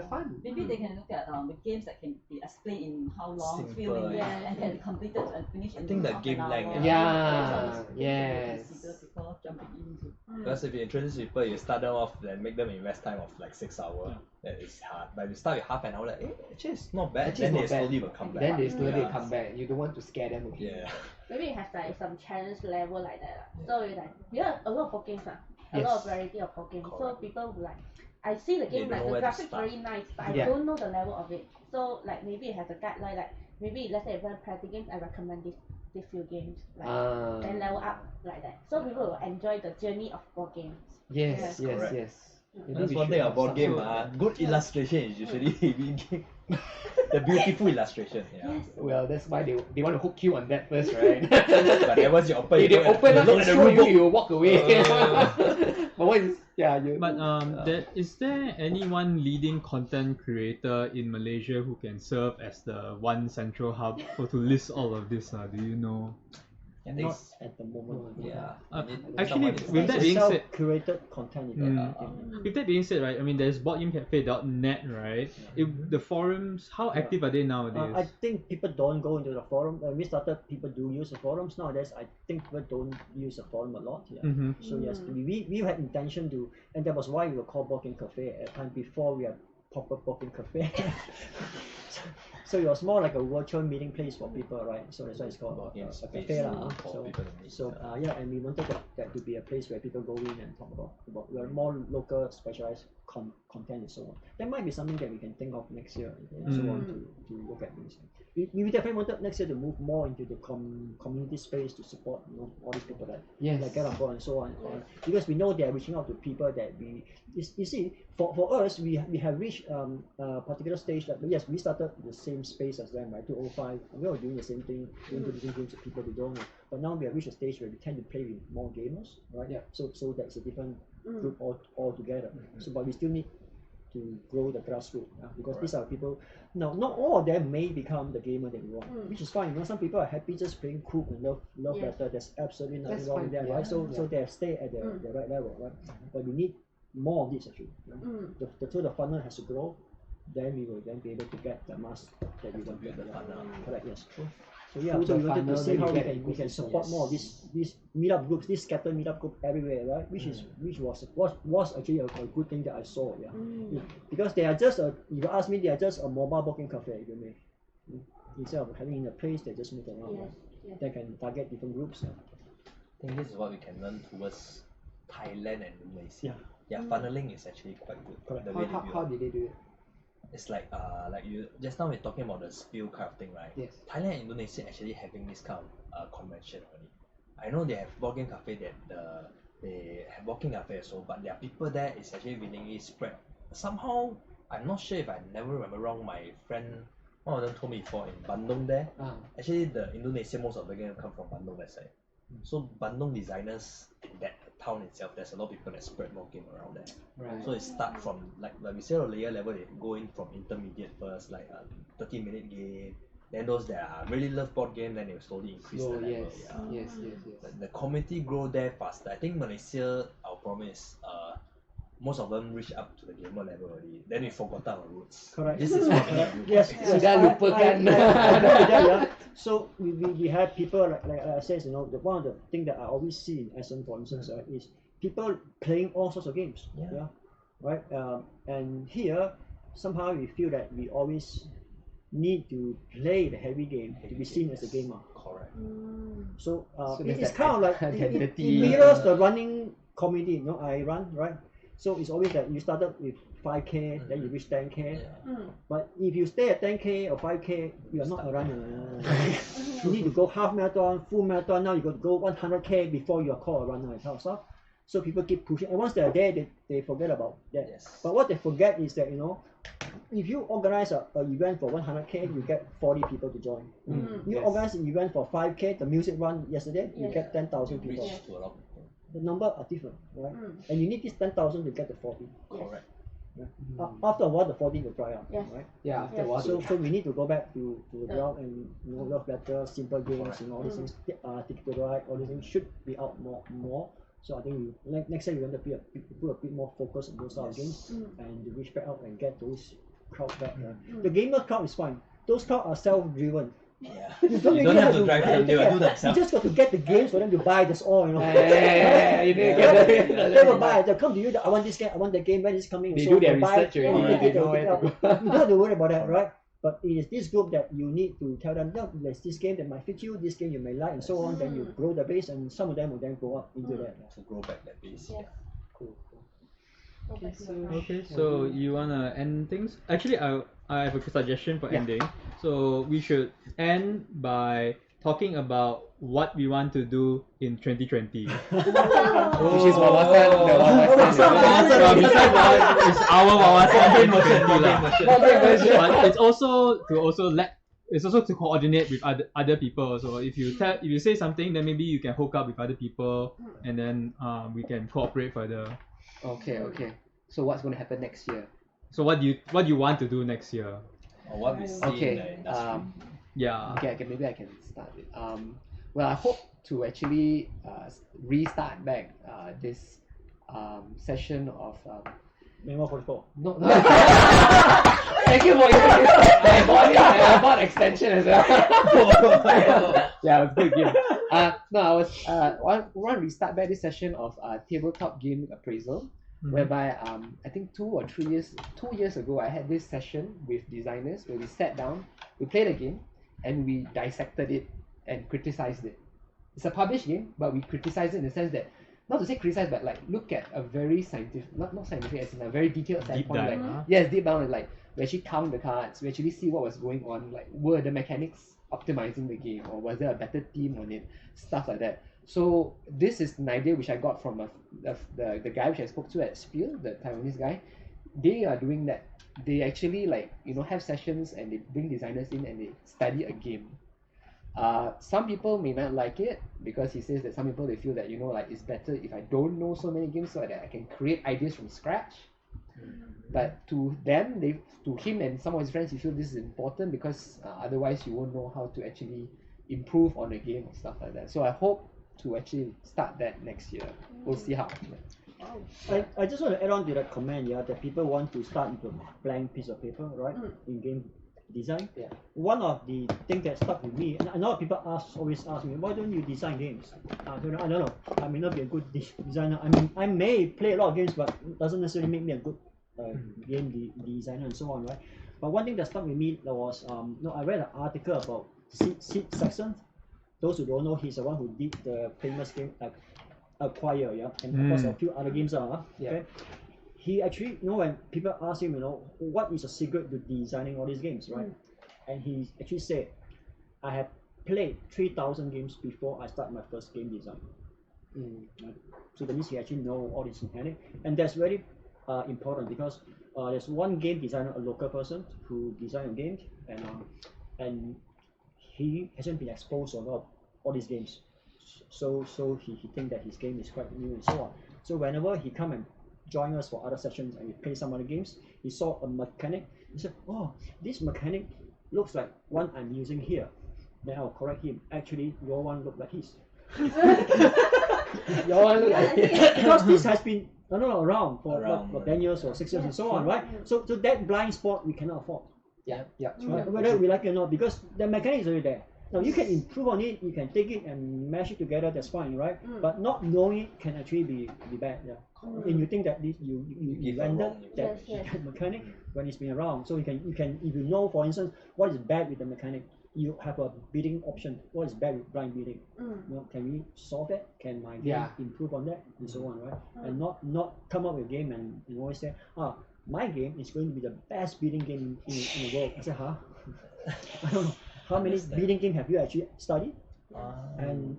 [SPEAKER 7] fun.
[SPEAKER 6] Maybe they can look at the games that can be explained in how long,
[SPEAKER 3] Simple,
[SPEAKER 6] few minutes,
[SPEAKER 5] yeah.
[SPEAKER 6] and can be completed and finished in
[SPEAKER 3] I think the
[SPEAKER 6] half
[SPEAKER 3] game
[SPEAKER 6] an
[SPEAKER 3] length,
[SPEAKER 6] hour.
[SPEAKER 7] Yeah,
[SPEAKER 6] They
[SPEAKER 7] yes.
[SPEAKER 6] consider people jumping into.
[SPEAKER 3] Because if you introduce people, you start them off, then make them invest time of like 6 hours. That is hard. But if you start with half an hour, like, actually it's not bad.
[SPEAKER 7] Actually,
[SPEAKER 3] Then
[SPEAKER 7] it's
[SPEAKER 3] they
[SPEAKER 7] not bad.
[SPEAKER 3] slowly will come back.
[SPEAKER 7] Then they slowly
[SPEAKER 3] Yeah.
[SPEAKER 7] come back. You don't want to scare them away.
[SPEAKER 3] Yeah.
[SPEAKER 5] Maybe it has like some challenge level like that. So it's like we have a lot of board games, a
[SPEAKER 7] Yes.
[SPEAKER 5] lot of variety of board games. So
[SPEAKER 3] Correct.
[SPEAKER 5] people will like, I see the game
[SPEAKER 3] don't
[SPEAKER 5] like
[SPEAKER 3] know
[SPEAKER 5] the
[SPEAKER 3] where to
[SPEAKER 5] graphics
[SPEAKER 3] start.
[SPEAKER 5] very nice, but I
[SPEAKER 7] Yeah.
[SPEAKER 5] don't know the level of it. So like maybe it has a guideline, like maybe let's say if I'm playing games, I recommend this few games, like then level up like that. So people will enjoy the journey of board games.
[SPEAKER 7] Yes, yes,
[SPEAKER 3] Correct.
[SPEAKER 7] yes. Maybe
[SPEAKER 3] That's
[SPEAKER 7] we
[SPEAKER 3] one
[SPEAKER 7] should
[SPEAKER 3] thing
[SPEAKER 7] have
[SPEAKER 3] about
[SPEAKER 7] some
[SPEAKER 3] game.
[SPEAKER 7] sort of-
[SPEAKER 3] Good illustration is usually heavy game. The beautiful illustration. Yeah.
[SPEAKER 5] Yes.
[SPEAKER 7] Well, that's why they want to hook you on that first, right?
[SPEAKER 3] But then once you open,
[SPEAKER 7] If they open up
[SPEAKER 3] look
[SPEAKER 7] and
[SPEAKER 3] at the
[SPEAKER 7] show
[SPEAKER 3] rule
[SPEAKER 7] you,
[SPEAKER 3] book.
[SPEAKER 7] you will walk away. But what is you?
[SPEAKER 8] But is there any one leading content creator in Malaysia who can serve as the one central hub for to list all of this? Do you know?
[SPEAKER 2] Not at the moment.
[SPEAKER 3] Yeah.
[SPEAKER 8] Actually,
[SPEAKER 3] Someone is
[SPEAKER 8] with that
[SPEAKER 2] It's a
[SPEAKER 8] being said,
[SPEAKER 2] self-curated content event.
[SPEAKER 8] with that being said, right? I mean, there's boardgamecafe.net, right? The forums, how active are they nowadays?
[SPEAKER 2] I think people don't go into the forum. When we started, people do use the forums. Nowadays, I think people don't use the forum a lot. Yeah.
[SPEAKER 8] Mm-hmm.
[SPEAKER 2] So yes, we had intention to, and that was why we were called Board Game Cafe at the time before we had proper Board Game Cafe. So it was more like a virtual meeting place for people, right? So that's why it's called
[SPEAKER 3] Board game
[SPEAKER 2] a
[SPEAKER 3] space
[SPEAKER 2] cafe lah.
[SPEAKER 3] for people to meet.
[SPEAKER 2] Yeah, and we wanted that to be a place where people go in and talk about more local specialized content and so on. That might be something that we can think of next year and so on to look at things. We definitely wanted next year to move more into the community space to support all these people that get on board and so on. Because we know they are reaching out to people that you see, for us, we have reached a particular stage that, yes, we started the same space as them, right? 2005, and we were doing the same thing, introducing games to people we don't know. But now we have reached a stage where we tend to play with more gamers, right? Yeah. So that's a different group altogether. So, but we still need to grow the grassroots, because these are people. Now, not all of them may become the gamer that we want, which is fine. Some people are happy just playing cool and love better. There's absolutely nothing wrong with that, right? So they stay at the right level, right? But we need more of this actually. The funnel has to grow. Then we will then be able to get the mass that we want to get. Correct, yes. So yeah, so we wanted to see how we can support more of these meetup groups, these scattered meetup group everywhere, right? Which was actually a good thing that I saw, yeah. Because they are just if you ask me, they are just a mobile board game cafe, if you may. Instead of having a place that just move around, right? They can target different groups.
[SPEAKER 3] I think this is what we can learn towards Thailand and Malaysia. Yeah, funneling is actually quite good.
[SPEAKER 2] Correct.
[SPEAKER 3] The way they
[SPEAKER 7] How did they do it?
[SPEAKER 3] It's like you just now we're talking about the spill kind of thing, right?
[SPEAKER 7] Yes.
[SPEAKER 3] Thailand and Indonesia actually having this kind of convention already. I know they have board game cafe that they have walking cafe also, but there are people there is actually willingly spread. Somehow I'm not sure if I never remember wrong. My friend, one of them told me before in Bandung there. Actually, the Indonesia most of the game come from Bandung that side. So Bandung designers in that town itself, there's a lot of people that spread more game around there.
[SPEAKER 7] Right.
[SPEAKER 3] So it start from like we say on layer level, they go in from intermediate first, like a 30-minute game. Then those that are really love board game, then they will slowly increase the level.
[SPEAKER 7] Yes.
[SPEAKER 3] The community grow there faster. I think Malaysia, our problem is most of them reach up to the gamer level already. Then we forgot our roots.
[SPEAKER 2] Correct.
[SPEAKER 3] This is what we do.
[SPEAKER 2] Yes.
[SPEAKER 7] Sudah lupakan.
[SPEAKER 2] So we have people like I said, one of the things that I always see in Essen, for instance, is people playing all sorts of games. Right. And here somehow we feel that we always need to play the heavy game to be seen as a gamer.
[SPEAKER 3] Correct.
[SPEAKER 2] So
[SPEAKER 7] there's
[SPEAKER 2] it's
[SPEAKER 7] that
[SPEAKER 2] kind of like it
[SPEAKER 7] identity.
[SPEAKER 2] mirrors the running community. I run, right? So it's always that you started with 5K, then you reach 10K.
[SPEAKER 3] Yeah.
[SPEAKER 2] But if you stay at 10K or 5K, you are not a runner. You need to go half marathon, full marathon. Now you got to go 100K before you are called a runner and kind of stuff. So people keep pushing, and once they're there, they forget about that.
[SPEAKER 3] Yes.
[SPEAKER 2] But what they forget is that, you know, if you organize an event for 100K, you get 40 people to join. You organize an event for 5K, the music run yesterday, you get 10,000 people.
[SPEAKER 3] Reach to a lot of people.
[SPEAKER 2] The number are different, right? And you need this 10,000 to get the 40.
[SPEAKER 3] Correct.
[SPEAKER 2] After a while, the 40 will dry up, right?
[SPEAKER 7] Yeah, after a while.
[SPEAKER 2] So we need to go back to the ground and, you know, love better, simple games, and all these things. Ticket to Ride, all these things should be out more. So I think next year you want to put a bit more focus on those sort of games and to reach back out and get those crowd back. The gamer crowd is fine. Those crowd are self-driven.
[SPEAKER 3] Yeah.
[SPEAKER 2] You don't
[SPEAKER 3] don't have to drive them, they will do
[SPEAKER 2] You
[SPEAKER 3] themselves.
[SPEAKER 2] just got to get the games for them to buy. That's all, you know. They will buy. They'll come to you. I want this game. I want the game. When it's coming.
[SPEAKER 7] They
[SPEAKER 2] so
[SPEAKER 7] do their
[SPEAKER 2] they buy,
[SPEAKER 7] research already. They know where to go.
[SPEAKER 2] You don't have to worry about that, right? But it is this group that you need to tell them, no, there's this game that might fit you, this game you may like, and so on. Then you grow the base, and some of them will then go up into that.
[SPEAKER 3] To grow back that base.
[SPEAKER 5] Yes.
[SPEAKER 2] Cool.
[SPEAKER 8] Okay, so you wanna end things? Actually, I have a suggestion for ending. So we should end by talking about what we want to do in 2020.
[SPEAKER 7] Which is wawasan, the wawasan.
[SPEAKER 8] Besides that, it's our wawasan 2020 lah. But it's also to coordinate with other people. So if you say something, then maybe you can hook up with other people, and then we can cooperate further.
[SPEAKER 7] Okay. So what's going to happen next year?
[SPEAKER 8] So what do you want to do next year?
[SPEAKER 3] Or what we see in the industry.
[SPEAKER 8] Yeah.
[SPEAKER 7] Okay, maybe I can start it. Well, I hope to actually restart back this session of
[SPEAKER 2] Memo 44.
[SPEAKER 7] no. Thank you for your I bought extension as well. Yeah, it was a good game. No, I was want to restart back this session of tabletop game appraisal, whereby I think 2 years ago I had this session with designers where we sat down, we played a game, and we dissected it and criticized it. It's a published game, but we criticized it in the sense that, not to say criticize, but like look at a very scientific, not scientific, as in a very detailed standpoint.
[SPEAKER 8] Deep dive,
[SPEAKER 7] Yes, deep down, like we actually count the cards, we actually see what was going on, like were the mechanics optimizing the game, or was there a better team on it, stuff like that. So this is an idea which I got from the guy which I spoke to at Spiel, the Taiwanese guy. They are doing that. They actually have sessions and they bring designers in and they study a game. Some people may not like it because he says that some people, they feel that it's better if I don't know so many games so that I can create ideas from scratch. But to him and some of his friends, he feel this is important because otherwise you won't know how to actually improve on a game or stuff like that. So I hope to actually start that next year. We'll see how.
[SPEAKER 2] I just want to add on to that comment, that people want to start with a blank piece of paper, right? In game design.
[SPEAKER 7] Yeah.
[SPEAKER 2] One of the things that stuck with me, and a lot of people always ask me, why don't you design games? I don't know. I may not be a good designer. I mean, I may play a lot of games, but it doesn't necessarily make me a good game designer and so on, right? But one thing that stuck with me was, I read an article about Sid Saxon. Those who don't know, he's the one who did the famous game like Acquire, and of course a few other games are. Okay. He actually, when people ask him, what is the secret to designing all these games, right? And he actually said, I have played 3,000 games before I start my first game design. So that means he actually know all this mechanic, and that's very important because there's one game designer, a local person who designed a game, and he hasn't been exposed to a lot of all these games. So he think that his game is quite new and so on. So whenever he come and join us for other sessions and we play some other games, he saw a mechanic. He said, "Oh, this mechanic looks like one I'm using here." Then I'll correct him. Actually, your one look like his. Your one look like his. Because this has been around for 10 years or 6 years and so on, right? So that blind spot we cannot afford.
[SPEAKER 7] Yeah.
[SPEAKER 2] Whether we like it or not, because the mechanic is already there. Now you can improve on it, you can take it and mash it together, that's fine, right? But not knowing it can actually be bad, And you think that this you rendered that mechanic when it's been around. So you can if you know, for instance, what is bad with the mechanic, you have a bidding option. What is bad with blind bidding? Can we solve that? Can my game improve on that? And so on, right? And not come up with a game and always say, my game is going to be the best bidding game in the world. I said, huh? I don't know. How many bidding game have you actually studied? And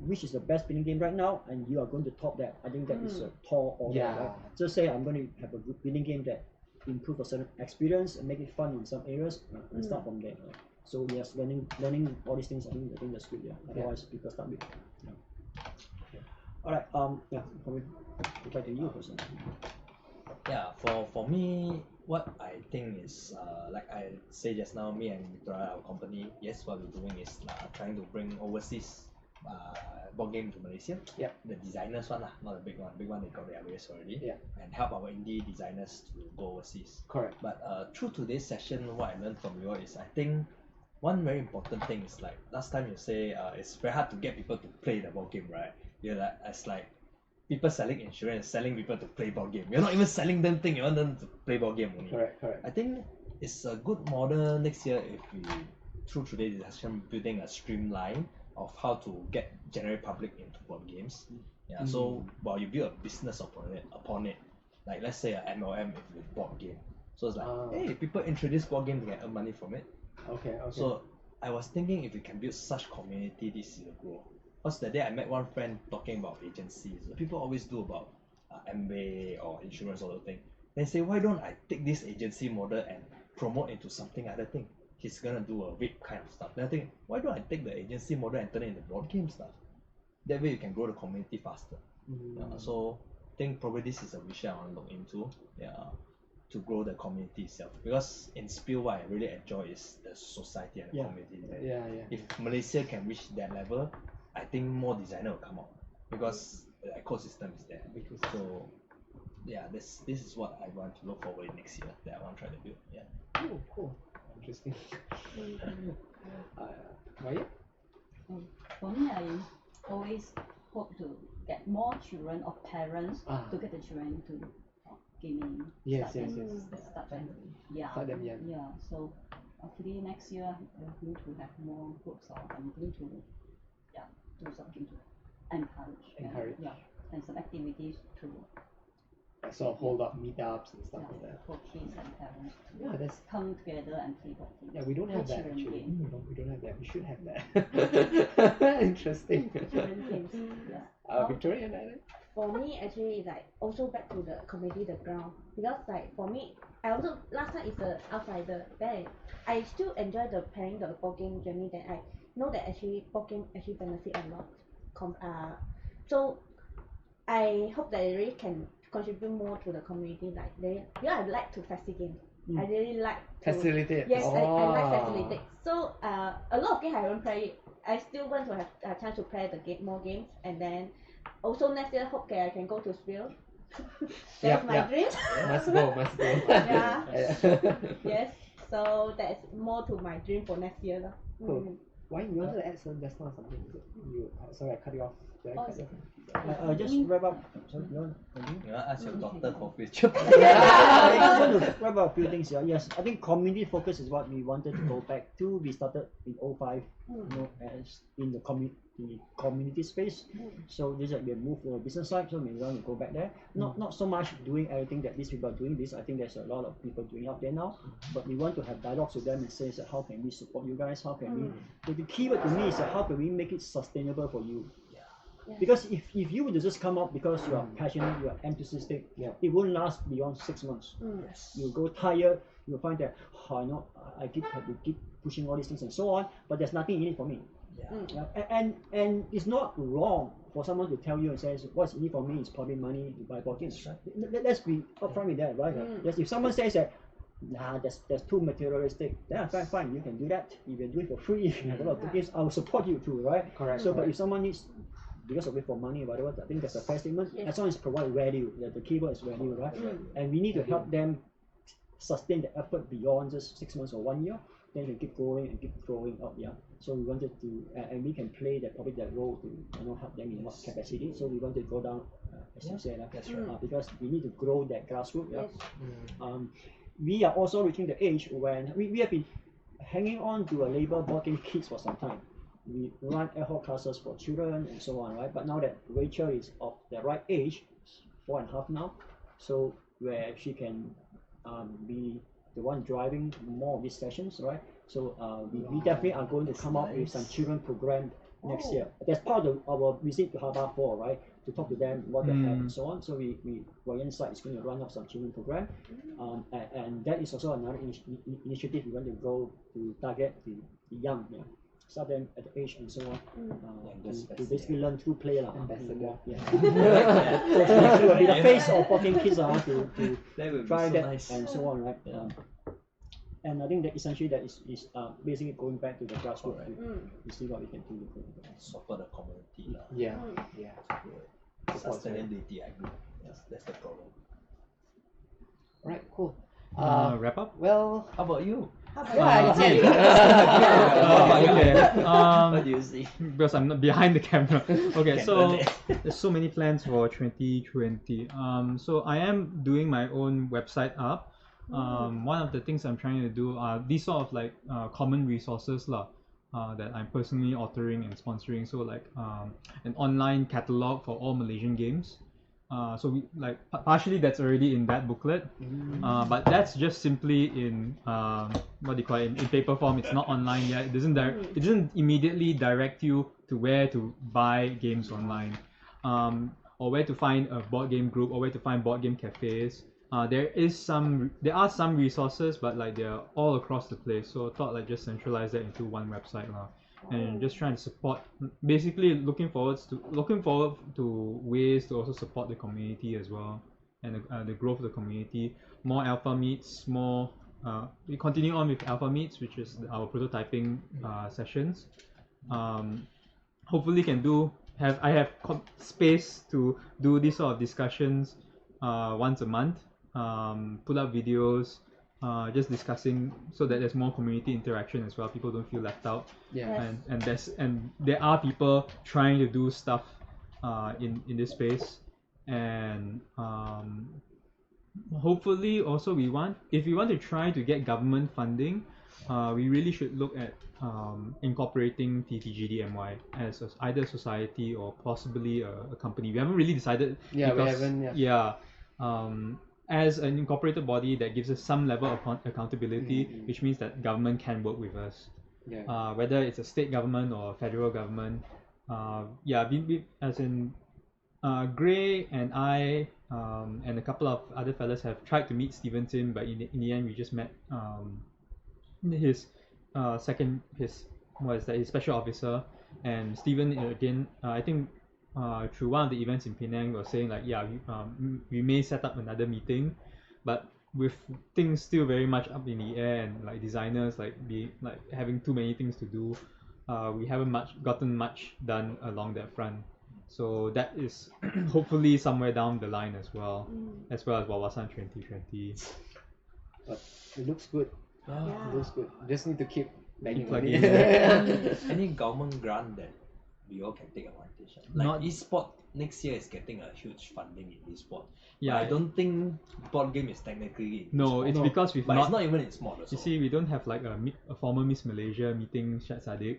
[SPEAKER 2] which is the best bidding game right now? And you are going to top that. I think that is a tall order. Right? Just say I'm going to have a good bidding game that improve a certain experience and make it fun in some areas and start from there. Right? So yes, learning all these things. I think that's good. Yeah. Otherwise, people start with. Yeah. All right. Yeah. Probably reply to you person.
[SPEAKER 3] Yeah, for me, what I think is like I say just now, me and Victoria, our company, yes, what we're doing is trying to bring overseas board game to Malaysia.
[SPEAKER 7] Yeah.
[SPEAKER 3] The designers one, not the big one. Big one they got their ways already.
[SPEAKER 7] Yeah.
[SPEAKER 3] And help our indie designers to go overseas.
[SPEAKER 7] Correct.
[SPEAKER 3] But through today's session, what I learned from you is I think one very important thing is like last time you say it's very hard to get people to play the board game, right? You're like it's like people selling insurance, selling people to play board game. You're not even selling them thing, you want them to play board game only.
[SPEAKER 7] Correct.
[SPEAKER 3] I think it's a good model next year if we, through today's discussion, building a streamline of how to get general public into board games. Yeah. So while you build a business upon it, like let's say a MLM with board game. So it's like, hey, people introduce board game, they can earn money from it.
[SPEAKER 7] Okay.
[SPEAKER 3] So I was thinking if we can build such community, this will grow. Because the day I met one friend talking about agencies, people always do about MBA or insurance or the thing. They say, why don't I take this agency model and promote into something other thing? He's gonna do a vape kind of stuff. Then I think, why don't I take the agency model and turn it into board game stuff? That way you can grow the community faster. So I think probably this is a vision I want to look into. Yeah. To grow the community itself, because in Spiel what I really enjoy is the society and the community. If Malaysia can reach that level, I think more designer will come out because the ecosystem is there. So yeah, this is what I want to look forward next year that I want to try to build. Yeah.
[SPEAKER 7] Cool. Interesting. Wai Yan?
[SPEAKER 6] For me, I always hope to get more children or parents to get the children to gaming.
[SPEAKER 7] Yes.
[SPEAKER 6] Start them. Yeah.
[SPEAKER 7] Start them young.
[SPEAKER 6] Yeah. So hopefully next year we're going to have more groups, or I'm going to do something to encourage. And some activities to
[SPEAKER 7] sort of hold up meetups and stuff like that.
[SPEAKER 6] for kids and parents to
[SPEAKER 7] that's
[SPEAKER 6] come together and play board games.
[SPEAKER 7] Yeah, we don't have that
[SPEAKER 6] children
[SPEAKER 7] actually.
[SPEAKER 6] game.
[SPEAKER 7] We don't have that. We should have that. Interesting.
[SPEAKER 5] Children games.
[SPEAKER 7] Victoria and Alex?
[SPEAKER 5] For me, actually, it's like also back to the community, the ground. Because like for me, I also last time is a outsider. Then I still enjoy the playing the board game journey. Then I know that actually board game actually benefit a lot. So I hope that it really can contribute more to the community. Like because I like to facilitate games. I really like to
[SPEAKER 7] facilitate.
[SPEAKER 5] Yes, I like facilitate. So a lot of games I haven't played. I still want to have a chance to play more games, and then also next year hope that I can go to Spiel. That's my dream.
[SPEAKER 7] Must go.
[SPEAKER 5] Yeah. Yes. So that's more to my dream for next year.
[SPEAKER 7] Cool. Why you wanted to add something just now? Something sorry, I cut you off.
[SPEAKER 2] Just wrap up. Sorry, you want to continue?
[SPEAKER 3] You want to ask your doctor for future?
[SPEAKER 2] I just want to wrap up a few things here. Yes, I think community focus is what we wanted to go back to. We started in 05, as in the community space. So this is we moved to the business side, so we want to go back there. Not so much doing everything that these people are doing. I think there's a lot of people doing out there now, but we want to have dialogues with them and say that how can we support you guys? How can we? The keyword to me is that how can we make it sustainable for you? Because if you were to just come up because you are passionate, you are enthusiastic, it won't last beyond 6 months. You'll go tired, you'll find that I have to keep pushing all these things and so on, but there's nothing in it for me. And it's not wrong for someone to tell you and says what's in it for me is probably money to buy board games. Let's be upfront with that, right? Yes, if someone says that that's too materialistic, then fine, you can do that. You can do it for free. If you have a lot of games, I will support you too, right?
[SPEAKER 7] Correct.
[SPEAKER 2] So, but if someone needs because of it for money or whatever, I think that's a fair statement. As long as provide value, the keyword is value, right? And we need to help them sustain the effort beyond just 6 months or 1 year. Then you can keep growing and keep growing up. So we wanted to, and we can play that role to help them in what capacity. So we wanted to go down, as you said, because we need to grow that grassroots. We are also reaching the age when we have been hanging on to a label board game kids for some time. We run ad hoc classes for children and so on, right? But now that Rachel is of the right age, 4.5 now, so where she can be the one driving more of these sessions, right? So we definitely are going to come up with some children program next year. That's part of our visit to Harbour 4, right? To talk to them what they have and so on. So Wai Yan side is going to run up some children program, and that is also another initiative we want to go to target the young, start them at the age and so on, to basically learn through play lah. Yeah. So will be the face of working kids to try that nice. And so on, right? And I think that essentially that is basically going back to the grassroots to see what we can do.
[SPEAKER 3] Support the community.
[SPEAKER 7] Yeah.
[SPEAKER 3] Sustainability, I agree. That's the problem.
[SPEAKER 7] Right, cool.
[SPEAKER 8] Wrap up?
[SPEAKER 7] Well,
[SPEAKER 3] How about you?
[SPEAKER 8] Okay.
[SPEAKER 3] What do you see?
[SPEAKER 8] Because I'm not behind the camera. Okay, so there's so many plans for 2020. So I am doing my own website up. One of the things I'm trying to do are these sort of like common resources lah. That I'm personally authoring and sponsoring. So like an online catalog for all Malaysian games. So we like partially that's already in that booklet, but that's just simply in what do you call it, in paper form. It's not online yet. It doesn't immediately direct you to where to buy games online, or where to find a board game group, or where to find board game cafes. There are some resources, but like they're all across the place. So I thought like just centralize that into one website now, and just trying to support. Basically, looking forward to ways to also support the community as well, and the growth of the community. More alpha meets, more. We continue on with alpha meets, which is our prototyping sessions. Hopefully, I have space to do these sort of discussions once a month. Put up videos, just discussing so that there's more community interaction as well. People don't feel left out.
[SPEAKER 7] yeah.
[SPEAKER 8] And there are people trying to do stuff in this space, and hopefully also if we want to try to get government funding, we really should look at incorporating TTGDMY as either a society or possibly a company. We haven't really decided.
[SPEAKER 7] Yeah, we
[SPEAKER 8] because,
[SPEAKER 7] haven't.
[SPEAKER 8] Yeah. As an incorporated body that gives us some level of accountability, which means that government can work with us.
[SPEAKER 7] Yeah.
[SPEAKER 8] Whether it's a state government or a federal government. As in Gray and I and a couple of other fellas have tried to meet Stevenson, but in the end we just met his special officer, and Steven again. I think through one of the events in Penang was saying like, we may set up another meeting, but with things still very much up in the air and like designers having too many things to do, we haven't gotten much done along that front. So that is hopefully somewhere down the line as well as Wawasan 2020.
[SPEAKER 7] But it looks good. It looks good. Just need to keep
[SPEAKER 8] Keep
[SPEAKER 7] plugging
[SPEAKER 8] plugging
[SPEAKER 7] it.
[SPEAKER 3] Any government grant that we all can take advantage of? Like
[SPEAKER 8] Not-
[SPEAKER 3] eSport next year is getting a huge funding in eSport.
[SPEAKER 8] Yeah,
[SPEAKER 3] But I don't think board game is technically in
[SPEAKER 8] No,
[SPEAKER 3] eSport.
[SPEAKER 8] it's because we've
[SPEAKER 3] But
[SPEAKER 8] not.
[SPEAKER 3] it's not even in sport also.
[SPEAKER 8] You see, we don't have like a former Miss Malaysia meeting Syed Saddiq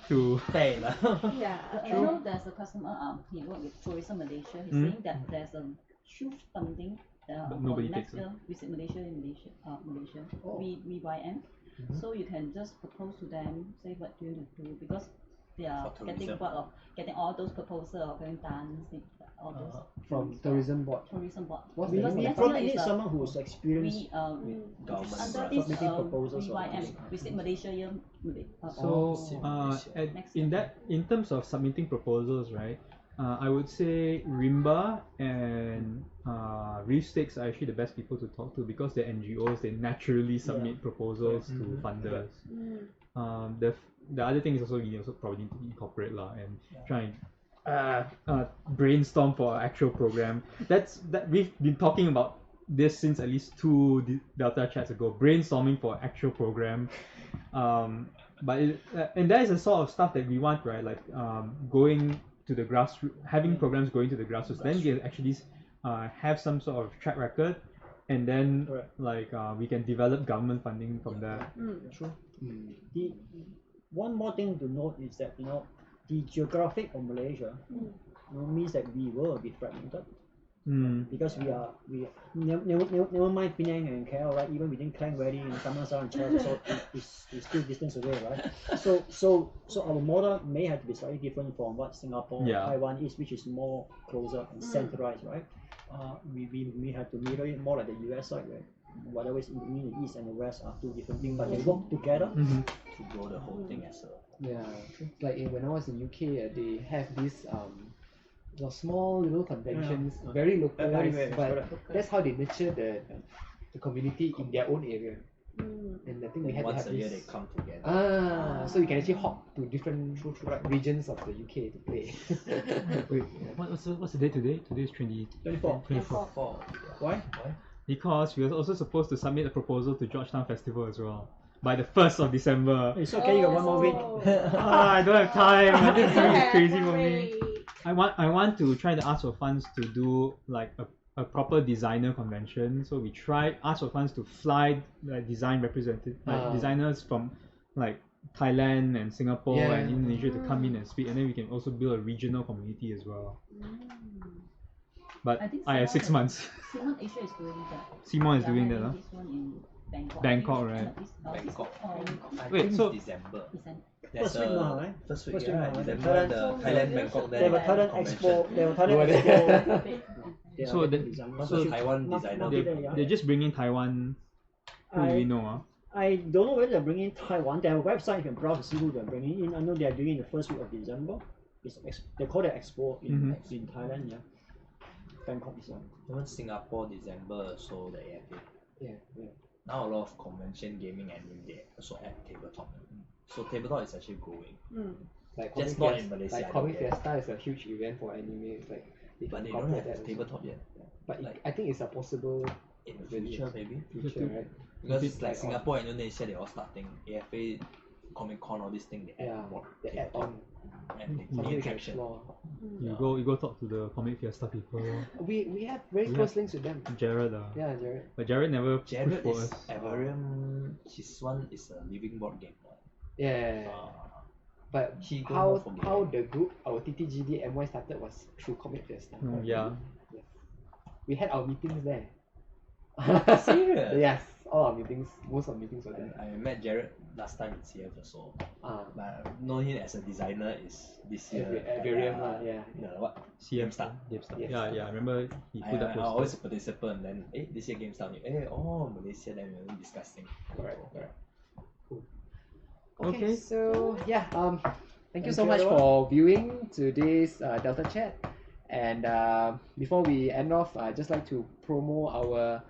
[SPEAKER 8] to
[SPEAKER 3] fair enough.
[SPEAKER 6] Yeah, I know there's a customer, he worked with Tourism Malaysia. He's saying that there's a huge funding
[SPEAKER 8] But
[SPEAKER 6] for
[SPEAKER 8] nobody
[SPEAKER 6] next
[SPEAKER 8] takes it.
[SPEAKER 6] year, Visit Malaysia in Malaysia, VYM. So you can just propose to them, say what do you want to do, because they are
[SPEAKER 3] For
[SPEAKER 6] getting
[SPEAKER 3] tourism.
[SPEAKER 6] bored of getting all those proposals of going dance, all those
[SPEAKER 7] From tourism board.
[SPEAKER 6] tourism board.
[SPEAKER 7] What's
[SPEAKER 6] Because
[SPEAKER 7] the
[SPEAKER 2] We
[SPEAKER 6] next
[SPEAKER 2] probably
[SPEAKER 6] year
[SPEAKER 2] need
[SPEAKER 6] is
[SPEAKER 2] someone who's experienced
[SPEAKER 3] Government
[SPEAKER 6] under
[SPEAKER 3] grant.
[SPEAKER 6] this
[SPEAKER 2] submitting proposals or
[SPEAKER 6] VYM,
[SPEAKER 2] things.
[SPEAKER 6] Visit Malaysia year.
[SPEAKER 8] So
[SPEAKER 6] Next year.
[SPEAKER 8] in terms of submitting proposals, right? I would say Rimba and Reef Stakes are actually the best people to talk to because they're NGOs. They naturally submit proposals to funders. The other thing is also we also probably need to incorporate and try and brainstorm for an actual program. That we've been talking about this since at least 2 Deltachats ago. Brainstorming for an actual program. And that is the sort of stuff that we want, right? Like going to the grassroots, having programs going to the grassroots. Then we can actually have some sort of track record, and then we can develop government funding from there.
[SPEAKER 2] True. The one more thing to note is that the geographic of Malaysia means that we were a bit fragmented. Because never mind Penang and KL, right? Even within Klang Valley and Damansara and Cheras, so it's still distance away, right? So our model may have to be slightly different from what Singapore, Taiwan is, which is more closer and centralized, right? We have to mirror it more like the US side, right? Whatever is in the east and the west are two different things, but they work together
[SPEAKER 3] to grow the whole thing as a.
[SPEAKER 7] Yeah, like when I was in UK, they have this the small little conventions, very localized, but that's how they nurture the community in their own area. And I think we had to
[SPEAKER 3] once
[SPEAKER 7] have
[SPEAKER 3] a year
[SPEAKER 7] this.
[SPEAKER 3] they come together.
[SPEAKER 7] So you can actually hop to different regions of the UK to play.
[SPEAKER 8] Wait, what's the day today? Today is
[SPEAKER 2] 24.
[SPEAKER 8] 24.
[SPEAKER 2] Why?
[SPEAKER 8] Because we were also supposed to submit a proposal to Georgetown Festival as well by the 1st of December.
[SPEAKER 2] It's okay, you got one more week.
[SPEAKER 8] I don't have time. I think it's crazy for me. I want to try to ask for funds to do like a proper designer convention. So we tried ask for funds to fly like design designers from like Thailand and Singapore and Indonesia to come in and speak, and then we can also build a regional community as well. But I have 6 months.
[SPEAKER 6] Simon Asia is doing that.
[SPEAKER 8] Simon is doing that, huh?
[SPEAKER 6] This one in Bangkok.
[SPEAKER 8] Bangkok, right?
[SPEAKER 3] Bangkok. I
[SPEAKER 8] Wait,
[SPEAKER 3] think
[SPEAKER 8] so
[SPEAKER 3] December.
[SPEAKER 2] First week now, right?
[SPEAKER 3] First week,
[SPEAKER 2] First week
[SPEAKER 3] yeah,
[SPEAKER 2] now, right?
[SPEAKER 3] December, the Thailand Bangkok
[SPEAKER 2] They
[SPEAKER 3] there.
[SPEAKER 2] have a Thailand Expo. They have a Thailand
[SPEAKER 7] Over
[SPEAKER 2] Expo.
[SPEAKER 8] So
[SPEAKER 3] So Taiwan designer.
[SPEAKER 8] They're just bringing Taiwan. Who do we know?
[SPEAKER 2] I don't know whether they're bringing Taiwan. They have a website, you can browse to see who they're bringing in. I know they're doing it the first week of December. They call it Expo in Thailand, yeah. Bangkok is one.
[SPEAKER 3] Even Singapore December, so the AFA.
[SPEAKER 7] Yeah.
[SPEAKER 3] Now a lot of convention gaming and they also add tabletop. So tabletop is actually growing.
[SPEAKER 7] Like
[SPEAKER 3] Just
[SPEAKER 7] Comic
[SPEAKER 3] not in Malaysia.
[SPEAKER 7] Like Comic Fiesta is a huge event for anime. It's like
[SPEAKER 3] But they don't have tabletop yet.
[SPEAKER 7] But I think it's a possible
[SPEAKER 3] In the future, maybe.
[SPEAKER 7] future, right?
[SPEAKER 3] Because it's like Singapore and Indonesia, they all starting AFA, Comic Con, all these things. They add more.
[SPEAKER 7] They add on.
[SPEAKER 3] And they
[SPEAKER 7] Something
[SPEAKER 3] gain
[SPEAKER 7] we can
[SPEAKER 3] traction.
[SPEAKER 7] explore.
[SPEAKER 8] You go talk to the Comic Fiesta people.
[SPEAKER 7] We have very close links with them.
[SPEAKER 8] Jared,
[SPEAKER 7] Yeah, Jared.
[SPEAKER 8] but Jared never pushed
[SPEAKER 3] Jared
[SPEAKER 8] for
[SPEAKER 3] is
[SPEAKER 8] us.
[SPEAKER 3] Avarium, his one is a living board game.
[SPEAKER 7] Yeah. But
[SPEAKER 3] He go more for
[SPEAKER 7] how
[SPEAKER 3] gaming.
[SPEAKER 7] the group, our TTGDMY started was through Comic Fiesta.
[SPEAKER 8] Yeah.
[SPEAKER 7] We had our meetings there.
[SPEAKER 3] Serious?
[SPEAKER 7] Yes, all our meetings, most of our meetings were there.
[SPEAKER 3] I met Jared last time in CF also. But I know him as a designer is this year.
[SPEAKER 7] Avarium, yeah.
[SPEAKER 3] The what?
[SPEAKER 8] GameStar.
[SPEAKER 7] Yes.
[SPEAKER 8] Yeah, I remember he put up
[SPEAKER 3] I always
[SPEAKER 8] posters.
[SPEAKER 3] a participant, then this year GameStar, Malaysia, then we were discussing.
[SPEAKER 7] Correct. Cool.
[SPEAKER 8] Okay.
[SPEAKER 7] So yeah, thank you so much for viewing today's Deltachat. And before we end off, I'd just like to promo our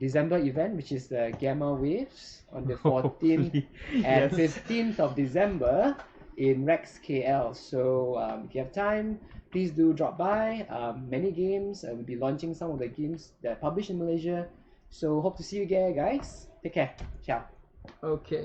[SPEAKER 7] December event, which is the Gamma Waves on the 14th and 15th of December in Rex KL. So if you have time, please do drop by. Many games, we'll be launching some of the games that are published in Malaysia. So hope to see you there, guys. Take care. Ciao.
[SPEAKER 8] Okay.